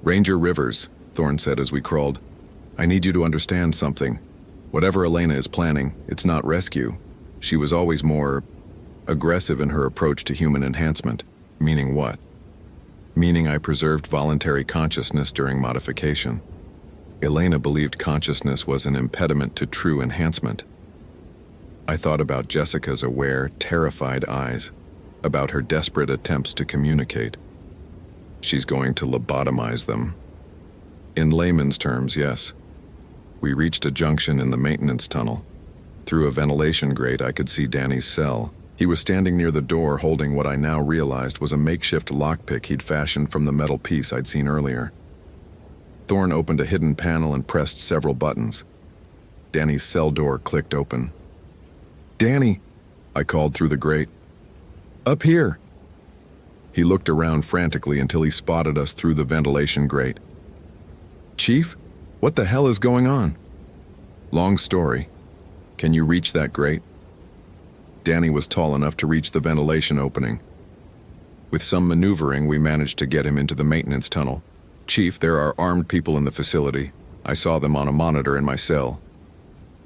"Ranger Rivers," Thorne said as we crawled, "I need you to understand something. Whatever Elena is planning, it's not rescue. She was always more aggressive in her approach to human enhancement." "Meaning what?" "Meaning I preserved voluntary consciousness during modification. Elena believed consciousness was an impediment to true enhancement." I thought about Jessica's aware, terrified eyes, about her desperate attempts to communicate. She's going to lobotomize them. In layman's terms, yes. We reached a junction in the maintenance tunnel. Through a ventilation grate, I could see Danny's cell. He was standing near the door holding what I now realized was a makeshift lockpick he'd fashioned from the metal piece I'd seen earlier. Thorne opened a hidden panel and pressed several buttons. Danny's cell door clicked open. "Danny," I called through the grate. "Up here." He looked around frantically until he spotted us through the ventilation grate. "Chief, what the hell is going on?" "Long story. Can you reach that grate?" Danny was tall enough to reach the ventilation opening. With some maneuvering, we managed to get him into the maintenance tunnel. "Chief, there are armed people in the facility. I saw them on a monitor in my cell."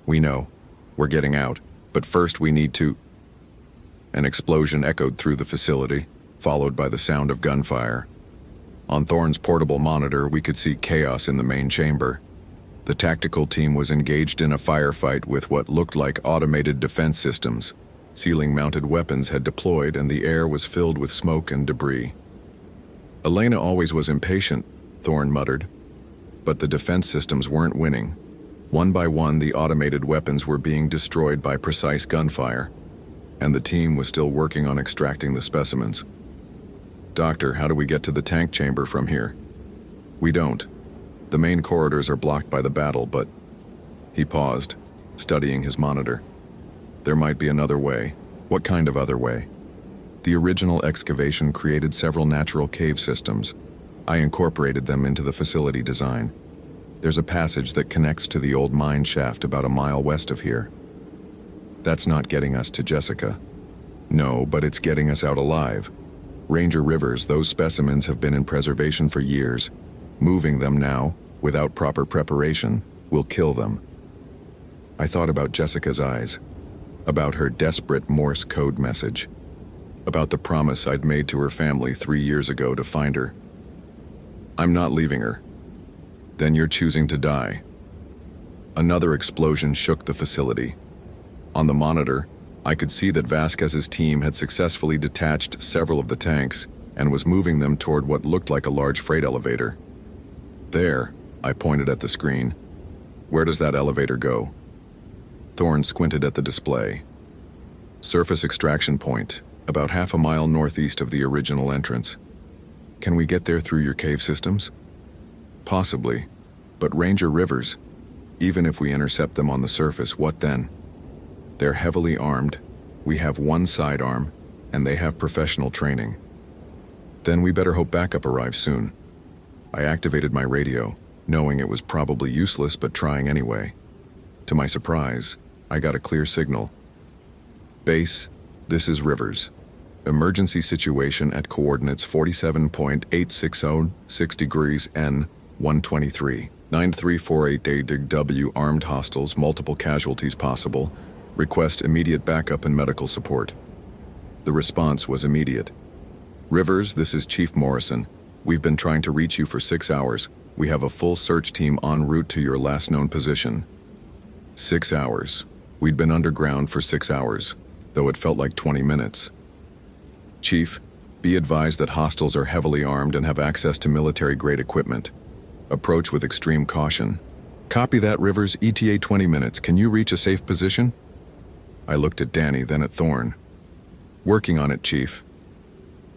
"We know. We're getting out. But first we need to..." An explosion echoed through the facility, followed by the sound of gunfire. On Thorne's portable monitor, we could see chaos in the main chamber. The tactical team was engaged in a firefight with what looked like automated defense systems. Ceiling-mounted weapons had deployed and the air was filled with smoke and debris. Elena always was impatient, Thorne muttered. But the defense systems weren't winning. One by one, the automated weapons were being destroyed by precise gunfire, and the team was still working on extracting the specimens. Doctor, how do we get to the tank chamber from here? We don't. The main corridors are blocked by the battle, but... He paused, studying his monitor. There might be another way. What kind of other way? The original excavation created several natural cave systems. I incorporated them into the facility design. There's a passage that connects to the old mine shaft about a mile west of here. That's not getting us to Jessica. No, but it's getting us out alive. Ranger Rivers, those specimens have been in preservation for years. Moving them now, without proper preparation, will kill them. I thought about Jessica's eyes, about her desperate Morse code message, about the promise I'd made to her family 3 years ago to find her. I'm not leaving her. Then you're choosing to die. Another explosion shook the facility. On the monitor, I could see that Vasquez's team had successfully detached several of the tanks and was moving them toward what looked like a large freight elevator. There, I pointed at the screen. Where does that elevator go? Thorne squinted at the display. Surface extraction point, about half a mile northeast of the original entrance. Can we get there through your cave systems? Possibly, but Ranger Rivers, even if we intercept them on the surface, what then? They're heavily armed, we have one sidearm, and they have professional training. Then we better hope backup arrives soon. I activated my radio, knowing it was probably useless but trying anyway. To my surprise, I got a clear signal. Base, this is Rivers. Emergency situation at coordinates 47.860, 6 degrees N, 123. 9348 W, armed hostiles, multiple casualties possible. Request immediate backup and medical support. The response was immediate. Rivers, this is Chief Morrison. We've been trying to reach you for 6 hours. We have a full search team en route to your last known position. 6 hours. We'd been underground for 6 hours, though it felt like 20 minutes. Chief, be advised that hostiles are heavily armed and have access to military-grade equipment. Approach with extreme caution. Copy that, Rivers. ETA 20 minutes. Can you reach a safe position? I looked at Danny, then at Thorne. Working on it, Chief.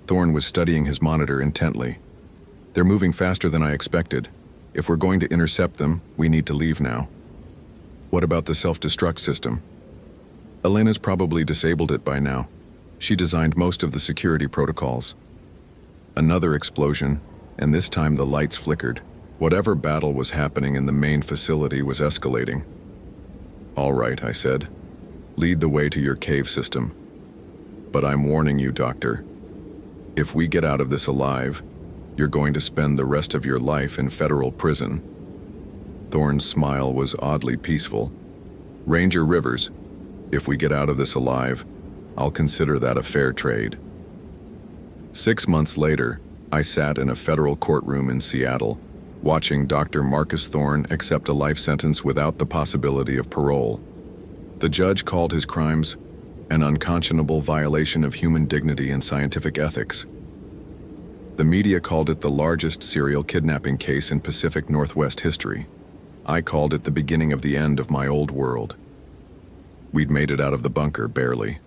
Thorne was studying his monitor intently. They're moving faster than I expected. If we're going to intercept them, we need to leave now. What about the self-destruct system? Elena's probably disabled it by now. She designed most of the security protocols. Another explosion, and this time the lights flickered. Whatever battle was happening in the main facility was escalating. All right, I said. Lead the way to your cave system. But I'm warning you, Doctor. If we get out of this alive, you're going to spend the rest of your life in federal prison. Thorne's smile was oddly peaceful. Ranger Rivers, if we get out of this alive, I'll consider that a fair trade. 6 months later, I sat in a federal courtroom in Seattle, watching Dr. Marcus Thorne accept a life sentence without the possibility of parole. The judge called his crimes an unconscionable violation of human dignity and scientific ethics. The media called it the largest serial kidnapping case in Pacific Northwest history. I called it the beginning of the end of my old world. We'd made it out of the bunker, barely.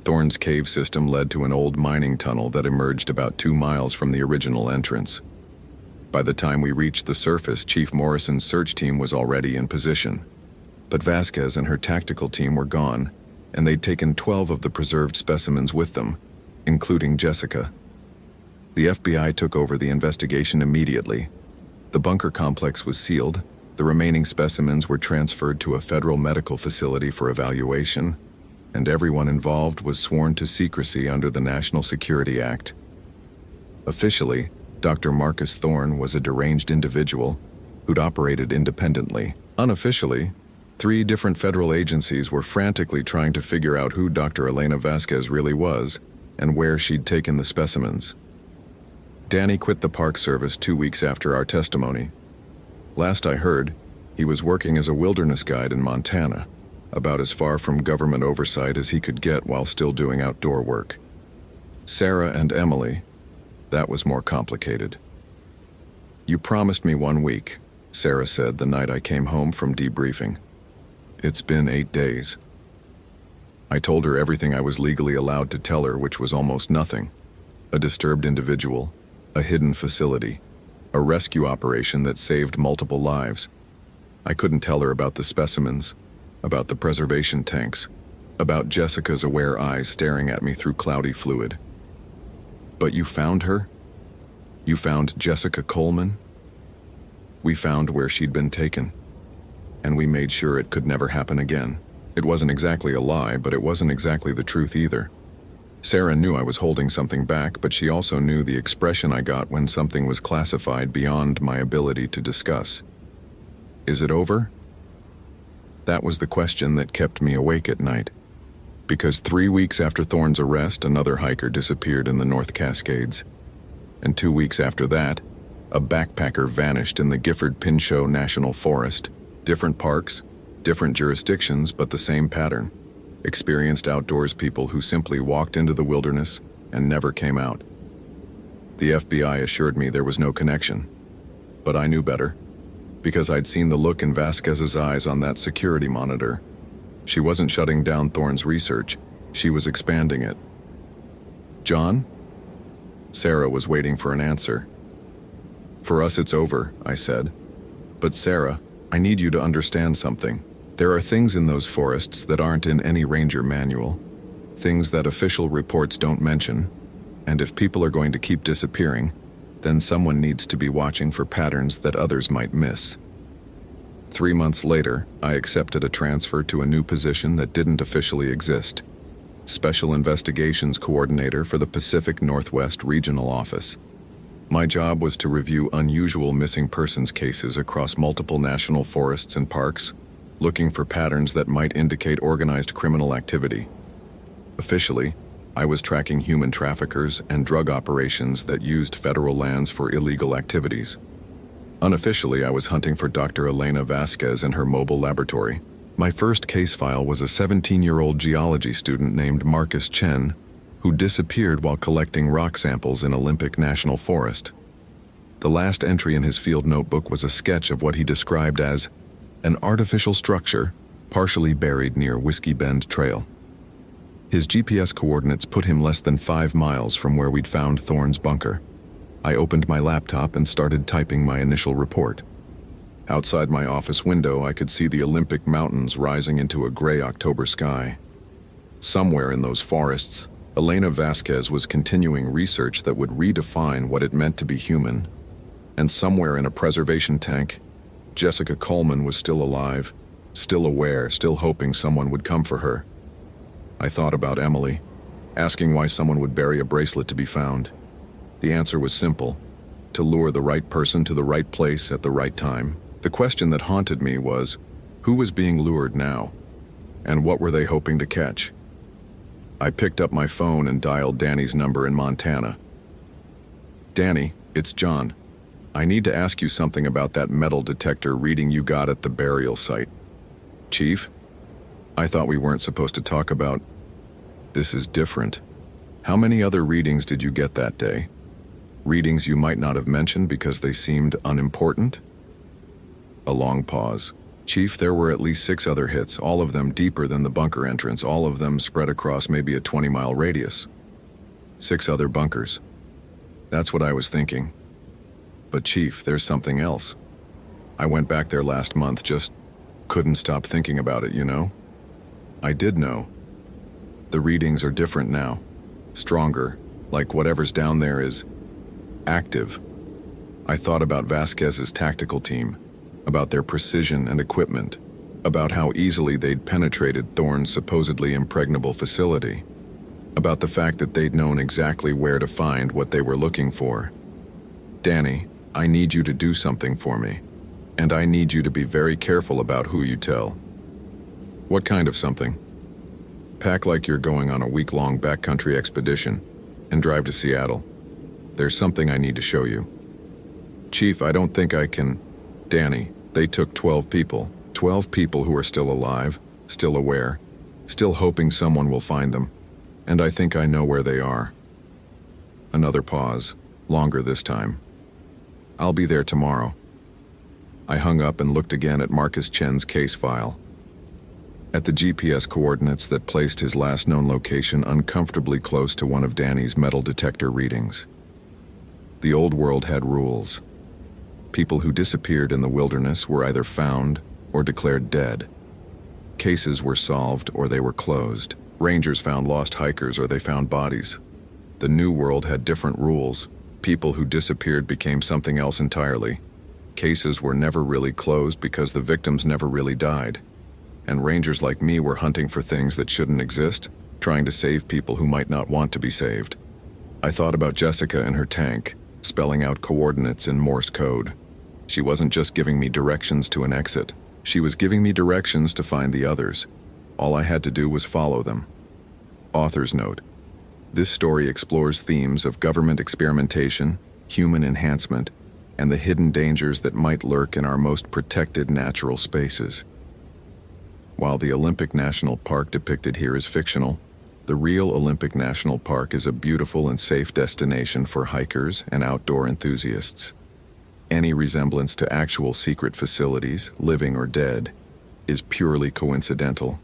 Thorne's cave system led to an old mining tunnel that emerged about 2 miles from the original entrance. By the time we reached the surface, Chief Morrison's search team was already in position. But Vasquez and her tactical team were gone, and they'd taken 12 of the preserved specimens with them, including Jessica. The FBI took over the investigation immediately. The bunker complex was sealed, the remaining specimens were transferred to a federal medical facility for evaluation, and everyone involved was sworn to secrecy under the National Security Act. Officially, Dr. Marcus Thorne was a deranged individual who'd operated independently. Unofficially, 3 different federal agencies were frantically trying to figure out who Dr. Elena Vasquez really was and where she'd taken the specimens. Danny quit the Park Service 2 weeks after our testimony. Last I heard, he was working as a wilderness guide in Montana. about as far from government oversight as he could get while still doing outdoor work. Sarah and Emily, that was more complicated. "You promised me 1 week," Sarah said the night I came home from debriefing. "It's been 8 days." I told her everything I was legally allowed to tell her, which was almost nothing. A disturbed individual, a hidden facility, a rescue operation that saved multiple lives. I couldn't tell her about the specimens, about the preservation tanks, about Jessica's aware eyes staring at me through cloudy fluid. "But you found her? You found Jessica Coleman?" "We found where she'd been taken. And we made sure it could never happen again." It wasn't exactly a lie, but it wasn't exactly the truth either. Sarah knew I was holding something back, but she also knew the expression I got when something was classified beyond my ability to discuss. "Is it over?" That was the question that kept me awake at night. Because 3 weeks after Thorne's arrest, another hiker disappeared in the North Cascades. And 2 weeks after that, a backpacker vanished in the Gifford-Pinchot National Forest. Different parks, different jurisdictions, but the same pattern. Experienced outdoors people who simply walked into the wilderness and never came out. The FBI assured me there was no connection. But I knew better, because I'd seen the look in Vasquez's eyes on that security monitor. She wasn't shutting down Thorne's research, she was expanding it. "John?" Sarah was waiting for an answer. "For us it's over," I said. "But Sarah, I need you to understand something. There are things in those forests that aren't in any ranger manual, things that official reports don't mention, and if people are going to keep disappearing, then someone needs to be watching for patterns that others might miss." 3 months later, I accepted a transfer to a new position that didn't officially exist: Special Investigations Coordinator for the Pacific Northwest Regional Office. My job was to review unusual missing persons cases across multiple national forests and parks, looking for patterns that might indicate organized criminal activity. Officially, I was tracking human traffickers and drug operations that used federal lands for illegal activities. Unofficially, I was hunting for Dr. Elena Vasquez and her mobile laboratory. My first case file was a 17-year-old geology student named Marcus Chen, who disappeared while collecting rock samples in Olympic National Forest. The last entry in his field notebook was a sketch of what he described as an artificial structure partially buried near Whiskey Bend Trail. His GPS coordinates put him less than 5 miles from where we'd found Thorne's bunker. I opened my laptop and started typing my initial report. Outside my office window, I could see the Olympic Mountains rising into a gray October sky. Somewhere in those forests, Elena Vasquez was continuing research that would redefine what it meant to be human. And somewhere in a preservation tank, Jessica Coleman was still alive, still aware, still hoping someone would come for her. I thought about Emily, asking why someone would bury a bracelet to be found. The answer was simple: to lure the right person to the right place at the right time. The question that haunted me was, who was being lured now? And what were they hoping to catch? I picked up my phone and dialed Danny's number in Montana. "Danny, it's John. I need to ask you something about that metal detector reading you got at the burial site." "Chief? I thought we weren't supposed to talk about..." "This is different. How many other readings did you get that day? Readings you might not have mentioned because they seemed unimportant?" A long pause. "Chief, there were at least 6 other hits, all of them deeper than the bunker entrance, all of them spread across maybe a 20-mile radius. 6 other bunkers. That's what I was thinking. But Chief, there's something else. I went back there last month, just couldn't stop thinking about it, you know?" I did know. The readings are different now. Stronger, like whatever's down there is active. I thought about Vasquez's tactical team, about their precision and equipment, about how easily they'd penetrated Thorne's supposedly impregnable facility, about the fact that they'd known exactly where to find what they were looking for. "Danny, I need you to do something for me, and I need you to be very careful about who you tell." "What kind of something?" "Pack like you're going on a week-long backcountry expedition and drive to Seattle. There's something I need to show you." "Chief, I don't think I can..." "Danny, they took 12 people. 12 people who are still alive, still aware, still hoping someone will find them, and I think I know where they are. Another pause, longer this time. I'll be there tomorrow. I hung up and looked again at Marcus Chen's case file. At the GPS coordinates that placed his last known location uncomfortably close to one of Danny's metal detector readings. The old world had rules. People who disappeared in the wilderness were either found or declared dead. Cases were solved or they were closed. Rangers found lost hikers or they found bodies. The new world had different rules. People who disappeared became something else entirely. Cases were never really closed because the victims never really died. And rangers like me were hunting for things that shouldn't exist, trying to save people who might not want to be saved. I thought about Jessica and her tank, spelling out coordinates in Morse code. She wasn't just giving me directions to an exit. She was giving me directions to find the others. All I had to do was follow them. Author's note: this story explores themes of government experimentation, human enhancement, and the hidden dangers that might lurk in our most protected natural spaces. While the Olympic National Park depicted here is fictional, the real Olympic National Park is a beautiful and safe destination for hikers and outdoor enthusiasts. Any resemblance to actual secret facilities, living or dead, is purely coincidental.